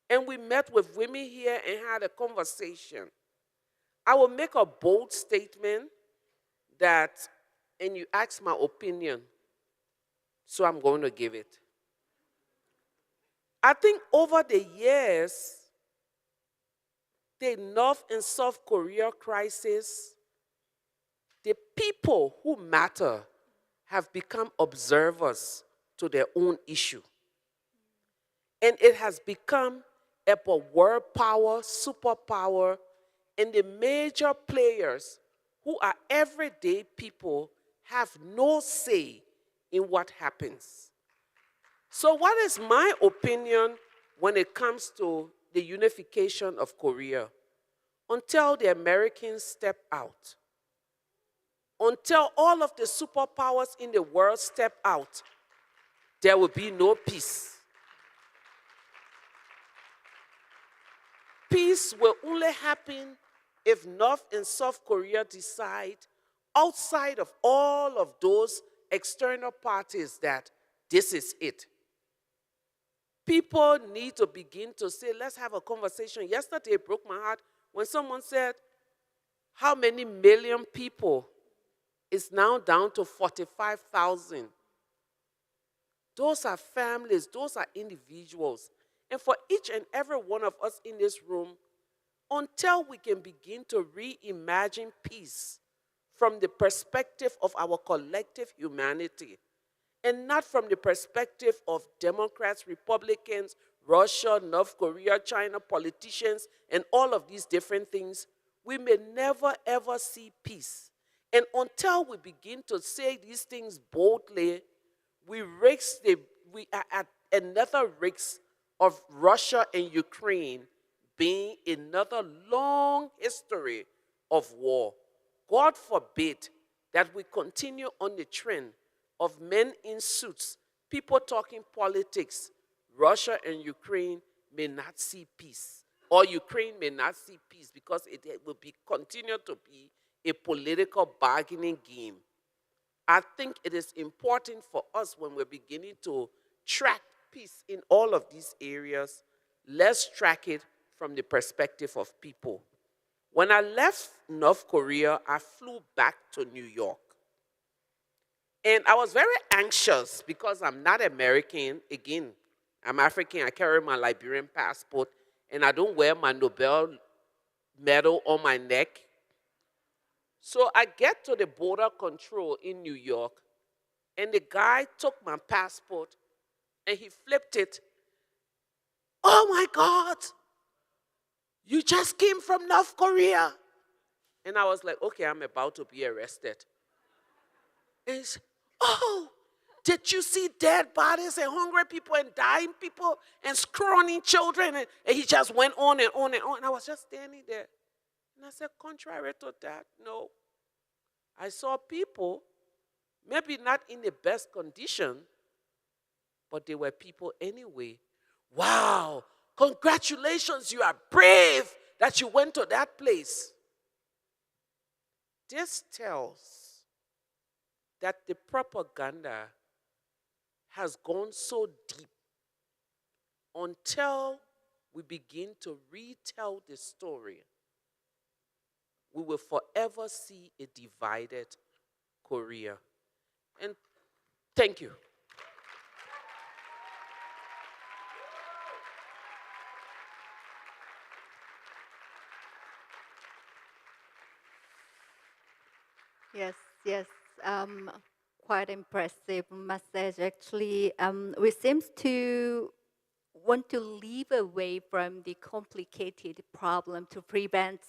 and we met with women here and had a conversation. I will make a bold statement that, and you asked my opinion, so I'm going to give it. I think over the years, the North and South Korea crisis, the people who matter have become observers to their own issue. And it has become about world power, superpower, and the major players who are everyday people have no say in what happens. So what is my opinion when it comes to the unification of Korea? Until the Americans step out, until all of the superpowers in the world step out, there will be no peace. Peace will only happen if North and South Korea decide, outside of all of those external parties, that this is it. People need to begin to say, let's have a conversation. Yesterday it broke my heart when someone said, how many million people is now down to 45,000? Those are families, those are individuals. And for each and every one of us in this room, until we can begin to reimagine peace from the perspective of our collective humanity, and not from the perspective of Democrats, Republicans, Russia, North Korea, China, politicians, and all of these different things, we may never ever see peace. And until we begin to say these things boldly, we are at another risk of Russia and Ukraine being another long history of war. God forbid that we continue on the trend of men in suits, people talking politics. Russia and Ukraine may not see peace, or Ukraine may not see peace, because it will continue to be a political bargaining game. I think it is important for us, when we're beginning to track peace in all of these areas, let's track it from the perspective of people. When I left North Korea, I flew back to New York. And I was very anxious because I'm not American. Again, I'm African. I carry my Liberian passport, and I don't wear my Nobel medal on my neck. So I get to the border control in New York, and the guy took my passport, and he flipped it. Oh my God, you just came from North Korea. And I was like, okay, I'm about to be arrested. And he said, oh, did you see dead bodies and hungry people and dying people and scrawny children? And he just went on and on and on. And I was just standing there. And I said, contrary to that, no. I saw people, maybe not in the best condition, but they were people anyway. Wow, congratulations, you are brave that you went to that place. this tells that the propaganda has gone so deep until we begin to retell the story, we will forever see a divided Korea. And thank you. Yes, yes. Quite impressive message. Actually, we seems to want to leave away from the complicated problem to prevent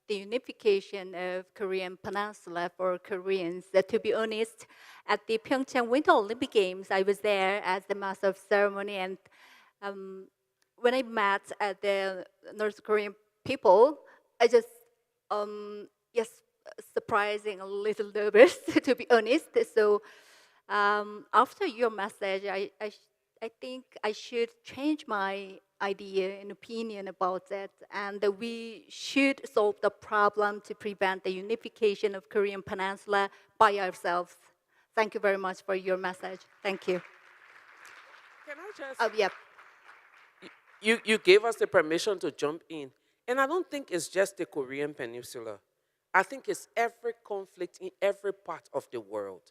the unification of Korean Peninsula for Koreans. To be honest, at the Pyeongchang Winter Olympic Games, I was there as the master of ceremony, and when I met the North Korean people, I just yes, surprising, a little nervous to be honest. So after your message, I think I should change my idea and opinion about that, and that we should solve the problem to prevent the unification of Korean Peninsula by ourselves. Thank you very much for your message. Thank you. Can I just... Oh, yep. You gave us the permission to jump in. And I don't think it's just the Korean Peninsula. I think it's every conflict in every part of the world.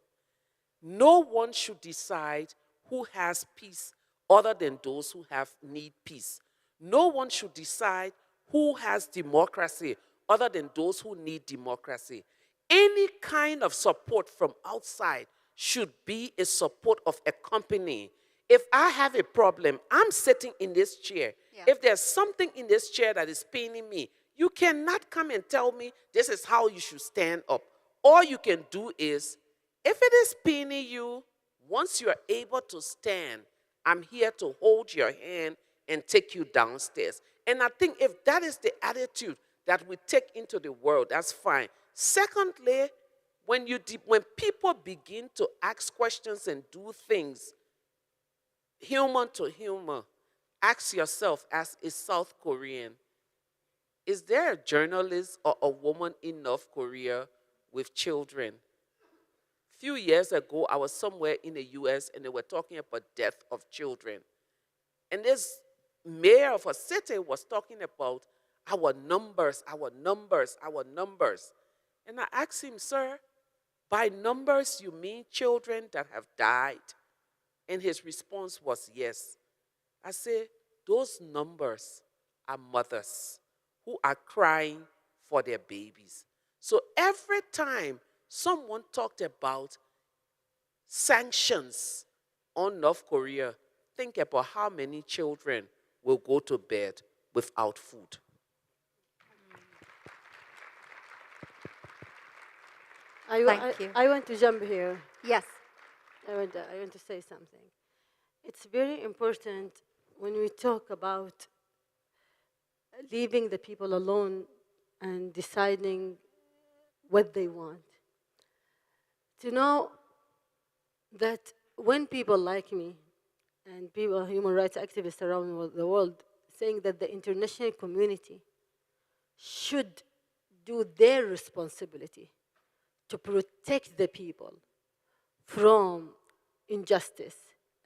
No one should decide who has peace other than those who need peace. No one should decide who has democracy other than those who need democracy. Any kind of support from outside should be a support of a company. If I have a problem, I'm sitting in this chair. Yeah. If there's something in this chair that is paining me, you cannot come and tell me this is how you should stand up. All you can do is, if it is paining you, once you are able to stand, I'm here to hold your hand and take you downstairs. And I think if that is the attitude that we take into the world, that's fine. Secondly, when people begin to ask questions and do things, human to human, ask yourself as a South Korean, is there a journalist or a woman in North Korea with children? A few years ago, I was somewhere in the US and they were talking about death of children. And this mayor of a city was talking about our numbers, our numbers, our numbers. And I asked him, sir, by numbers you mean children that have died? And his response was yes. I say, those numbers are mothers who are crying for their babies. So every time someone talked about sanctions on North Korea, think about how many children will go to bed without food. Thank you. I want to jump here. Yes. I want to say something. It's very important when we talk about leaving the people alone and deciding what they want, to know that when people like me and people, human rights activists around the world, saying that the international community should do their responsibility to protect the people from injustice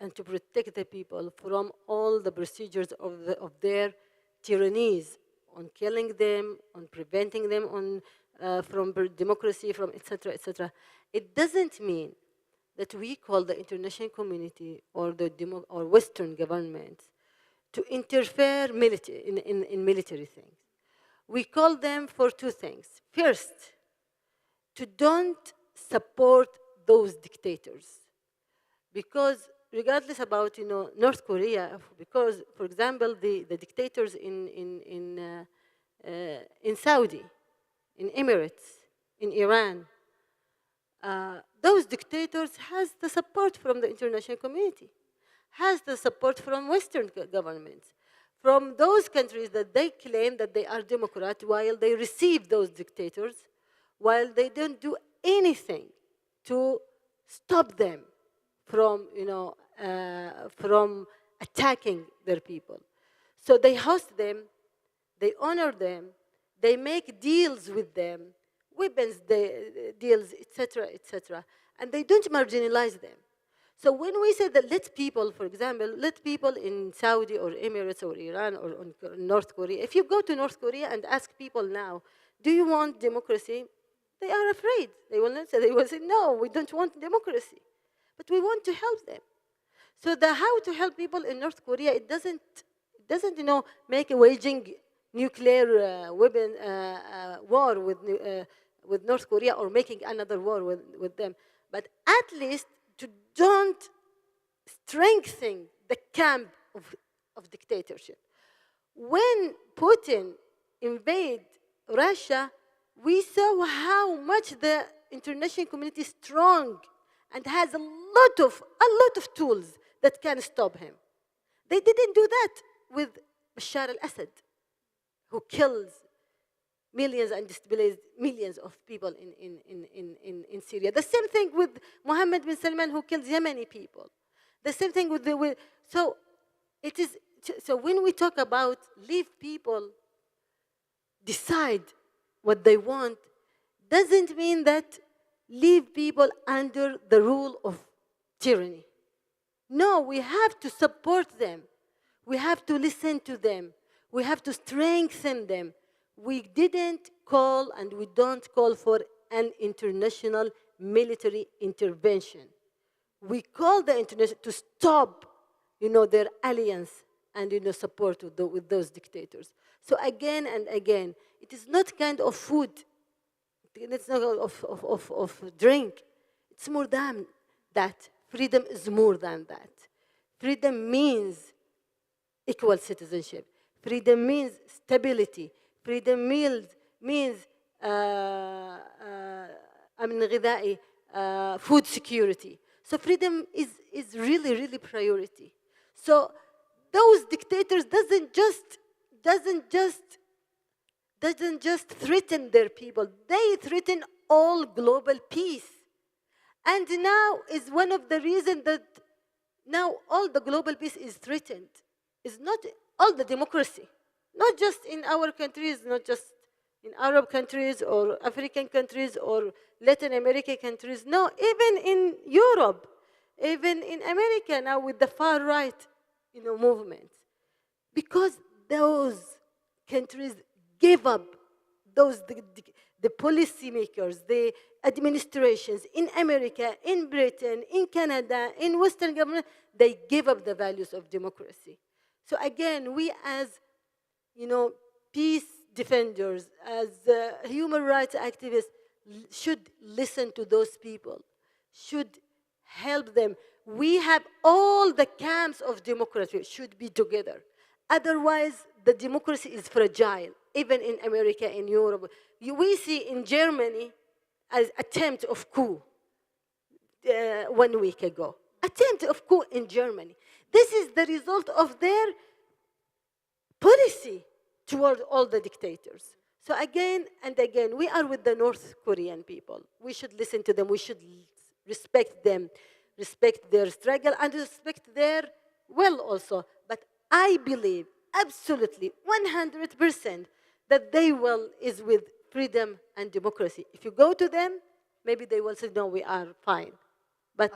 and to protect the people from all the procedures of their tyrannies, on killing them, on preventing them from democracy, from etc., etc. It doesn't mean that we call the international community or or Western governments to interfere in military things. We call them for two things. First, to don't support those dictators, because regardless about North Korea, because for example the dictators in Saudi, in Emirates, in Iran, those dictators has the support from the international community, has the support from Western governments, from those countries that they claim that they are democrat, while they receive those dictators, while they don't do anything to stop them from, from attacking their people. So they host them, they honor them, they make deals with them, weapons deals, etc., etc., and they don't marginalize them. So when we say that let people, for example, let people in Saudi or Emirates or Iran or North Korea, if you go to North Korea and ask people now, do you want democracy? They are afraid. They will not say, they will say, no, we don't want democracy. But we want to help them. So the how to help people in North Korea, it doesn't make a waging nuclear weapon war with North Korea or making another war with them. But at least to don't strengthen the camp of dictatorship. When Putin invaded Russia, we saw how much the international community is strong and has a lot of tools that can stop him. They didn't do that with Bashar al-Assad, who kills millions and destabilizes millions of people in Syria. The same thing with Mohammed bin Salman, who kills Yemeni people. The same thing with so when we talk about leave people decide what they want, doesn't mean that leave people under the rule of tyranny. No, we have to support them. We have to listen to them. We have to strengthen them. We didn't call and we don't call for an international military intervention. We call the international to stop, their alliance and support with those dictators. So again and again, it is not kind of food. It's not of drink. It's more than that. Freedom is more than that. Freedom means equal citizenship. Freedom means stability. Freedom means food security. So freedom is really, really priority. So those dictators doesn't just threaten their people. They threaten all global peace. And now is one of the reasons that now all the global peace is threatened. It's not all the democracy, not just in our countries, not just in Arab countries or African countries or Latin American countries. No, even in Europe, even in America now with the far right, movement. Because those countries gave up, the policymakers, the administrations in America, in Britain, in Canada, in Western government, they gave up the values of democracy. So again, we as, peace defenders, as human rights activists, should listen to those people, should help them. We have all the camps of democracy should be together. Otherwise, the democracy is fragile, even in America, in Europe. We see in Germany an attempt of coup 1 week ago. Attempt of coup in Germany. This is the result of their policy toward all the dictators. So again and again, we are with the North Korean people. We should listen to them. We should respect them, respect their struggle, and respect their will also. But I believe absolutely 100% that their will is with freedom and democracy. If you go to them, maybe they will say, no, we are fine. But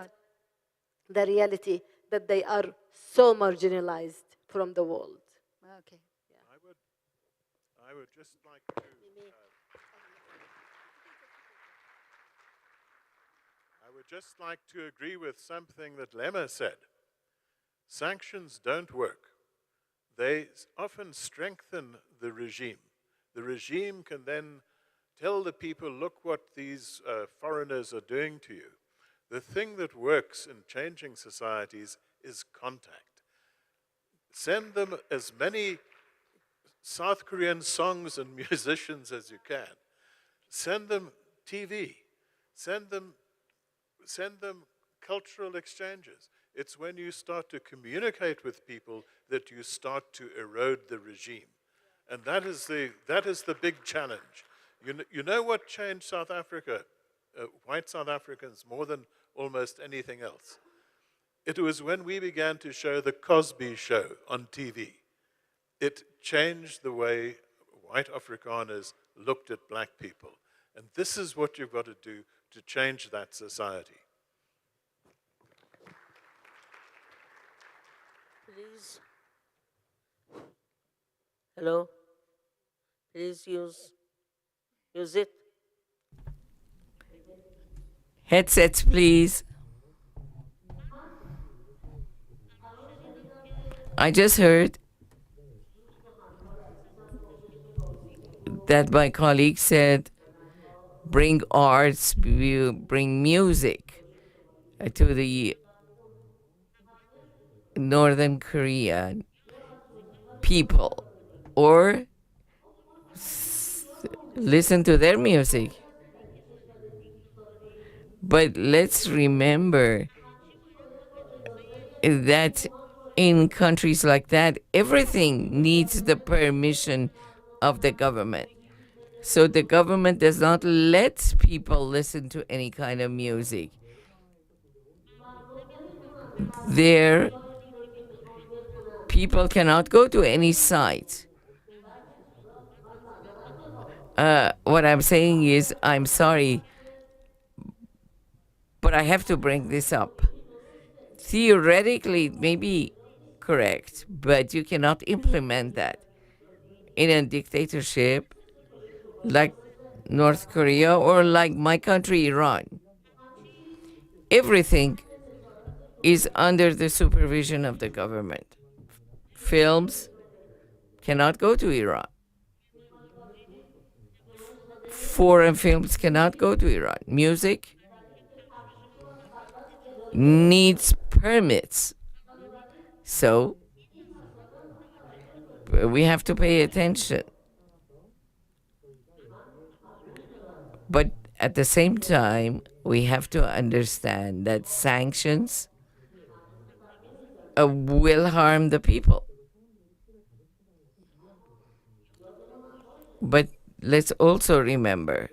the reality that they are so marginalized from the world. Okay. I would just like to agree with something that Lemma said. Sanctions don't work. They often strengthen the regime. The regime can then tell the people, look what these foreigners are doing to you. The thing that works in changing societies is contact. Send them as many South Korean songs and musicians as you can. Send them TV. Send them cultural exchanges. It's when you start to communicate with people that you start to erode the regime. And that is the big challenge. You know what changed South Africa, white South Africans, more than almost anything else? It was when we began to show the Cosby Show on TV. It changed the way white Afrikaners looked at black people. And this is what you've got to do to change that society. Please. Hello? Please use it. Headsets, please. I just heard that my colleague said, bring arts, bring music to the Northern Korean people, or listen to their music. But let's remember that in countries like that, everything needs the permission of the government. So the government does not let people listen to any kind of music. There, people cannot go to any site. What I'm saying is, I'm sorry, but I have to bring this up. Theoretically, it may be correct, but you cannot implement that. In a dictatorship like North Korea or like my country, Iran, everything is under the supervision of the government. Films cannot go to Iran. Foreign films cannot go to Iran. Music needs permits. So we have to pay attention. But at the same time, we have to understand that sanctions will harm the people. But let's also remember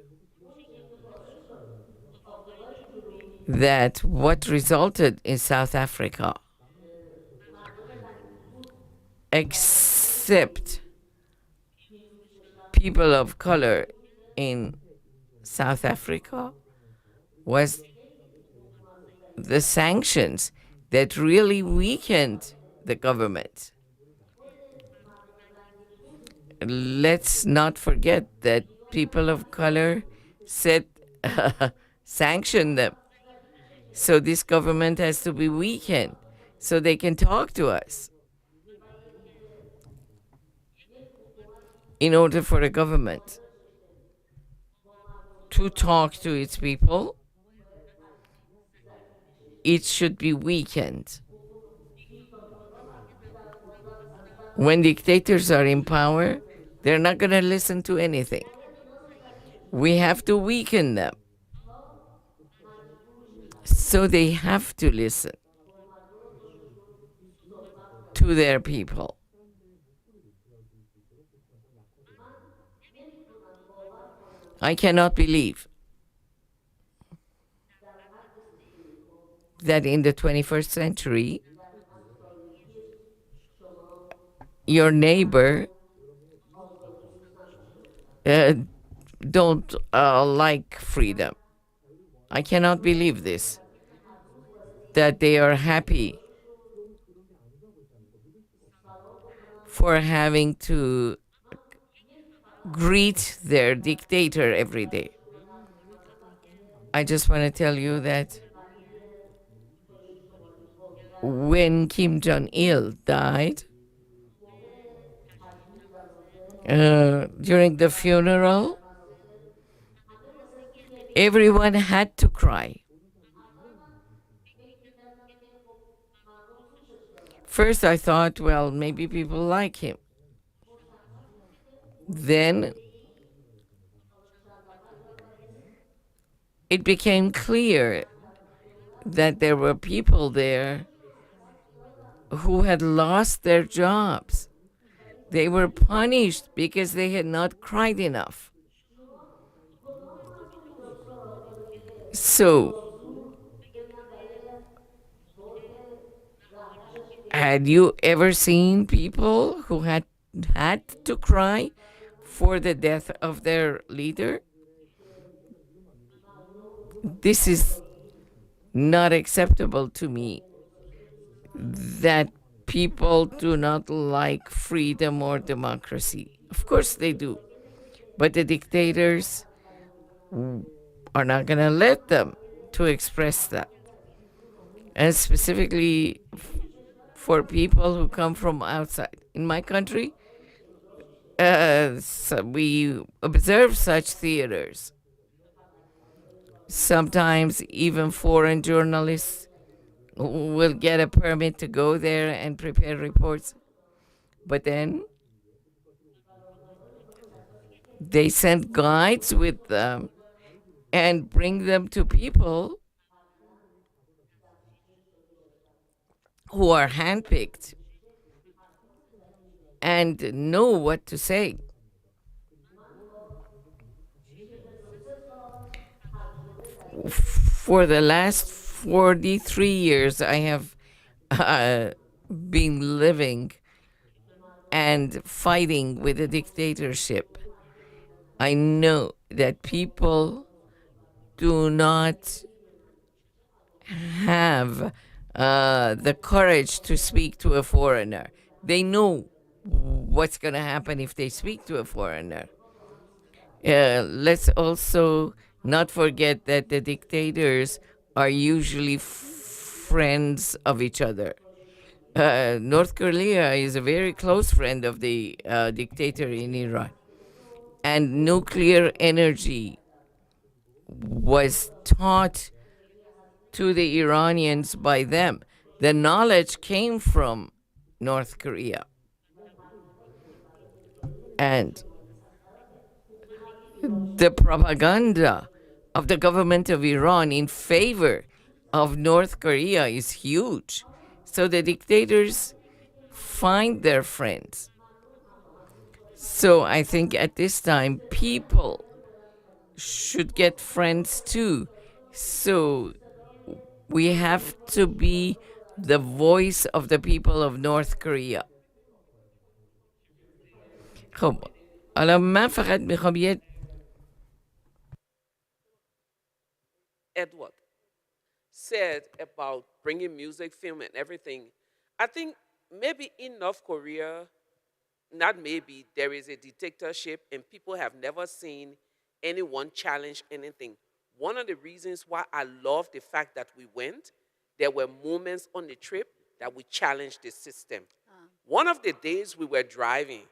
that what resulted in South Africa, except people of color in South Africa, was the sanctions that really weakened the government. Let's not forget that people of color said sanction them. So this government has to be weakened so they can talk to us. In order for the government to talk to its people, it should be weakened. When dictators are in power, they're not going to listen to anything. We have to weaken them. So they have to listen to their people. I cannot believe that in the 21st century, your neighbor don't like freedom. I cannot believe this, that they are happy for having to greet their dictator every day. I just want to tell you that when Kim Jong-il died, during the funeral, everyone had to cry. First I thought, well, maybe people like him. Then it became clear that there were people there who had lost their jobs. They were punished because they had not cried enough. So, had you ever seen people who had to cry for the death of their leader? This is not acceptable to me, that people do not like freedom or democracy. Of course they do. But the dictators are not going to let them to express that. And specifically for people who come from outside. In my country, so we observe such theaters. Sometimes even foreign journalists will get a permit to go there and prepare reports. But then they send guides with them and bring them to people who are handpicked and know what to say. For the last 43 years, I have been living and fighting with a dictatorship. I know that people do not have the courage to speak to a foreigner. They know what's going to happen if they speak to a foreigner. Let's also not forget that the dictators are usually friends of each other. North Korea is a very close friend of the dictator in Iran. And nuclear energy was taught to the Iranians by them. The knowledge came from North Korea. And the propaganda of the government of Iran in favor of North Korea is huge. So the dictators find their friends. So I think at this time, people should get friends too. So we have to be the voice of the people of North Korea. خب حالا من فقط میخوام یه Edward said about bringing music, film, and everything. I think maybe in North Korea, not maybe, there is a dictatorship and people have never seen anyone challenge anything. One of the reasons why I love the fact that we went, there were moments on the trip that we challenged the system. One of the days we were driving,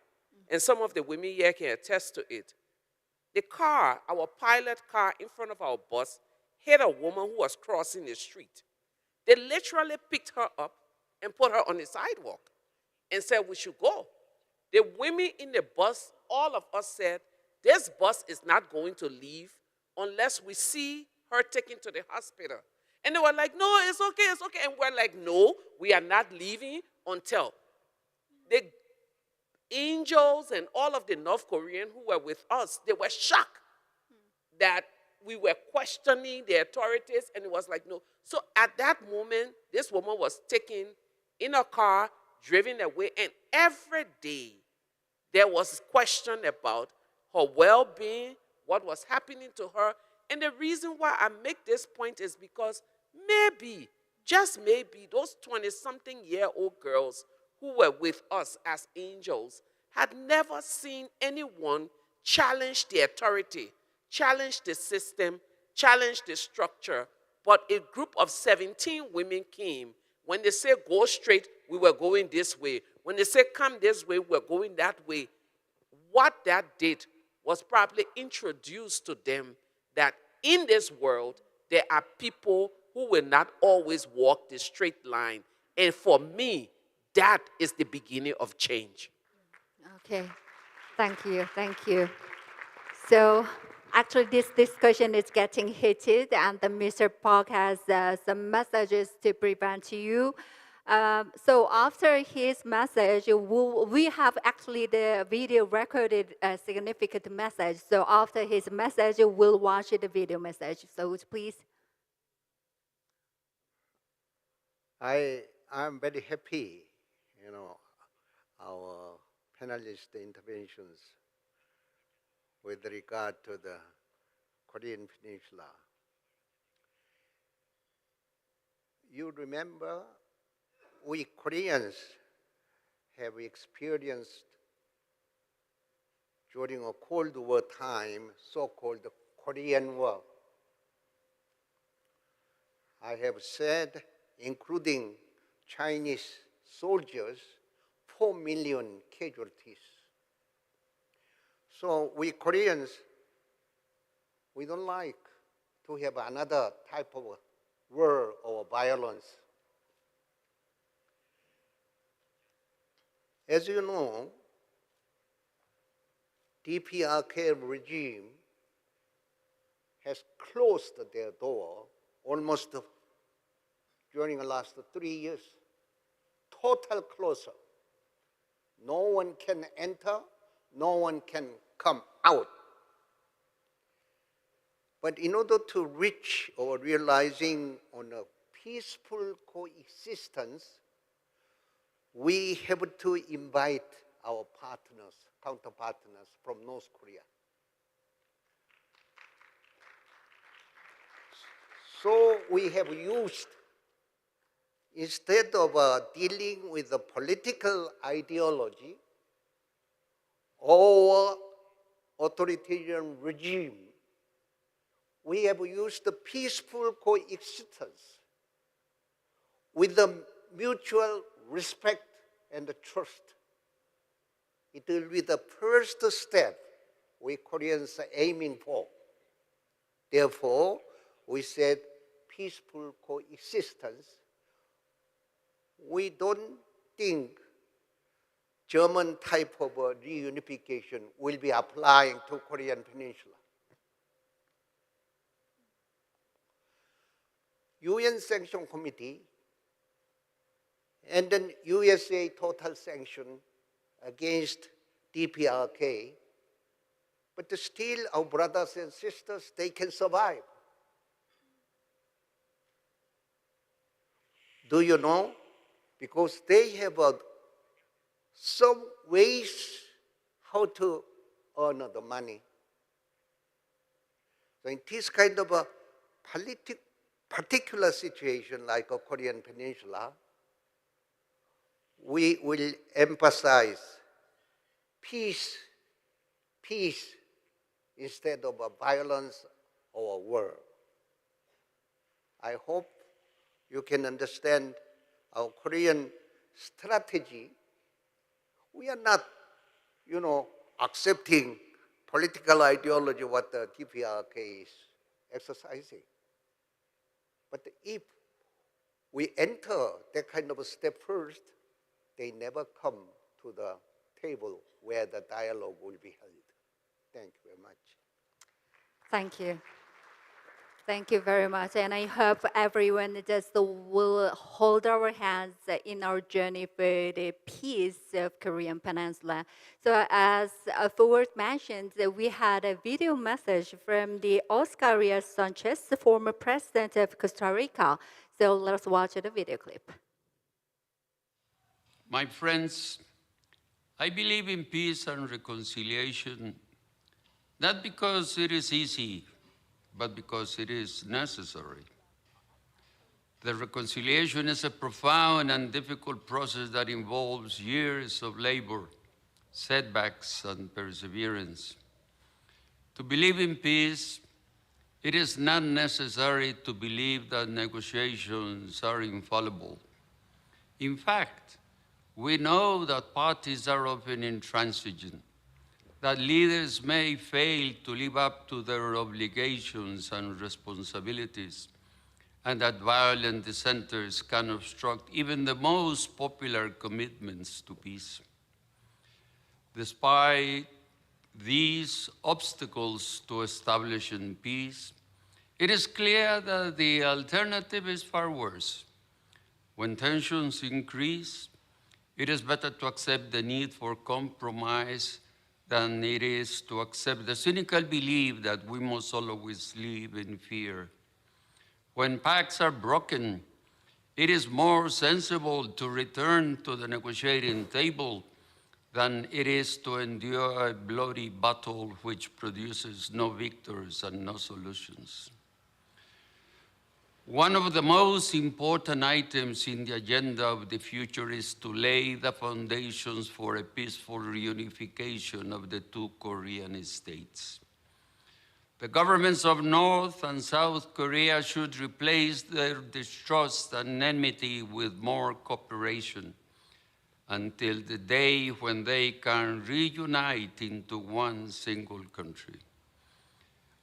and some of the women here can attest to it, the car, our pilot car in front of our bus, hit a woman who was crossing the street. They literally picked her up and put her on the sidewalk and said we should go. The women in the bus, all of us said, this bus is not going to leave unless we see her taken to the hospital. And they were like, no, it's okay, it's okay. And we're like, no, we are not leaving until the angels and all of the North Koreans who were with us, they were shocked that we were questioning the authorities, and it was like, no. So at that moment, this woman was taken in a car, driven away, and every day there was question about her well-being, what was happening to her. And the reason why I make this point is because maybe, just maybe, those 20-something-year-old girls who were with us as angels had never seen anyone challenge the authority, challenge the system, challenge the structure. But a group of 17 women came. When they say go straight, we were going this way. When they say come this way, we're going that way. What that did was probably introduce to them that in this world, there are people who will not always walk the straight line. And for me, that is the beginning of change. Okay, thank you, thank you. So actually this discussion is getting heated and Mr. Park has some messages to present to you. So after his message, we have actually the video recorded a significant message. So after his message, we'll watch the video message. So please. I'm very happy, our panelist interventions with regard to the Korean Peninsula you remember, we Koreans have experienced during a Cold War time, so-called Korean War. I have said, including Chinese soldiers, 4 million casualties. So we Koreans, we don't like to have another type of war or violence. As you know, DPRK regime has closed their door almost during the last 3 years. Total closure. No one can enter, no one can come out. But in order to reach or realizing on a peaceful coexistence, we have to invite our partners, counterpartners from North Korea. So we have used, instead of dealing with the political ideology or authoritarian regime, we have used the peaceful coexistence with the mutual respect and the trust. It will be the first step we Koreans are aiming for. Therefore, we said peaceful coexistence. We don't think German type of reunification will be applying to Korean Peninsula. UN Sanction Committee and then USA total sanction against DPRK, but still our brothers and sisters, they can survive. Do you know? Because they have some ways how to earn the money. So in this kind of a particular situation like a Korean Peninsula, we will emphasize peace instead of violence or war. I hope you can understand our Korean strategy. We are not, accepting political ideology what the DPRK is exercising. But if we enter that kind of a step first, they never come to the table where the dialogue will be held. Thank you very much. Thank you. Thank you very much. And I hope everyone just will hold our hands in our journey for the peace of Korean Peninsula. So as Forward mentioned, we had a video message from the Oscar Arias Sanchez, the former president of Costa Rica. So let's watch the video clip. My friends, I believe in peace and reconciliation, not because it is easy, but because it is necessary. The reconciliation is a profound and difficult process that involves years of labor, setbacks, and perseverance. To believe in peace, it is not necessary to believe that negotiations are infallible. In fact, we know that parties are often intransigent, that leaders may fail to live up to their obligations and responsibilities, and that violent dissenters can obstruct even the most popular commitments to peace. Despite these obstacles to establishing peace, it is clear that the alternative is far worse. When tensions increase, it is better to accept the need for compromise than it is to accept the cynical belief that we must always live in fear. When pacts are broken, it is more sensible to return to the negotiating table than it is to endure a bloody battle which produces no victors and no solutions. One of the most important items in the agenda of the future is to lay the foundations for a peaceful reunification of the two Korean states. The governments of North and South Korea should replace their distrust and enmity with more cooperation until the day when they can reunite into one single country.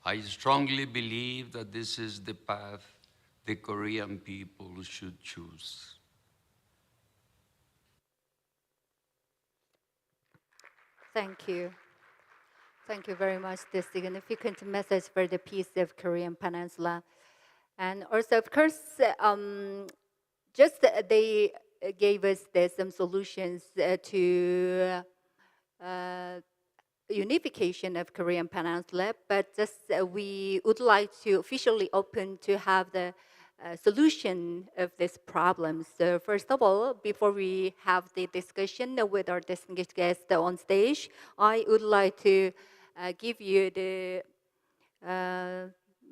I strongly believe that this is the path the Korean people should choose. Thank you. Thank you very much. The significant message for the peace of Korean Peninsula. And also, of course, they gave us some solutions to unification of Korean Peninsula, but just we would like to officially open to have the solution of this problem. So first of all, before we have the discussion with our distinguished guest on stage, I would like to give you the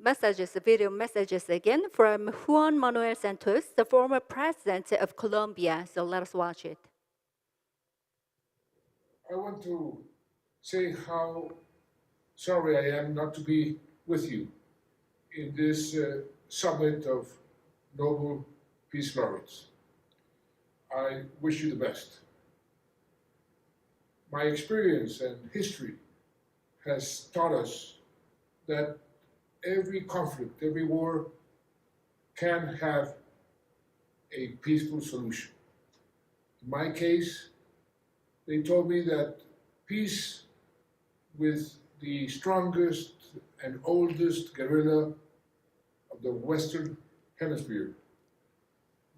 messages, video messages again from Juan Manuel Santos, the former president of Colombia. So let us watch it. I want to say how sorry I am not to be with you in this summit of Nobel Peace Laureates. I wish you the best. My experience and history has taught us that every conflict, every war can have a peaceful solution. In my case, they told me that peace with the strongest and oldest guerrilla of the Western Hemisphere,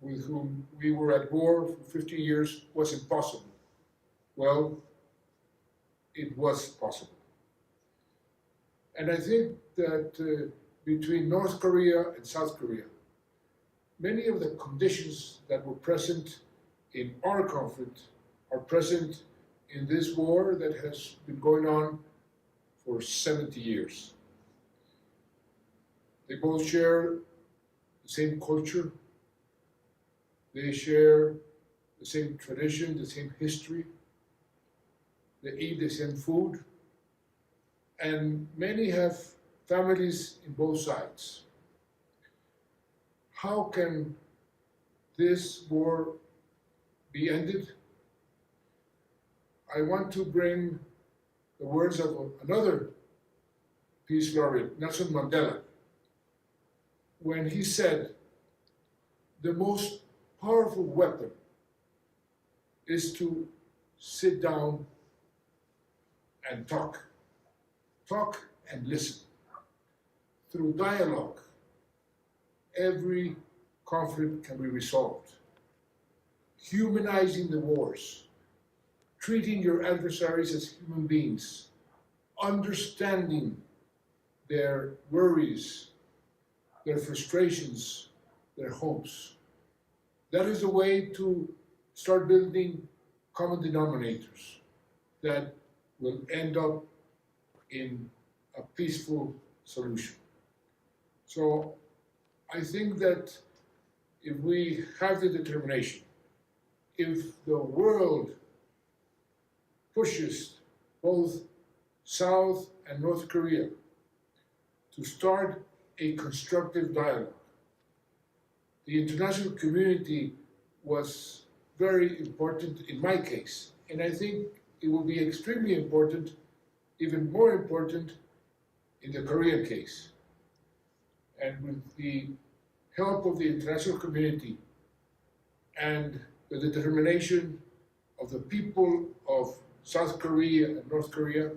with whom we were at war for 50 years, was impossible. Well, it was possible. And I think that between North Korea and South Korea, many of the conditions that were present in our conflict are present in this war that has been going on for 70 years. They both share the same culture. They share the same tradition, the same history. They eat the same food. And many have families in both sides. How can this war be ended? I want to bring the words of another peace laureate, Nelson Mandela, when he said, the most powerful weapon is to sit down and talk and listen. Through dialogue, every conflict can be resolved. Humanizing the wars, treating your adversaries as human beings, understanding their worries, their frustrations, their hopes. That is a way to start building common denominators that will end up in a peaceful solution. So I think that if we have the determination, if the world pushes both South and North Korea to start a constructive dialogue, the international community was very important in my case, and I think it will be extremely important, even more important, in the Korean case. And with the help of the international community and the determination of the people of South Korea and North Korea,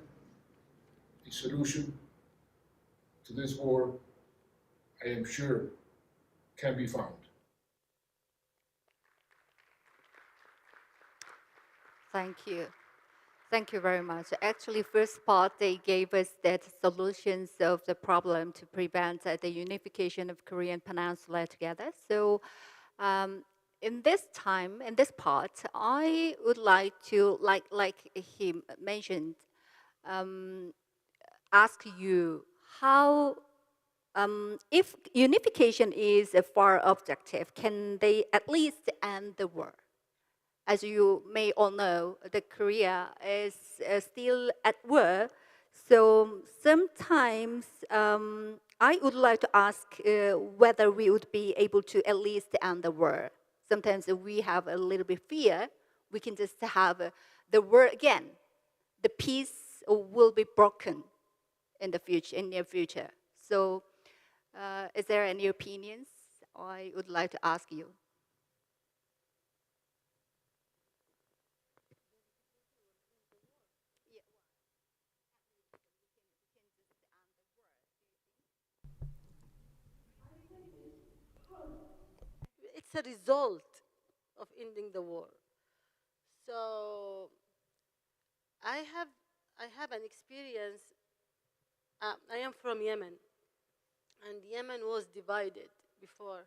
a solution to this war, I am sure, can be found. Thank you. Thank you very much. Actually, first part, they gave us that solutions of the problem to prevent the unification of Korean Peninsula together. So in this time, in this part, I would like to, like he mentioned, ask you how if unification is a far objective, can they at least end the war? As you may all know, the Korea is still at war. So sometimes I would like to ask whether we would be able to at least end the war. Sometimes we have a little bit fear. We can just have the war again. The peace will be broken in the future, in near future. So, is there any opinions? I would like to ask you. It's a result of ending the war. So I have an experience. I am from Yemen, and Yemen was divided before.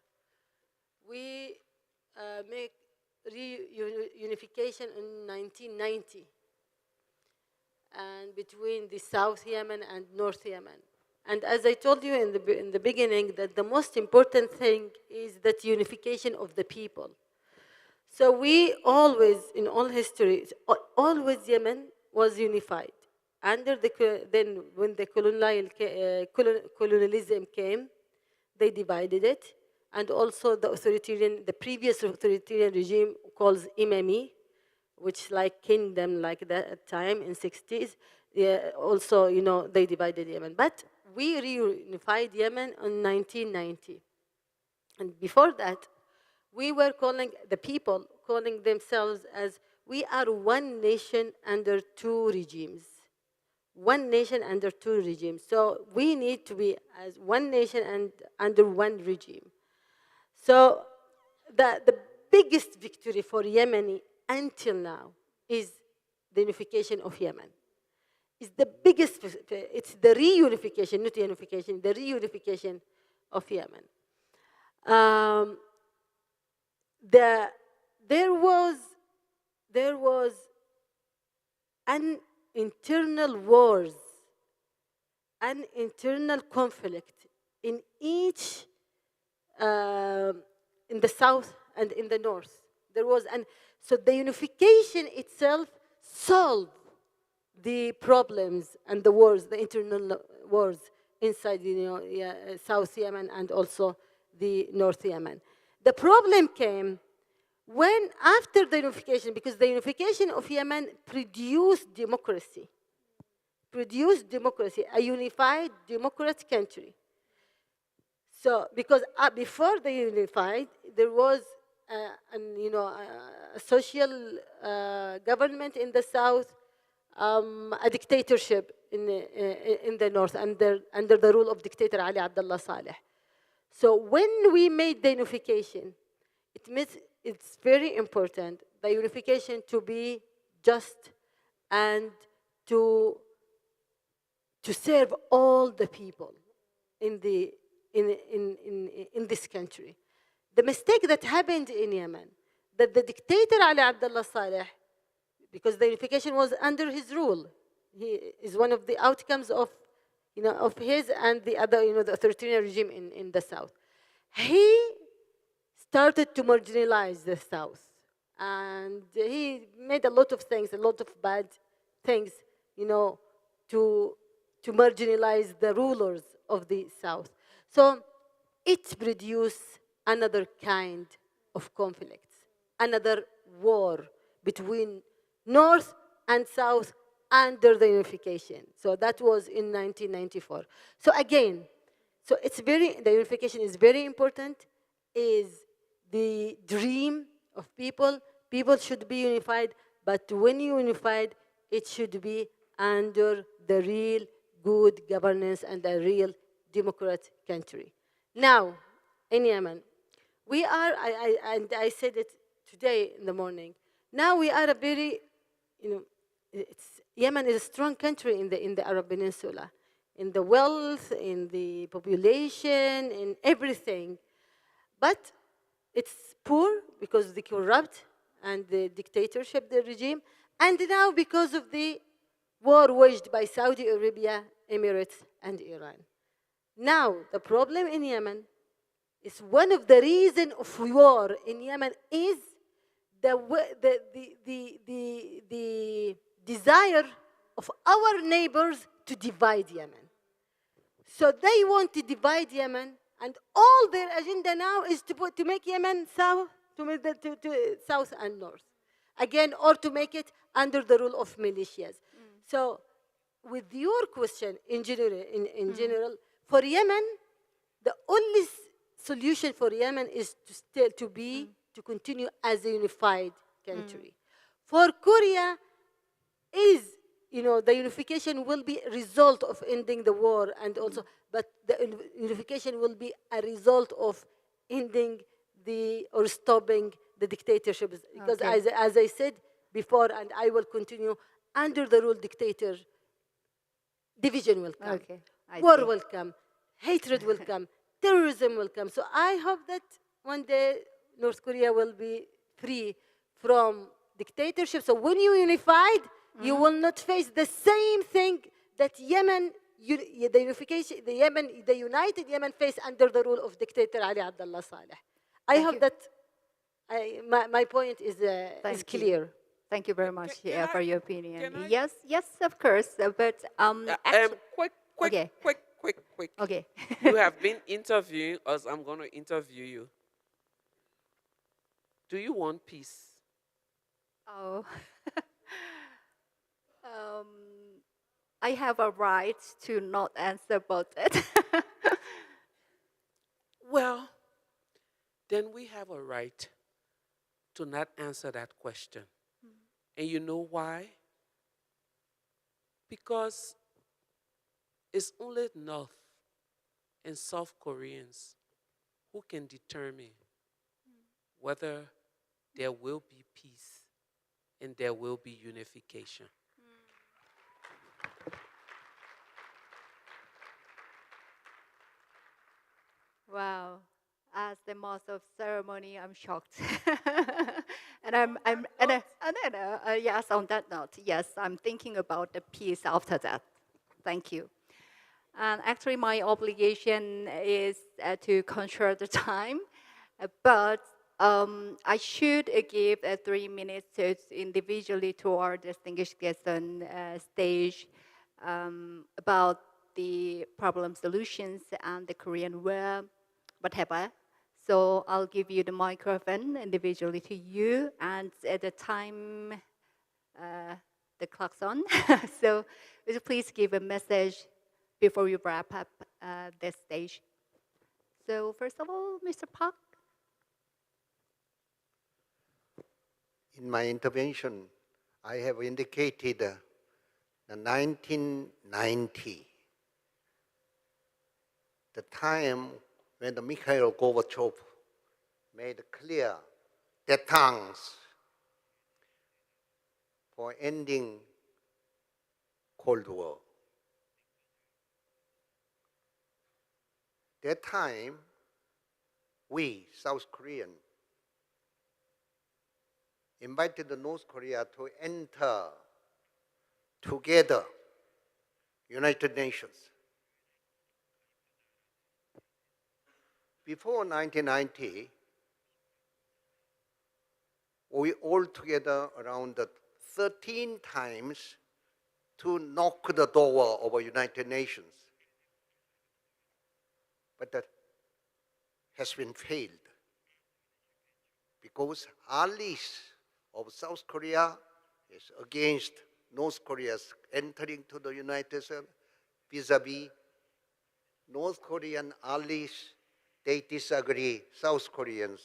We make reunification in 1990, and between the South Yemen and North Yemen. And as I told you in the beginning, that the most important thing is that unification of the people. So we always, in all history, always Yemen was unified. Under then when the colonialism came, they divided it. And also the previous authoritarian regime calls Imami, which like kingdom like that time in 60s. Yeah, also, you know, they divided Yemen. But we reunified Yemen in 1990. And before that, we were calling the people, calling themselves as, we are one nation under two regimes. One nation under two regimes. So we need to be as one nation and under one regime. So the biggest victory for Yemeni until now is the unification of Yemen. It's the biggest, it's the reunification, not unification, the reunification of Yemen. There was an internal wars, an internal conflict in each, in the south and in the north. There was, and so the unification itself solved the problems and the wars, the internal wars inside, you know, South Yemen and also the North Yemen. The problem came when, after the unification, because the unification of Yemen produced democracy, a unified democratic country. So, because before they unified, there was, a social government in the south, a dictatorship in the north under the rule of dictator Ali Abdullah Saleh. So when we made the unification, it means it's very important, the unification to be just and to serve all the people in this country. The mistake that happened in Yemen, that the dictator Ali Abdullah Saleh, because the unification was under his rule, he is one of the outcomes of, of his and the other, the authoritarian regime in the south. He started to marginalize the south, and he made a lot of things, a lot of bad things, to marginalize the rulers of the south. So it produced another kind of conflict, another war between north and south under the unification. So that was in 1994. So again, the unification is very important, is the dream of people. People should be unified, but when you unified, it should be under the real good governance and a real democratic country. Now, in Yemen, we are, and I said it today in the morning, now we are a very, Yemen is a strong country in the Arab Peninsula, in the wealth, in the population, in everything. But it's poor because of the corrupt and the dictatorship, the regime, and now because of the war waged by Saudi Arabia, Emirates, and Iran. Now, the problem in Yemen is one of the reasons of war in Yemen is the desire of our neighbors to divide Yemen. So they want to divide Yemen, and all their agenda now is to make Yemen south, to south and north, again, or to make it under the rule of militias. So, with your question in general, for Yemen, the only solution for Yemen is to continue as a unified country. For Korea, the unification will be a result of ending the war, and also, but the unification will be a result of ending or stopping the dictatorships. Because as I said before, and I will continue, under the rule dictator, division will come, war will come, hatred will come, terrorism will come. So I hope that one day North Korea will be free from dictatorship. So when you unified, you will not face the same thing that Yemen, the united Yemen faced under the rule of dictator Ali Abdullah Saleh. I hope that my point is clear. Thank you very much for your opinion. Yes, of course. But quick. Okay. You have been interviewing us. I'm going to interview you. Do you want peace? Oh. I have a right to not answer about it. Well, then we have a right to not answer that question. And you know why? Because it's only North and South Koreans who can determine whether there will be peace and there will be unification. Wow. As the master of ceremony, I'm shocked. Yes, on that note, yes, I'm thinking about the peace after that. Thank you. And actually, my obligation is to control the time, but I should give 3 minutes individually to our distinguished guests on stage about the problem solutions and the Korean War, whatever. So I'll give you the microphone individually to you, and at the time, the clock's on. So would you please give a message before we wrap up this stage? So first of all, Mr. Park. In my intervention, I have indicated the 1990, the time when the Mikhail Gorbachev made clear deadlines for ending Cold War. That time, we, South Korean, invited the North Korea to enter together United Nations. Before 1990, we all together around 13 times to knock the door of the United Nations. But that has been failed because allies of South Korea is against North Korea's entering to the United States, vis-a-vis North Korean allies, they disagree South Koreans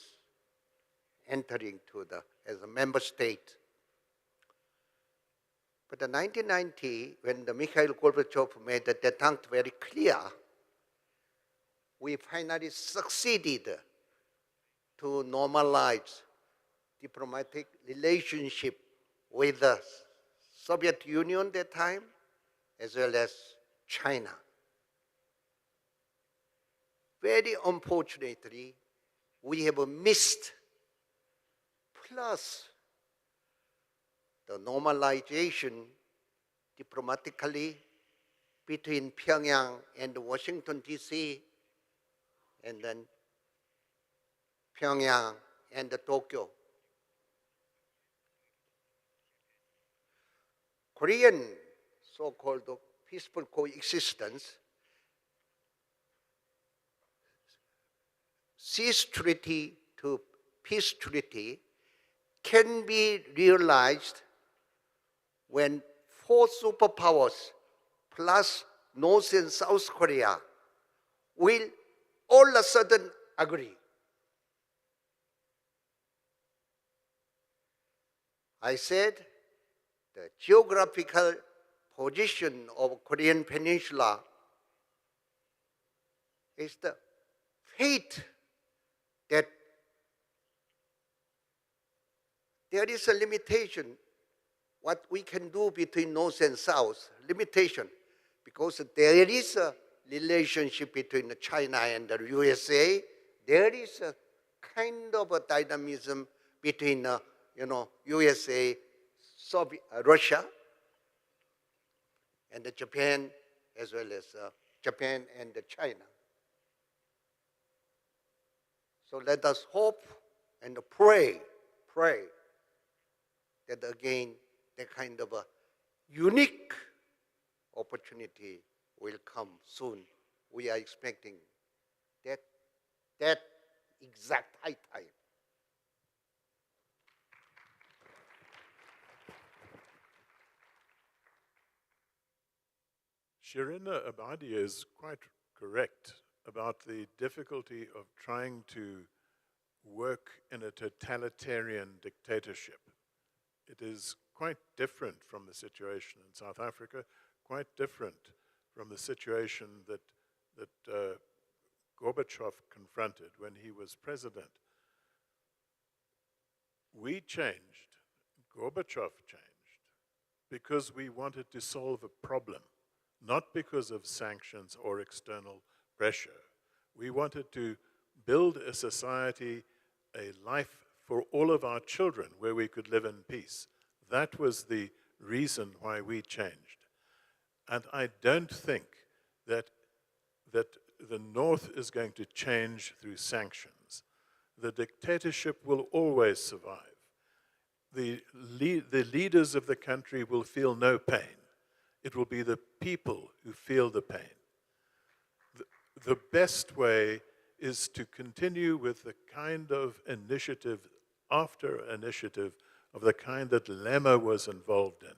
entering to as a member state. But in 1990, when the Mikhail Gorbachev made the detente very clear, we finally succeeded to normalize diplomatic relationship with the Soviet Union at that time, as well as China. Very unfortunately, we have missed, plus the normalization diplomatically between Pyongyang and Washington, D.C., and then Pyongyang and Tokyo. Korean so-called peaceful coexistence, cease treaty to peace treaty, can be realized when four superpowers plus North and South Korea will all of a sudden agree. I said the geographical position of Korean Peninsula is the fate that there is a limitation what we can do between North and South, limitation, because there is a relationship between China and the USA. There is a kind of a dynamism between USA, Russia, and Japan, as well as Japan and China. So let us hope and pray that again, the kind of a unique opportunity will come soon. We are expecting that exact high time. Shirina Abadi is quite correct about the difficulty of trying to work in a totalitarian dictatorship. It is quite different from the situation in South Africa, quite different from the situation that Gorbachev confronted when he was president. We changed, Gorbachev changed, because we wanted to solve a problem, not because of sanctions or external pressure. We wanted to build a society, a life for all of our children where we could live in peace. That was the reason why we changed. And I don't think that the North is going to change through sanctions. The dictatorship will always survive. The leaders of the country will feel no pain. It will be the people who feel the pain. The best way is to continue with the kind of initiative after initiative of the kind that Lema was involved in,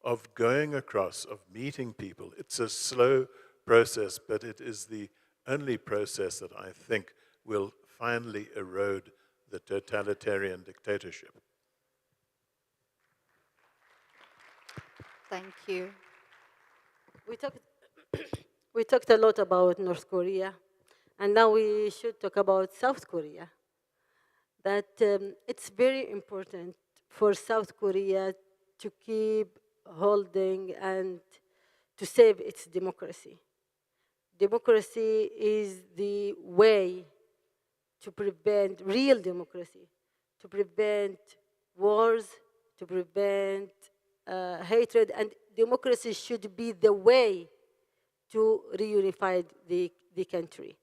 of going across, of meeting people. It's a slow process, but it is the only process that I think will finally erode the totalitarian dictatorship. Thank you. We talked a lot about North Korea, and now we should talk about South Korea. That it's very important for South Korea to keep holding and to save its democracy. Democracy is the way to prevent real democracy, to prevent wars, to prevent hatred, and democracy should be the way to reunify the country.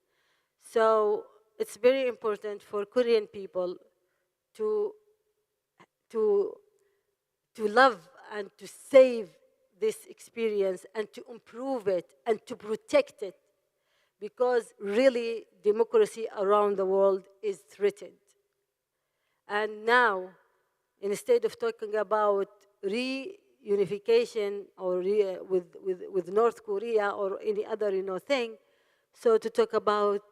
So it's very important for Korean people to love and to save this experience and to improve it and to protect it, because really democracy around the world is threatened. And now, instead of talking about reunification or with North Korea or any other thing, so to talk about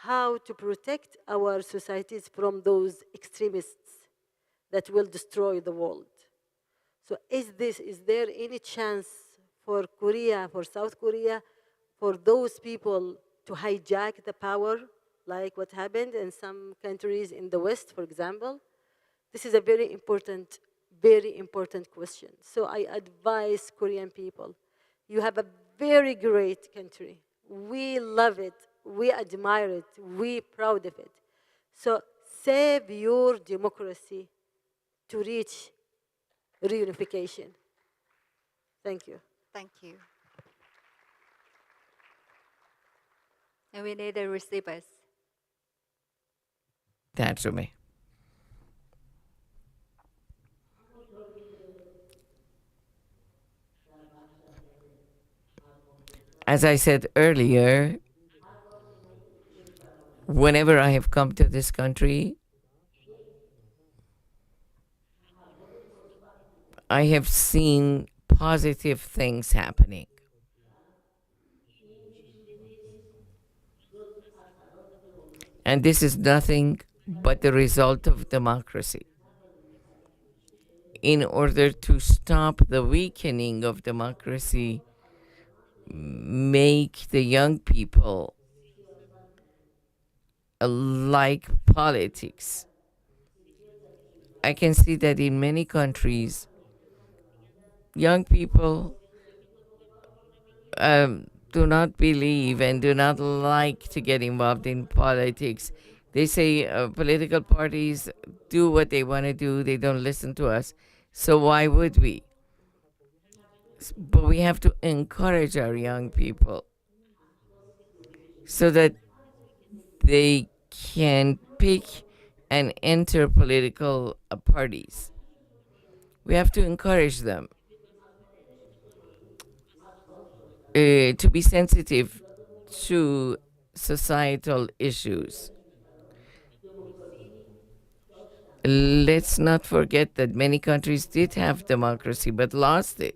how to protect our societies from those extremists that will destroy the world. So is there any chance for Korea, for South Korea, for those people to hijack the power, like what happened in some countries in the West, for example? This is a very important question. So I advise Korean people, you have a very great country. We love it, we admire it, we're proud of it. So save your democracy to reach reunification. Thank you. Thank you. And we need the receivers. That's me. As I said earlier, whenever I have come to this country, I have seen positive things happening. And this is nothing but the result of democracy. In order to stop the weakening of democracy, make the young people like politics. I can see that in many countries, young people do not believe and do not like to get involved in politics. They say political parties do what they want to do, they don't listen to us. So why would we? But we have to encourage our young people so that they can pick and enter political parties. We have to encourage them to be sensitive to societal issues. Let's not forget that many countries did have democracy but lost it.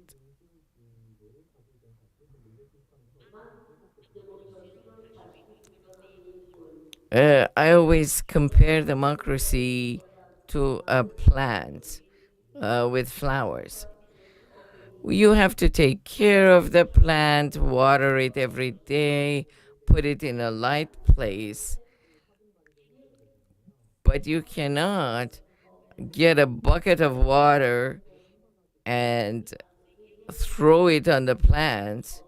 I always compare democracy to a plant with flowers. You have to take care of the plant, water it every day, put it in a light place. But you cannot get a bucket of water and throw it on the plant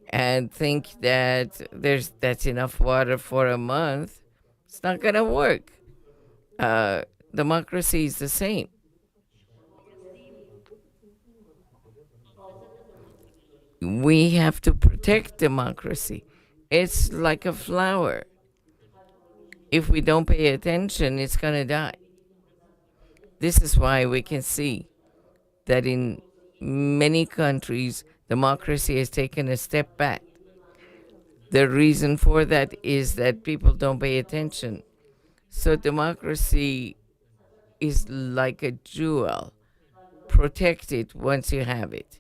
and think that that's enough water for a month. It's not going to work. Democracy is the same. We have to protect democracy. It's like a flower. If we don't pay attention, it's going to die. This is why we can see that in many countries, democracy has taken a step back. The reason for that is that people don't pay attention. So democracy is like a jewel. Protect it once you have it,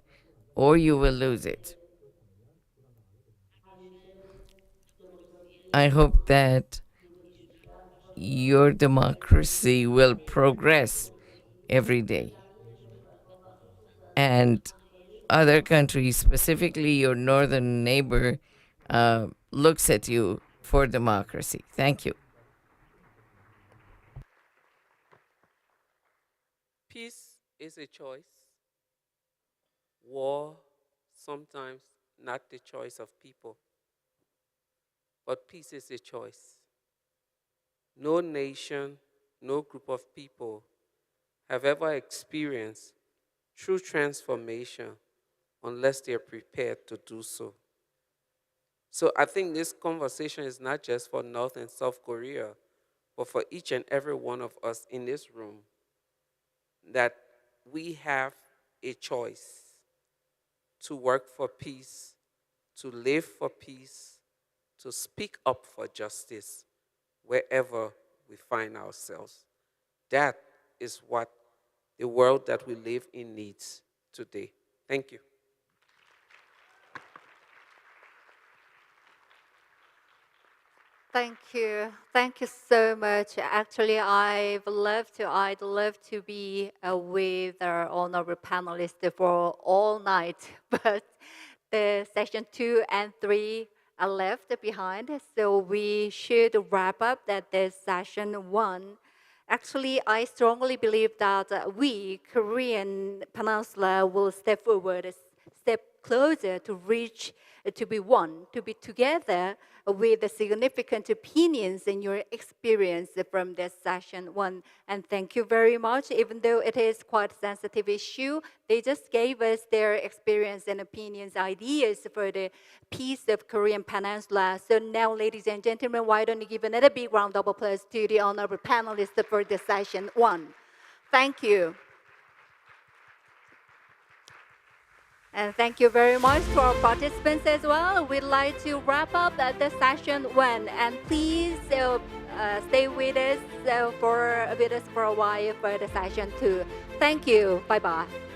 or you will lose it. I hope that your democracy will progress every day. And other countries, specifically your northern neighbor, looks at you for democracy. Thank you. Peace is a choice. War, sometimes not the choice of people. But peace is a choice. No nation, no group of people have ever experienced true transformation unless they're prepared to do so. So I think this conversation is not just for North and South Korea, but for each and every one of us in this room, that we have a choice to work for peace, to live for peace, to speak up for justice wherever we find ourselves. That is what the world that we live in needs today. Thank you. Thank you. Thank you so much. Actually, I'd love to be with our honorable panelists for all night, but the session 2 and 3 are left behind, so we should wrap up that this session 1. Actually, I strongly believe that we, Korean Peninsula, will step forward, step closer to reach to be one, to be together with the significant opinions and your experience from this session one. And thank you very much. Even though it is quite a sensitive issue, they just gave us their experience and opinions, ideas for the peace of Korean Peninsula. So now, ladies and gentlemen, why don't you give another big round of applause to the honorable panelists for this session one. Thank you. And thank you very much to our participants as well. We'd like to wrap up the session one. And please stay with us for a while for the session two. Thank you. Bye-bye.